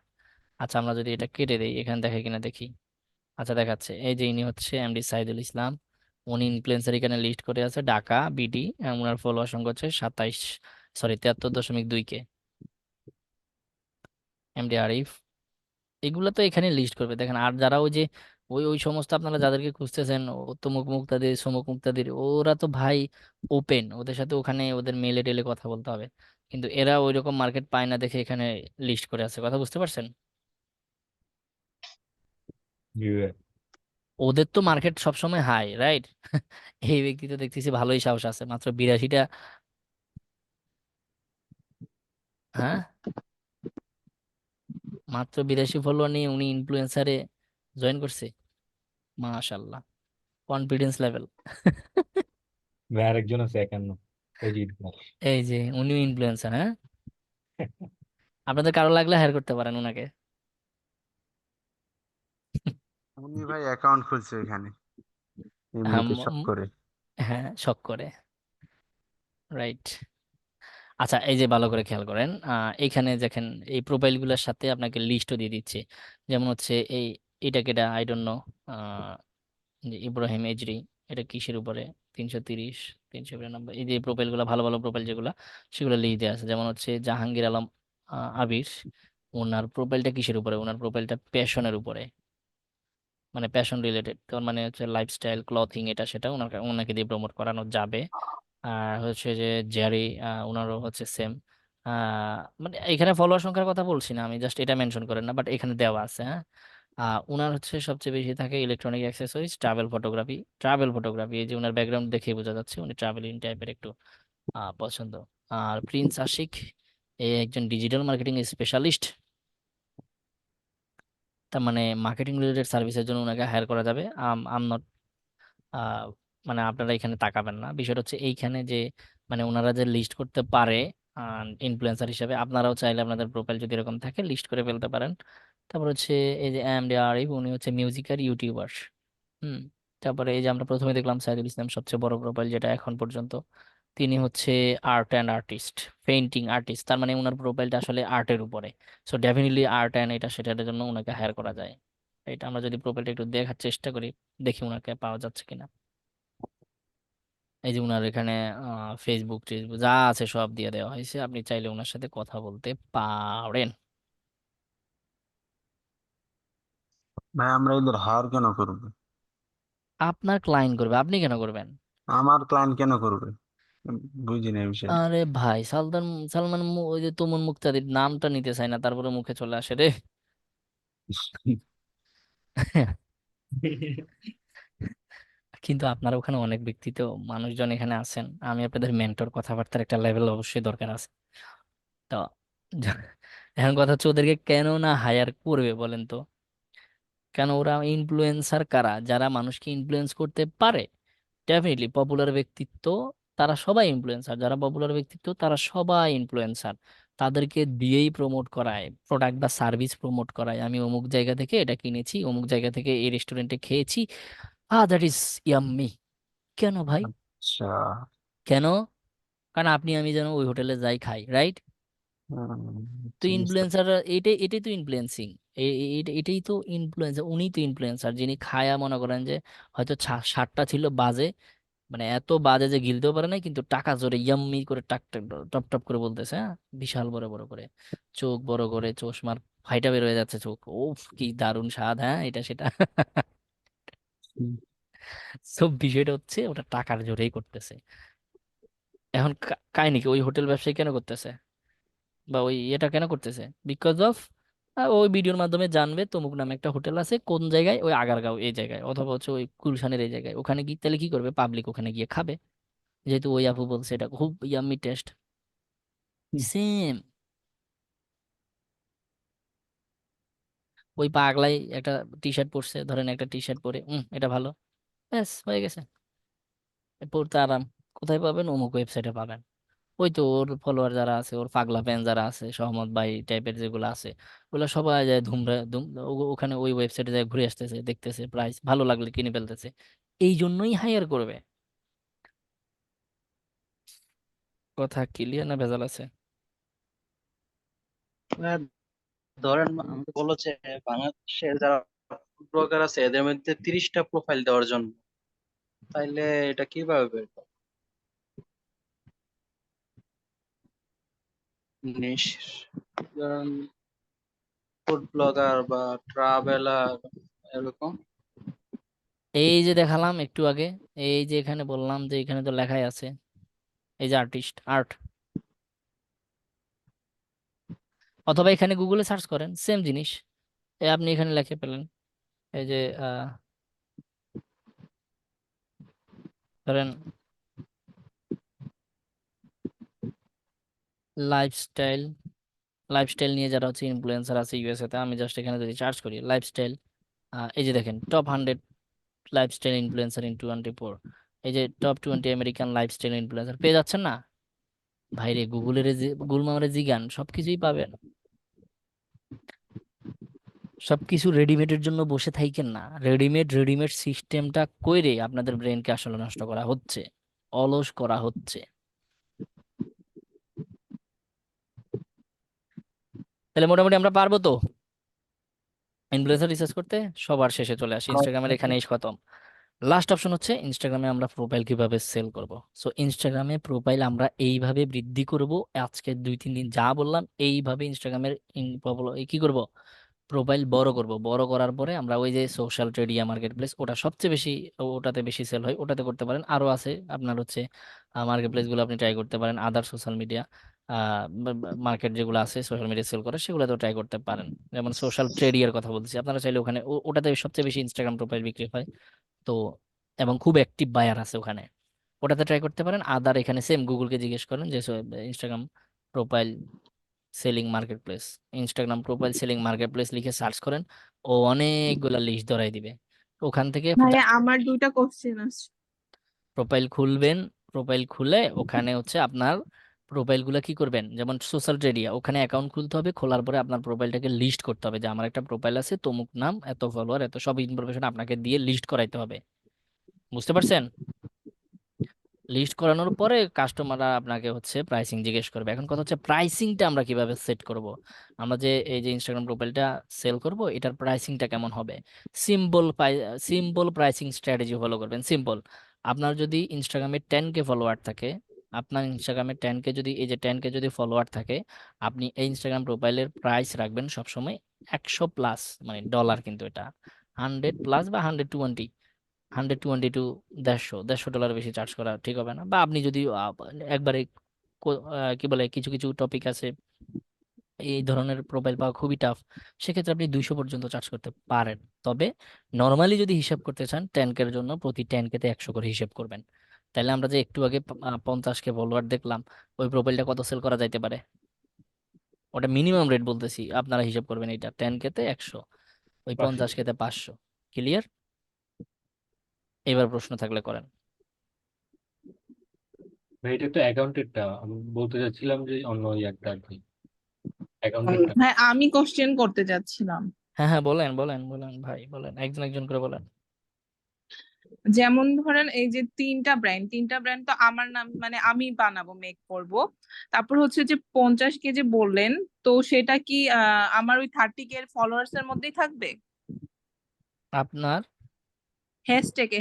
আচ্ছা আমরা যদি এটা কেটে দিই, এখানে দেখে কিনা দেখি। আচ্ছা দেখাচ্ছে, এই যে ইনি হচ্ছে এমডি সাইদুল ইসলাম। উনি ইনফ্লুয়েন্সার এখানে লিস্ট করে আছে, ঢাকা বিডি। ওনার ফলোয়ার সংখ্যা হচ্ছে 73.2K। এমডি আরিফ, এগুলো তো এখানে লিস্ট করবে দেখেন। আর যারা ওই যে ওই ওই সমস্ত আপনারা যাদেরকে খুঁজতেছেন, তমুক মুক্তাদির সমুক মুক্তাদির, ওরা তো ভাই ওপেন, ওদের সাথে ওখানে ওদের মেলে টেলে কথা বলতে হবে। কিন্তু এরা ওই রকম মার্কেট পায় না দেখে এখানে লিস্ট করে আছে, কথা বুঝতে পারছেন? জি ভাইয়া। ওদের তো মার্কেট সবসময় হাই, রাইট? এই ব্যক্তি তো দেখতেছি ভালোই সাহস আছে, মাত্র 82টা। হ্যাঁ, মাত্র 82 ফলোয়ার নিয়ে উনি ইনফ্লুয়েন্সারে জয়েন করছে। মাশাল্লাহ, কনফিডেন্স লেভেল। ভাই আরেকজন আছে 51, অজিত কুমার। এই যে উনিও ইনফ্লুয়েন্সার, হ্যাঁ। আপনাদের কারো লাগলে হায়ার করতে পারেন ওনাকে। উনি ভাই অ্যাকাউন্ট খুলছে এখানে হ্যাঁ এমনিতে শখ করে। হ্যাঁ, শখ করে, রাইট। আচ্ছা এই যে ভালো করে খেয়াল করেন, এইখানে দেখেন এই প্রোফাইল গুলোর সাথে আপনাকে লিস্টও দিয়ে দিচ্ছে। যেমন হচ্ছে এটা কেটা আই ডোন্ট নো, যে ইব্রাহিম এজরি, এটা কিসের উপরে? 330, 392, এই যে প্রোফাইল গুলো ভালো ভালো প্রোফাইল যেগুলো, সেগুলো লিখে দেওয়া আছে। যেমন হচ্ছে জাহাঙ্গীর আলম আবির, ওনার প্রোফাইলটা কিসের উপরে? ওনার প্রোফাইলটা প্যাশনের উপরে, মানে প্যাশন রিলেটেড, তার মানে হচ্ছে লাইফস্টাইল ক্লথিং, এটা সেটা ওনাকে দিয়ে প্রমোট করানো যাবে। আর হচ্ছে যে জেরি, ওনারও হচ্ছে সেম। মানে এখানে ফলোয়ার সংখ্যার কথা বলছি না আমি, জাস্ট এটা মেনশন করেন না, বাট এখানে দেওয়া আছে, হ্যাঁ। ওনার হচ্ছে সবচেয়ে বেশি থাকে ইলেকট্রনিক অ্যাক্সেসরিজ, ট্রাভেল ফটোগ্রাফি। এই যে ওনার ব্যাকগ্রাউন্ড দেখে বোঝা যাচ্ছে উনি ট্রাভেলিং টাইপের একটু পছন্দ। আর প্রিন্স আশিক, এই একজন ডিজিটাল মার্কেটিং স্পেশালিস্ট, তার মানে মার্কেটিং রিলেটেড সার্ভিসের জন্য ওনাকে হায়ার করা যাবে। আম নট, মানে আপনারা এখানে তাকাবেন না, বিষয়টা হচ্ছে এইখানে যে মানে ওনারা যে লিস্ট করতে পারে ইনফ্লুয়েন্সার হিসেবে, আপনারাও চাইলে আপনাদের প্রোফাইল যদি এরকম থাকে লিস্ট করে ফেলতে পারেন। তারপর হচ্ছে এই যে এমডি আরিফ, উনি হচ্ছে মিউজিক আর ইউটিউবার। হুম। তারপরে এই যে আমরা প্রথমে দেখলাম সাইদুল ইসলাম, সবচেয়ে বড় প্রোফাইল যেটা এখন পর্যন্ত, তিনি হচ্ছে art and artist, painting artist, তার মানে ওনার প্রোফাইলটা আসলে আর্টের উপরে। সো ডেফিনেটলি আর্ট অ্যান্ড এটা সেটার জন্য ওনাকে হায়ার করা যায়। এটা আমরা যদি প্রোফাইলটা একটু দেখার চেষ্টা করি, দেখি ওনাকে পাওয়া যাচ্ছে কিনা। এই যে উনার এখানে ফেসবুক টেসবুক যা আছে সব দিয়ে দেওয়া হয়েছে, আপনি চাইলে ওনার সাথে কথা বলতে পারেন। ভাই আমরা এদের হায়ার কেন করবে? আপনার ক্লায়েন্ট করবে, আপনি কেন করবেন? আমার ক্লায়েন্ট কেন করবে? বুঝি না এই বিষয়টা। আরে ভাই সালমান ওই যে তুমুন মুক্তাদির নামটা নিতে চাই না, তারপরে মুখে চলে আসে রে। কিন্তু আপনার ওখানে অনেক ব্যক্তিত্ব মানুষজন এখানে আছেন, আমি আপনাদের মেন্টর, কথাবার্তার একটা লেভেল অবশ্যই দরকার আছে। তো এখন কথা হচ্ছে ওদেরকে কেন না হায়ার করবে বলেন তো? কেন? ওরা ইনফ্লুয়েন্সার কারা? যারা মানুষকে ইনফ্লুয়েন্স করতে পারে। ডেফিনেটলি পপুলার ব্যক্তিত্ব, তারা সবাই ইনফ্লুয়েন্সার। যারা পপুলার ব্যক্তিত্ব তারা সবাই ইনফ্লুয়েন্সার। তাদেরকে দিয়েই প্রমোট করায়, প্রোডাক্ট বা সার্ভিস প্রমোট করায়। আমি অমুক জায়গা থেকে এটা কিনেছি, অমুক জায়গা থেকে এই রেস্টুরেন্টে খেয়েছি, দ্যাট ইজ ইয়াম্মি। কেন ভাই? আচ্ছা। কেন? কারণ আপনি আমি যেন ওই হোটেলে যাই খাই, রাইট? তো আচ্ছা, বুঝতে ইনফ্লুয়েন্সার, এটাই এটাই তো ইনফ্লুয়েন্সিং। এটাই তো ইনফ্লুয়েন্সার, উনি তো ইনফ্লুয়েন্সার যিনি খায়া মনে করেন যে হয়তো শার্টটা ছিল বাজে, মানে এত বাজে যে গিলতেও পারে না, কিন্তু টাকা জোরে ইয়াম্মি করে টাক টাক টপ টপ করে বলতেছে, হ্যাঁ। বিশাল বড় বড় করে চোখ, বড় করে চশমার ফাইটা বের হয়ে যাচ্ছে চোখ, ওফ কি দারুণ স্বাদ, হ্যাঁ, এটা সেটা। সব বিষয়টা হচ্ছে ওটা টাকার জোরেই করতেছে। এখন কাহিনী কি, ওই হোটেল ব্যবসায়ী কেন করতেছে বা ওই এটা কেন করতেছে? বিকজ অফ ওই ভিডিওর মাধ্যমে জানবে তমুক নামে একটা হোটেল আছে কোন জায়গায়, ওই আগারগাঁও এই জায়গায়, অথবা হচ্ছে ওই গুলশানের এই জায়গায়। ওখানে গিয়ে তাহলে কি করবে, পাবলিক ওখানে গিয়ে খাবে, যেহেতু ওই আপু বলছে এটা খুব ইয়াম্মি টেস্ট। সেম ওই পাগলাই একটা টি শার্ট পরছে, ধরেন একটা টি শার্ট পরে এটা ভালো, ব্যাস হয়ে গেছে। পড়তে আরাম, কোথায় পাবেন? অমুক ওয়েবসাইটে পাবেন। ওই তো ওর ফলোয়ার যারা আছে, ওর পাগলা ফ্যান যারা আছে, সহমত ভাই টাইপের যেগুলো আছে, ওগুলো সবাই যায় ওখানে ওই ওয়েবসাইটে যায়, ঘুরে আসতেছে, দেখতেছে, প্রাইস ভালো লাগলে কিনে ফেলতেছে। এই জন্যই হায়ার করবে। কথা ক্লিয়ার না ভেজাল আছে? আহ, ধরেন আমাকে বললো যে বাংলাদেশের যারা ব্লগার আছে এদের মধ্যে 30টা প্রোফাইল দেওয়ার জন্য, তাইলে এটা কিভাবে বের করব? নিশ ফুড ব্লগার বা ট্রাভেলার এরকম। এই যে দেখালাম একটু আগে, এই যে এখানে বললাম যে এখানে তো লেখাই আছে, এই যে আর্টিস্ট আর্ট, অথবা এখানে গুগলে সার্চ করেন সেম জিনিস, আপনি এখানে লিখে পেলেন। এই যে ধরেন লাইফস্টাইল, লাইফস্টাইল নিয়ে যারা হচ্ছে ইনফ্লুয়েন্সার আছে ইউএসএ তে, আমি জাস্ট এখানে যদি সার্চ করি লাইফস্টাইল, এই যে দেখেন টপ 100 লাইফস্টাইল ইনফ্লুয়েন্সার ইন 24, এই যে টপ 20 আমেরিকান লাইফস্টাইল ইনফ্লুয়েন্সার পেয়ে যাচ্ছেন না? ভাইরে গুগলের গুগল মামারে জিগান সবকিছুই পাবেন। সবকিছু রেডিমেডের জন্য বসে থাকেন না, রেডিমেড সিস্টেমটা কইরে আপনাদের ব্রেনকে আসলে নষ্ট করা হচ্ছে, অলস করা হচ্ছে। তাহলে মোটামুটি আমরা পারবো তো ইনফ্লুয়েন্সার রিসার্চ করতে? সবার শেষে চলে আসি, ইনস্টাগ্রামের এখানেই খতম। লাস্ট অপশন হচ্ছে ইনস্টাগ্রামে আমরা প্রোফাইল কিভাবে সেল করব। সো ইনস্টাগ্রামে প্রোফাইল আমরা এইভাবে বৃদ্ধি করব, আজকে 2-3 দিন যা বললাম এইভাবে ইনস্টাগ্রামের কি করব, প্রোফাইল বড় করব। বড় করার পরে আমরা ওই যে সোশ্যাল ট্রেডিয়া মার্কেট প্লেস, ওটা সবচেয়ে বেশি, ওটাতে বেশি সেল হয়, ওটাতে করতে পারেন। আরো আছে আপনার হচ্ছে মার্কেট প্লেস গুলো আপনি ট্রাই করতে পারেন, আদার সোশ্যাল মিডিয়া মার্কেট যেগুলো আছে সোশ্যাল মিডিয়া সেল করে সেগুলোতেও ট্রাই করতে পারেন। যেমন সোশ্যাল ট্রেডিয়ার কথা বলছি, আপনারা চাইলে ওখানে ওটাতে সবচেয়ে বেশি ইনস্টাগ্রাম প্রোফাইল বিক্রি হয় তো, এবং খুব অ্যাক্টিভ বায়ার আছে ওখানে, ওটাতে ট্রাই করতে পারেন। আদার এখানে সেম গুগলকে জিজ্ঞেস করেন যে Instagram profile selling market place, Instagram profile selling market place লিখে সার্চ করেন, ও অনেকগুলা লিস্ট ধরাই দিবে। ওখান থেকে ভাইয়া আমার 2টা কোশ্চেন আছে। প্রোফাইল খুলবেন, প্রোফাইল খুলে ওখানে হচ্ছে আপনার প্রোফাইলগুলো কি করবেন, যেমন সোশ্যাল ট্রেডিয়া ওখানে অ্যাকাউন্ট খুলতে হবে, খোলার পরে আপনার প্রোফাইলটাকে লিস্ট করতে হবে যে আমার একটা প্রোফাইল আছে, তমুক নাম, এত ফলোয়ার, এত সব ইনফরমেশন আপনাকে দিয়ে লিস্ট করাইতে হবে। বুঝতে পারছেন? লিস্ট করানোর পরে কাস্টমাররা আপনাকে হচ্ছে প্রাইসিং জিজ্ঞেস করবে। এখন কথা হচ্ছে প্রাইসিংটা আমরা কিভাবে সেট করব, আমরা যে এই যে ইনস্টাগ্রাম প্রোফাইলটা সেল করব এটার প্রাইসিংটা কেমন হবে? Simple simple pricing strategy follow করবেন। সিম্পল, আপনার যদি ইনস্টাগ্রামে 10K ফলোয়ার থাকে, আপনার ইনস্টাগ্রামে 10K যদি, এই যে 10K যদি ফলোয়ার থাকে, আপনি এই ইনস্টাগ্রাম প্রোফাইলের প্রাইস রাখবেন সবসময় 100+, মানে ডলার, কিন্তু এটা 100+ বা 120, 120 টু 150 বেশি চার্জ করা ঠিক হবে না। বা আপনি যদি একবারে কি বলে, কিছু কিছু টপিক আছে এই ধরনের প্রোফাইল পাওয়া খুবই টাফ, সেক্ষেত্রে আপনি 200 পর্যন্ত চার্জ করতে পারেন। তবে নর্মালি যদি হিসাব করতে চান 10K এর জন্য, প্রতি 10K-তে 100 করে হিসাব করবেন। তাহলে আমরা যে একটু আগে 50K ফলোয়ার দেখলাম, ওই প্রোফাইলটা কত সেল করা যাইতে পারে, ওটা মিনিমাম রেট বলতেছি, আপনারা হিসাব করবেন। এটা 10K-তে 100, ওই 500। 50K-তে 500। ক্লিয়ার? এবার প্রশ্ন থাকলে করেন। ভাই এটা তো অ্যাকাউন্টেডটা, আমি বলতে চাচ্ছিলাম যে অন্য একটা আর কি, অ্যাকাউন্টেডটা। ভাই আমি কোশ্চেন করতে যাচ্ছিলাম। হ্যাঁ হ্যাঁ, বলেন বলেন বলেন ভাই, বলেন, একজন একজন করে বলেন। যেমন ধরেন এই যে 3টা ব্র্যান্ড তো আমার নাম মানে আমি বানাবো, মেক করব। তারপর হচ্ছে যে 50K যে বললেন, তো সেটা কি আমার ওই 30K এর ফলোয়ার্স এর মধ্যেই থাকবে? আপনার হ্যাশট্যাগে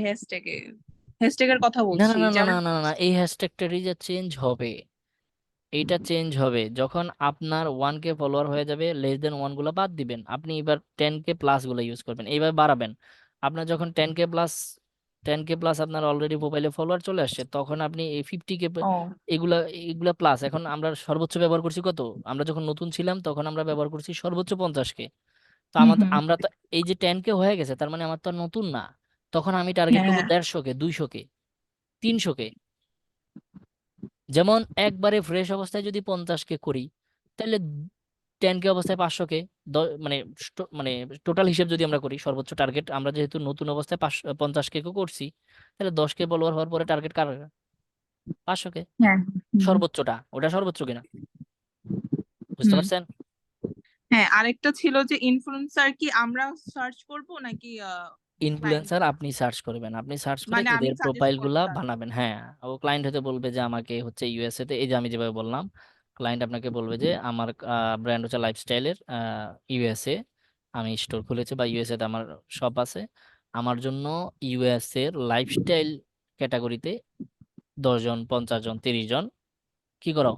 হ্যাশট্যাগের কথা না না বলছি না না যেমন। না না না না, এই হ্যাশট্যাগটারই যা চেঞ্জ হবে, এইটা চেঞ্জ হবে যখন আপনার 1K ফলোয়ার হয়ে যাবে, লেস দেন 1 গুলো বাদ দিবেন, আপনি এবার 10K+ গুলো ইউজ করবেন, এইবার বাড়াবেন। আপনার যখন 10K+ আপনার অলরেডি প্রোফাইলে ফলোয়ার চলে আসছে, তখন আপনি এই 50K ও এগুলা এগুলা প্লাস। এখন আমরা সর্বোচ্চ ব্যবহার করছি কত, আমরা যখন নতুন ছিলাম তখন আমরা ব্যবহার করছি সর্বোচ্চ 50K। তো হুম আমাদের, হুম আমরা তো এই যে 10K হয়ে গেছে, তার মানে আমার তো আর নতুন না, তখন আমি টার্গেট করবো হ্যাঁ 150K, 200K, 300K। যেমন একবারে ফ্রেশ অবস্থায় যদি 50K করি, তাহলে 10K অবস্থায় 500K, মানে মানে টোটাল হিসেব যদি আমরা করি, সর্বোচ্চ টার্গেট আমরা যেহেতু নতুন অবস্থায় 50K করছি, তাহলে 10K ফলোয়ার হওয়ার পরে টার্গেট কার, 500K। হ্যাঁ হুম সর্বোচ্চটা, ওটা সর্বোচ্চ কিনা, বুঝতে হুম পারছেন? হ্যাঁ, আরেকটা ছিল যে ইনফ্লুয়েন্সার কি আমরা সার্চ করব নাকি ইনফ্লুয়েন্সার আপনি সার্চ করবেন, আপনি সার্চ করে মানে আমি এদের সাজেস্ট প্রোফাইল করবো গুলা তাকে। বানাবেন। হ্যাঁ, ও ক্লায়েন্ট হতে বলবে যে আমাকে হচ্ছে ইউএসএ তে, এই যে আমি যেভাবে বললাম, ক্লায়েন্ট আপনাকে বলবে যে আমার ব্র্যান্ড হচ্ছে লাইফস্টাইলের ইউএসএ, আমি স্টোর খুলেছি বা ইউএসএ তে আমার শপ আছে, আমার জন্য ইউএসএ এর লাইফস্টাইল ক্যাটাগরিতে 10 জন, 50 জন, 30 জন কি করো,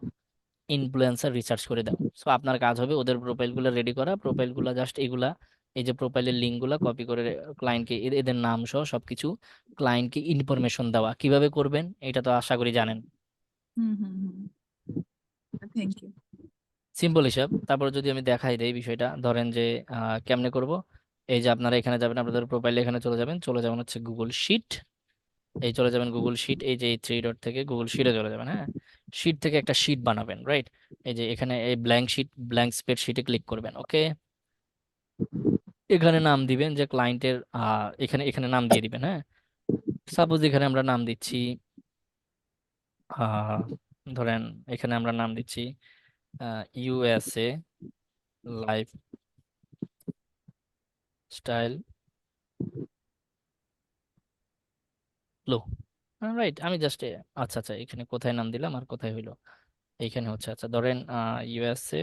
ইনফ্লুয়েন্সার রিসার্চ করে দাও। সো আপনার কাজ হবে ওদের প্রোফাইলগুলো রেডি করা, প্রোফাইলগুলো জাস্ট এগুলা, এই যে প্রোফাইলের লিঙ্কগুলো কপি করে ক্লায়েন্টকে, এদের নাম সহ সবকিছু ক্লায়েন্টকে ইনফরমেশন দেওয়া। কিভাবে করবেন এটা তো আশা করি জানেন। হুম হুম হুম, থ্যাংক ইউ। সিম্পল হিসাব। তারপর যদি আমি দেখাই দেই বিষয়টা, ধরেন যে কেমনে করব, এই যে আপনারা এখানে যাবেন, আপনাদের প্রোফাইলে এখানে চলে যাবেন হচ্ছে গুগল শিট, এই চলে যাবেন গুগল শিট, এই যে এই 3 ডট থেকে গুগল শিটে চলে যাবেন। হ্যাঁ, শিট থেকে একটা শিট বানাবেন, রাইট? এই যে এখানে এই ব্ল্যাঙ্ক শিট, ব্ল্যাঙ্ক স্প্রেডশিটে ক্লিক করবেন। ওকে, এখানে নাম দিবেন যে ক্লায়েন্টের, এখানে এখানে নাম দিয়ে দিবেন। হ্যাঁ, সাপোজ এখানে আমরা নাম দিচ্ছি, আহ ধরেন এখানে আমরা নাম দিচ্ছি ইউএসএ লাইফ স্টাইল লো, রাইট? আমি জাস্ট, আচ্ছা আচ্ছা, এখানে কোথায় নাম দিলাম আর কোথায় হইলো, এইখানে হচ্ছে। আচ্ছা ধরেন ইউএসএ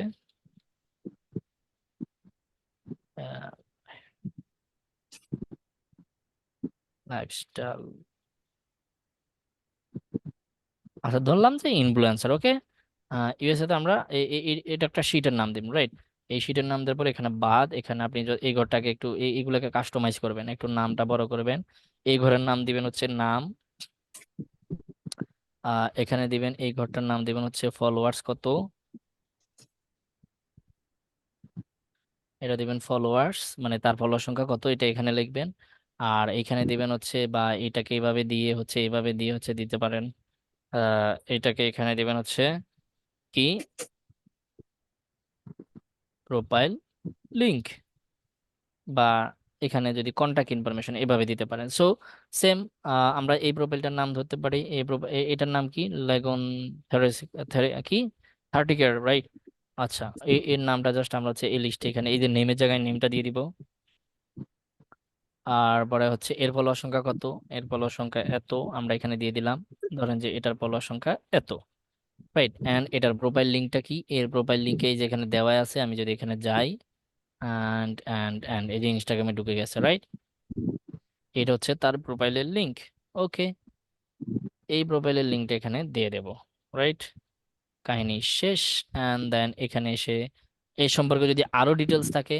লাইফস্টাইল, আচ্ছা ধরলাম যে ইনফ্লুয়েন্সার। ওকে, ইউএসএ তে আমরা এটা একটা শিটের নাম দিব, রাইট? এই শিটের নাম দেওয়ার পর এখানে বাদ, এখানে আপনি এই ঘরটাকে একটু এইগুলোকে কাস্টমাইজ করবেন, একটু নামটা বড় করবেন। এই ঘরের নাম দিবেন হচ্ছে নাম, এখানে দিবেন এই ঘরটার নাম দিবেন হচ্ছে ফলোয়ার্স কত, এটা দিবেন ফলোয়ার্স মানে তার ফলোয়ার সংখ্যা কত, এটা এখানে লিখবেন। আর এখানে দিবেন হচ্ছে, বা এটাকে এইভাবে দিয়ে হচ্ছে, এইভাবে দিয়ে হচ্ছে দিতে পারেন, এটাকে এখানে দিবেন হচ্ছে কি, প্রোফাইল লিংক, বা এখানে যদি কন্টাক্ট ইনফরমেশন এভাবে দিতে পারেন। সো সেম, আমরা এই প্রোফাইলটার নাম ধরতে পারি, এটার নাম কি, লেগন কি 30 কেয়ার, রাইট? আচ্ছা, এর নামটা জাস্ট আমরা হচ্ছে এই লিস্টে এখানে এই যে নেমের জায়গায় নেমটা দিয়ে দিব। আর পরে হচ্ছে এর ফলোয়ার সংখ্যা কত, এর ফলোয়ার সংখ্যা এত, আমরা এখানে দিয়ে দিলাম। ধরেন যে এটার ফলোয়ার সংখ্যা এত, রাইট? এন্ড এটার প্রোফাইল লিঙ্কটা কি, এর প্রোফাইল লিঙ্কে এই যে এখানে দেওয়া আছে, আমি যদি এখানে যাই, এন্ড এই যে ইনস্টাগ্রামে ঢুকে গেছে, রাইট? এটা হচ্ছে তার প্রোফাইলের লিংক। ওকে, এই প্রোফাইলের লিঙ্কটা এখানে দিয়ে দেব, রাইট? কাহিনী শেষ। অ্যান্ড দেন এখানে এসে এই সম্পর্কে যদি আরো ডিটেলস থাকে,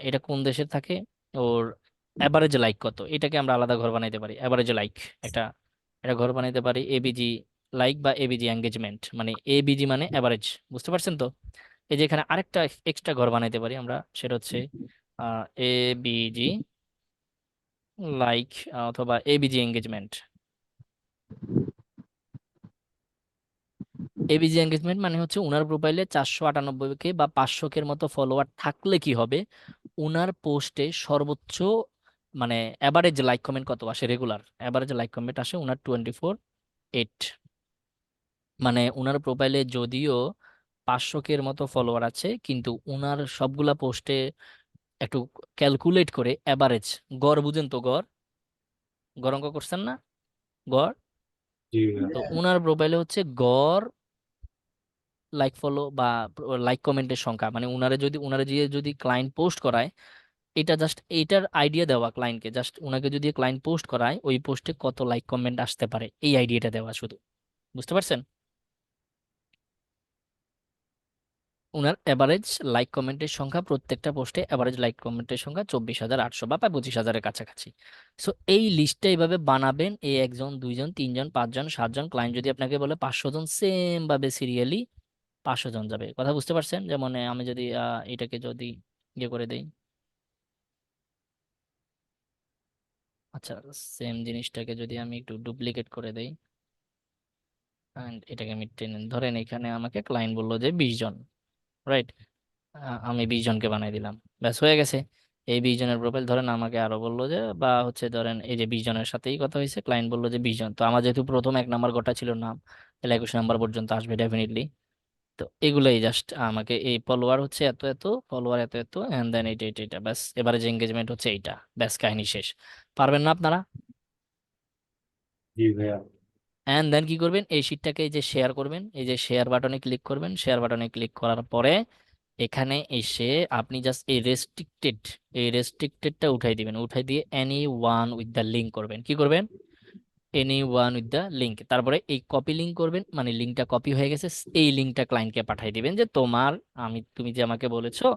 এটা কোন দেশের থাকে, ওর অ্যাভারেজ লাইক কত, এটাকে আমরা আলাদা ঘর বানাইতে পারি। অ্যাভারেজ লাইক একটা, এটা ঘর বানাইতে পারি এবিজি লাইক বা এবিজি এঙ্গেজমেন্ট, মানে এবিজি মানে অ্যাভারেজ, বুঝতে পারছেন তো? এই যে এখানে আরেকটা এক্সট্রা ঘর বানাইতে পারি আমরা, সেটা হচ্ছে এবিজি লাইক অথবা এবিজি এঙ্গেজমেন্ট। এবিজি এঙ্গেজমেন্ট মানে হচ্ছে উনার প্রোফাইলে 498 কে বা 500 কের মতো ফলোয়ার থাকলে কি হবে, উনার পোস্টে সর্বোচ্চ মানে অ্যাভারেজ লাইক কমেন্ট কত আসে, রেগুলার অ্যাভারেজ লাইক কমেন্ট আসে উনার 24/8। মানে উনার প্রোফাইলে যদিও 500 কের মতো ফলোয়ার আছে, কিন্তু উনার সবগুলা পোস্টে একটু ক্যালকুলেট করে অ্যাভারেজ, গড় বুঝেন তো, গড় অঙ্ক করছেন না, গড়, জি ভাইয়া। তো উনার প্রোফাইলে হচ্ছে গড় লাইক ফলো বা লাইক কমেন্টের সংখ্যা, মানে উনারে দিয়ে যদি ক্লায়েন্ট পোস্ট করায়, এটা জাস্ট এইটার আইডিয়া দেওয়া ক্লায়েন্টকে, জাস্ট উনাকে যদি ক্লায়েন্ট পোস্ট করায় ওই পোস্টে কত লাইক কমেন্ট আসতে পারে, এই আইডিয়াটা দেওয়া শুধু, বুঝতে পারছেন? উনার এভারেজ লাইক কমেন্টের সংখ্যা, প্রত্যেকটা পোস্টে এভারেজ লাইক কমেন্টের সংখ্যা 24,800 বা প্রায় 25,000-এর কাছাকাছি। সো এই লিস্টটা এইভাবে বানাবেন, এই 1 জন 2 জন 3 জন 5 জন 7 জন, ক্লায়েন্ট যদি আপনাকে বলে 500 জন, সেম ভাবে সিরিয়ালি 500 জন যাবে। কথা বুঝতে পারছেন? যেমন আমি যদি এটাকে যদি ইয়ে করে দেই, আচ্ছা সেম জিনিসটাকে যদি আমি একটু ডুপ্লিকেট করে দেই, এন্ড এটাকে আমি টেনে, ধরেন এখানে আমাকে ক্লায়েন্ট বললো যে 20 জন, রাইট? আমি 20 জনকে বানাই দিলাম, ব্যাস হয়ে গেছে। এই 20 জনের প্রোফাইল, ধরেন আমাকে আরো বললো যে, বা হচ্ছে ধরেন এই যে 20 জনের সাথেই কথা হয়েছে, ক্লায়েন্ট বললো যে 20 জন, তো আমার যেহেতু প্রথম 1 নাম্বার গোটা ছিল নাম, তাহলে 21 নাম্বার পর্যন্ত আসবে ডেফিনেটলি। তো এগুলাই জাস্ট আমাকে এই ফলোয়ার হচ্ছে এত এত, ফলোয়ার এত এত, এন্ড দেন এটা এটা এটা ব্যাস, এবারে যে এঙ্গেজমেন্ট হচ্ছে এইটা, ব্যাস কাহিনী শেষ। পারবেন না আপনারা? জি ভাইয়া। এন্ড দেন কি করবেন, এই শিটটাকে এই যে শেয়ার করবেন, এই যে শেয়ার বাটনে ক্লিক করবেন, শেয়ার বাটনে ক্লিক করার পরে এখানে এসে আপনি জাস্ট এই রেস্ট্রিক্টেডটা উঠাই দিবেন, উঠাই দিয়ে any one with the link করবেন। কি করবেন? Any one with the link, তারপরে এই কপি লিঙ্ক করবেন, মানে লিঙ্কটা কপি হয়ে গেছে, এই লিঙ্কটা ক্লায়েন্টকে পাঠিয়ে দিবেন যে তোমার, তুমি যে আমাকে বলেছো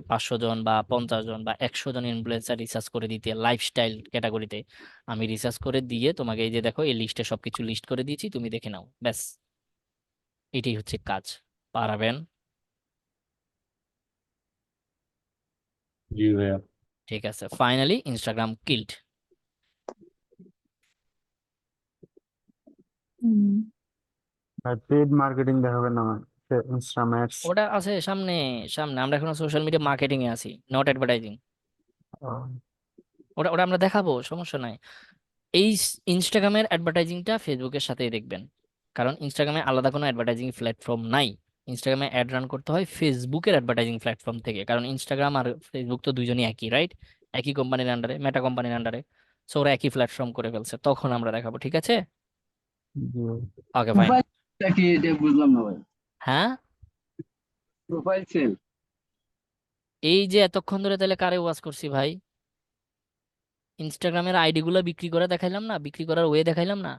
500 জন বা 50 জন বা 100 জন ইনফ্লুয়েন্সার রিসার্চ করে দিতে লাইফস্টাইল ক্যাটাগরিতে, আমি রিসার্চ করে দিয়ে তোমাকে এই যে দেখো এই লিস্টে সবকিছু লিস্ট করে দিয়েছি, তুমি দেখে নাও, ব্যাস এটাই হচ্ছে কাজ। পারাবেন? জি ভাইয়া। ঠিক আছে, ফাইনালি ইনস্টাগ্রাম কিল্ড। হুম। ভাই পেড মার্কেটিং দেখাবে না ইনস্টাগ্রাম অ্যাডস। ওটা আছে সামনে, সামনে আমরা এখন সোশ্যাল মিডিয়া মার্কেটিং এ আছি, নট অ্যাডভার্টাইজিং। ওটা ওটা আমরা দেখাবো, সমস্যা নাই। এই ইনস্টাগ্রামের অ্যাডভার্টাইজিংটা ফেসবুকের সাথেই দেখবেন, কারণ ইনস্টাগ্রামে আলাদা কোনো অ্যাডভার্টাইজিং প্ল্যাটফর্ম নাই। ইনস্টাগ্রামে অ্যাড রান করতে হয় ফেসবুকের অ্যাডভার্টাইজিং প্ল্যাটফর্ম থেকে, কারণ ইনস্টাগ্রাম আর ফেসবুক তো দুইজনই একই, রাইট? একই কোম্পানির আন্ডারে, মেটা কোম্পানির আন্ডারে। সো ওরা একই প্ল্যাটফর্ম করে ফেলছে, তখন আমরা দেখাবো, ঠিক আছে? Okay fine. প্রোফাইলটা কি এটা বুঝলাম না ভাই। হ্যাঁ, প্রোফাইল সেল। এই যে এতক্ষণ ধরে তাহলে কারে ওয়াচ করছি ভাই? ইনস্টাগ্রামের আইডি গুলো বিক্রি করে দেখাইলাম না, বিক্রি করার ওয়ে দেখাইলাম না?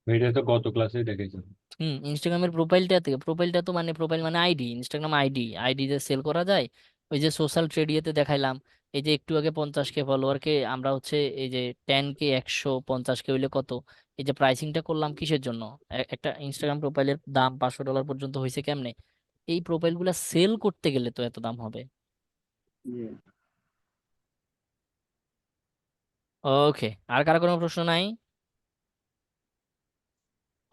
এটা তো গত ক্লাসেই দেখেছেন। ইনস্টাগ্রামের প্রোফাইলটা তো মানে প্রোফাইল মানে আইডি, ইনস্টাগ্রাম আইডি, আইডি যে সেল করা যায়। ওই যে সোশ্যাল ট্রেডিয়াতে দেখাইলাম, এই যে একটু আগে 50K ফলোয়ারকে আমরা হচ্ছে এই যে 10K 150K হইলে কত, এই যে প্রাইসিংটা করলাম কিসের জন্য? একটা ইনস্টাগ্রাম প্রোফাইলের দাম $500 পর্যন্ত হয়েছে কেমনে? এই প্রোফাইলগুলো সেল করতে গেলে তো এত দাম হবে। ওকে, আর কারো কোনো প্রশ্ন নাই?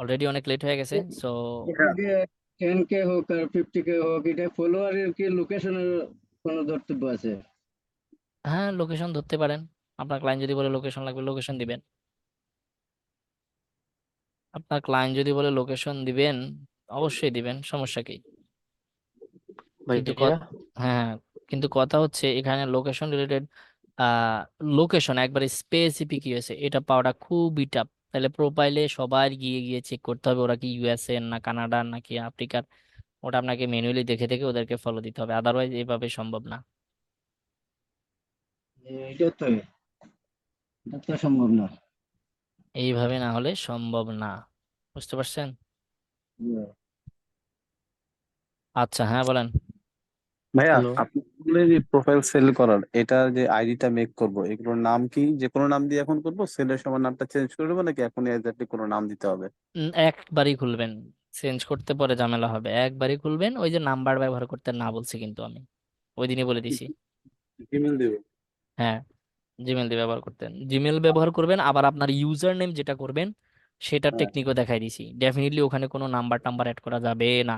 অলরেডি অনেক লেট হয়ে গেছে, সো এটাকে 10K হোক আর 50K হোক, এটা ফলোয়ারের কি লোকেশনের কোনো ধর্তব্য আছে? হ্যাঁ, লোকেশন ধরতে পারেন। আপনার ক্লায়েন্ট যদি বলে লোকেশন লাগবে, লোকেশন দিবেন। আপনার ক্লায়েন্ট যদি বলে লোকেশন দিবেন, অবশ্যই দিবেন, সমস্যা কি? কিন্তু হ্যাঁ, কিন্তু কথা হচ্ছে এখানে লোকেশন রিলেটেড, আহ লোকেশন একবারে স্পেসিফিক ইউএসএ এটা পাওয়াটা খুবই টাফ। তাহলে প্রোফাইলে সবার গিয়ে গিয়ে চেক করতে হবে ওরা কি ইউএসএ না কানাডার নাকি আফ্রিকার, ওটা আপনাকে ম্যানুয়ালি দেখে দেখে ওদেরকে ফলো দিতে হবে, আদারওয়াইজ এভাবে সম্ভব না। এটা তো সম্ভব না। এইভাবে না হলে সম্ভব না, বুঝতে পারছেন? আচ্ছা, হ্যাঁ বলেন। ভাইয়া, হ্যালো। আপনি বললেন যে প্রোফাইল সেল করার, এটা যে আইডিটা মেক করব, এগুলোর নাম কি? যে কোনো নাম দিয়ে এখন করবো? সেলের সময় নামটা চেঞ্জ করে দেবো নাকি এখন এক্স্যাক্টলি কোনো নাম দিতে হবে? একবারই খুলবেন, চেঞ্জ করতে পরে ঝামেলা হবে, একবারই খুলবেন। ওই যে নাম্বার ব্যবহার করতে না বলছি কিন্তু আমি ওই দিনই বলে দিছি। ইমেল দেবো? হ্যাঁ, জিমেল দিয়ে ব্যবহার করতেন, জিমেল ব্যবহার করবেন। আবার আপনার ইউজার নেম যেটা করবেন সেটার হ্যাঁ। টেকনিকও দেখাই দিছি, ডেফিনেটলি ওখানে কোনো নাম্বার টাম্বার অ্যাড করা যাবে না।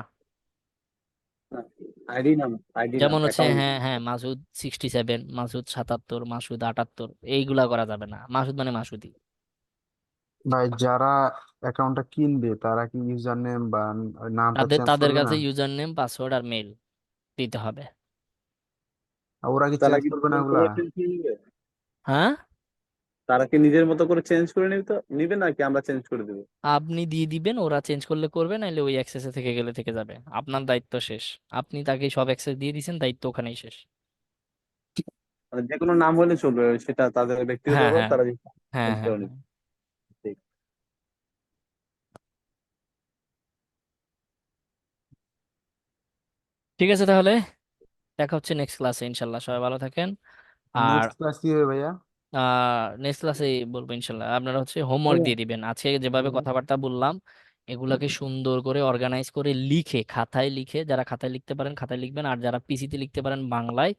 আইডি নাম, আইডি নাম যেমন হচ্ছে অ্যাকাউন্ট। হ্যাঁ হ্যাঁ, মাসুদ 67, মাসুদ 77, মাসুদ 78, এইগুলা করা যাবে না। মাসুদ মানে মাসুদি। ভাই যারা অ্যাকাউন্টটা কিনবে তারা কি ইউজার নেম বা ওই নামটা তাদের চেঞ্জ তাদের করবে না? কাছে ইউজার নেম, পাসওয়ার্ড আর মেল দিতে হবে। আর ওরা কি তারা চেঞ্জ কি করবে না নিজের মতো ওগুলা? করে চেঞ্জ করে নিবে? হ্যাঁ, তারা কি নিজের মতো করে চেঞ্জ করে নিবে নাকি আমরা চেঞ্জ করে দেবো? আপনি দিয়ে দিবেন, ওরা চেঞ্জ করলে করবে, নাহলে ওই অ্যাক্সেসে থেকে গেলে থেকে যাবে, আপনার দায়িত্ব শেষ। আপনি তাকে সব অ্যাক্সেস দিয়ে দিয়েছেন, দায়িত্ব ওখানেই শেষ। মানে যে কোনো নাম হলে চলবে, সেটা তাদের ব্যক্তিগত হ্যাঁ ব্যাপার, হ্যাঁ তারা হ্যাঁ চেঞ্জ হ্যাঁ করে হ্যাঁ। নিবে। ঠিক। ঠিক আছে তাহলে, দেখা হচ্ছে নেক্সট ক্লাসে ইনশাল্লাহ, সবাই ভালো থাকেন। আর নেক্সট ক্লাস কি হবে ভাইয়া? নেক্সট ক্লাসে বলবো ইনশাল্লাহ। আপনারা হচ্ছে হোমওয়ার্ক দিয়ে দিবেন, আজকে যেভাবে কথাবার্তা বললাম এগুলাকে সুন্দর করে অর্গানাইজ করে লিখে খাতায় লিখে, যারা খাতায় লিখতে পারেন খাতায় লিখবেন, আর যারা পিসিতে লিখতে পারেন বাংলায়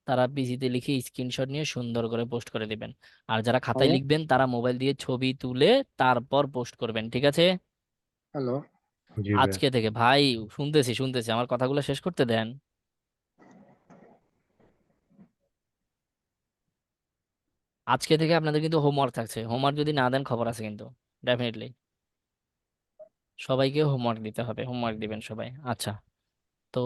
তারা পিসিতে লিখে স্ক্রিনশট নিয়ে সুন্দর করে পোস্ট করে দিবেন। আর যারা খাতায় হ্যালো। লিখবেন তারা মোবাইল দিয়ে ছবি তুলে তারপর পোস্ট করবেন, ঠিক আছে? হ্যালো। জি ভাইয়া। আজকে থেকে ভাই, শুনতেছি শুনতেছি, আমার কথাগুলো শেষ করতে দেন। আজকে থেকে আপনাদের কিন্তু হোমওয়ার্ক থাকছে, হোমওয়ার্ক যদি না দেন খবর আছে কিন্তু, ডেফিনেটলি। সবাইকে হোমওয়ার্ক দিতে হবে, হোমওয়ার্ক দিবেন সবাই। আচ্ছা, তো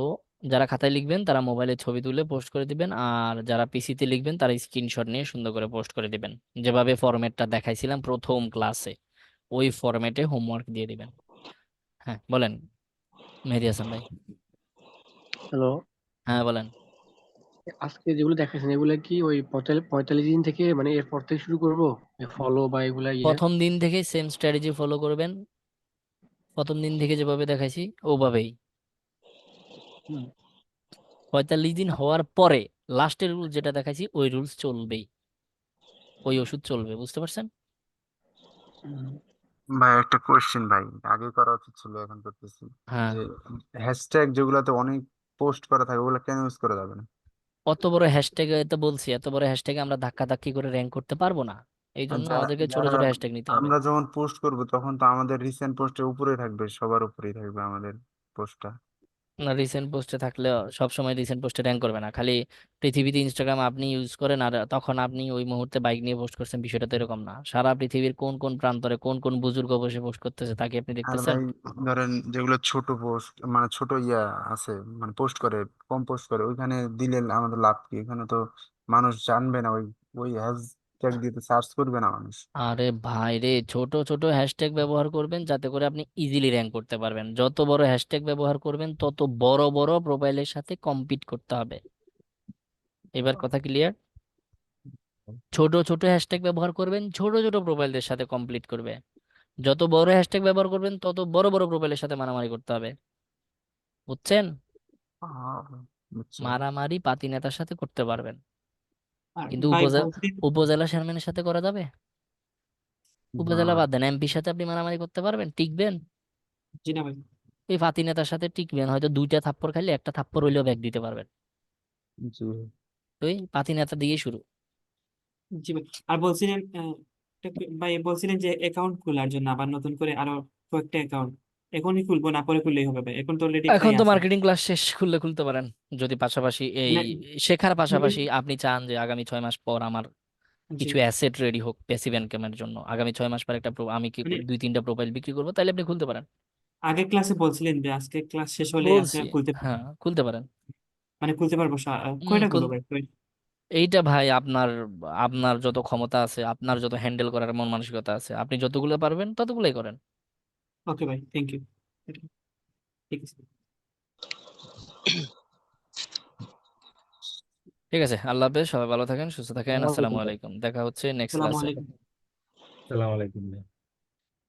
যারা খাতায় লিখবেন তারা মোবাইলে ছবি তুলে পোস্ট করে দিবেন, আর যারা পিসিতে লিখবেন তারা স্ক্রিনশট নিয়ে সুন্দর করে পোস্ট করে দিবেন, যেভাবে ফরম্যাটটা দেখাইছিলাম প্রথম ক্লাসে ওই ফরম্যাটে হোমওয়ার্ক দিয়ে দিবেন। হ্যাঁ বলেন মেহেদী হাসান ভাই। হ্যালো, হ্যাঁ বলেন। আজকে যেগুলো দেখাচ্ছেন এগুলা কি ওই 45 দিন থেকে মানে এরপর থেকে শুরু করব ফলো বা এগুলা প্রথম দিন থেকে সেম স্ট্র্যাটেজি ফলো করবেন, প্রথম দিন থেকে যেভাবে দেখাইছি ওভাবেই। হুম। 45 দিন হওয়ার পরে লাস্টের রুল যেটা দেখাইছি ওই রুলস চলবেই, ওই ওষুধ চলবে, বুঝতে পারছেন? ভাই একটা কোশ্চেন ভাই, আগে করা উচিত ছিল এখন করতেছি, হ্যাঁ, যে হ্যাশট্যাগ যেগুলাতে অনেক পোস্ট করা থাকে ওগুলো কেন ইউজ করা যাবে না? অত বড় হ্যাশট্যাগ, তো বলছি এত বড় হ্যাশট্যাগে আমরা ধাক্কা ধাক্কি করে র্যাঙ্ক করতে পারবো না, এই আর জন্য আমাদেরকে ছোট যারা ছোট হ্যাশট্যাগ নিতে হবে। আমরা যখন পোস্ট করব তখন তো আমাদের রিসেন্ট পোস্টের উপরে থাকবে, সবার উপরেই থাকবে আমাদের পোস্টটা। না, রিসেন্ট পোস্টে থাকলে সব সময় রিসেন্ট পোস্টে র্যাঙ্ক করবে না। খালি পৃথিবীতে ইনস্টাগ্রাম আপনি ইউজ করেন আর তখন আপনি ওই মুহূর্তে বাইক নিয়ে পোস্ট করছেন, বিষয়টা তো এরকম না। সারা পৃথিবীর কোন কোন প্রান্তরে কোন কোন বুজুর্গ বসে পোস্ট করতেছে তাকে আপনি আর দেখতেছেন? ভাই ধরেন যেগুলো ছোট পোস্ট, মানে ছোট আছে, মানে পোস্ট করে, কম পোস্ট করে, ওইখানে দিলে আমাদের লাভ কি? ওইখানে তো মানুষ জানবে না, ওই ওই হ্যাশট্যাগ দিয়ে সার্চ করবে না মানুষ। আরে ভাই রে, ছোট ছোট হ্যাশট্যাগ ব্যবহার করবেন যাতে করে আপনি ইজিলি র্যাঙ্ক করতে পারবেন। যত বড় হ্যাশট্যাগ ব্যবহার করবেন তত বড় বড় প্রোফাইলের সাথে কম্পিট করতে হবে। এবার কথা ক্লিয়ার? ছোট ছোট হ্যাশট্যাগ ব্যবহার করবেন, ছোট ছোট প্রোফাইলদের সাথে কমপ্লিট করবে। যত বড় হ্যাশট্যাগ ব্যবহার করবেন তত বড় বড় প্রোফাইলের সাথে মারামারি করতে হবে, বুঝছেন? আহ, বুঝছি ভাই। মারামারি পাতি নেতার সাথে করতে পারবেন, আর কিন্তু ভাই উপজেলা বলছিলেন, উপজেলা চেয়ারম্যানের সাথে করা যাবে? না উপজেলা ভাই। বাদ দেন, এমপির সাথে আপনি মারামারি করতে পারবেন, টিকবেন? জি না ভাই, এই ফাতি নেতার সাথে টিকবেন, হয়তো দুইটা থাপ্পড় খাইলে একটা থাপ্পড় হইলেও ব্যাক দিতে পারবেন। জি ভাই। তো এই পাতি নেতা দিয়েই শুরু। জি ভাই। আর বলছিলেন ভাই বলছিলেন যে অ্যাকাউন্ট খোলার জন্য আবার নতুন করে আরো কয়েকটা অ্যাকাউন্ট এখনই খুলবো না পরে খুললেই হবে ভাই? এখন তো অলরেডি এখন একটাই তো আছে। মার্কেটিং ক্লাস শেষ, খুললে খুলতে পারেন। যদি পাশাপাশি এই মানে শেখার মানে পাশাপাশি আপনি চান যে আগামী 6 মাস পর আমার জি কিছু অ্যাসেট রেডি হোক প্যাসিভ ইনকামের জন্য, আগামী 6 মাস পর একটা আমি কি মানে দুই তিনটা প্রোফাইল বিক্রি করবো, তাহলে আপনি খুলতে পারেন। আগের ক্লাসে বলছিলেন যে আজকে ক্লাস শেষ হলে আপনি বলছি, খুলতে হ্যাঁ খুলতে পারেন। মানে খুলতে পারবো কয়টা খুল খুলবো ভাই? এইটা ভাই আপনার, আপনার যত ক্ষমতা আছে, আপনার যত হ্যান্ডেল করার মন মানসিকতা আছে, আপনি যতগুলো পারবেন ততগুলোই করেন। ওকে ভাই, থ্যাংক ইউ। ঠিক আছে। ঠিক আছে, আল্লাহ হাফেজ, সবাই ভালো থাকেন, সুস্থ থাকেন, আসসালামু আসসালামু আলাইকুম ভাই। আলাইকুম, দেখা হচ্ছে নেক্সট আসসালামু ক্লাসে। আলাইকুম। আসসালামু আলাইকুম ভাই।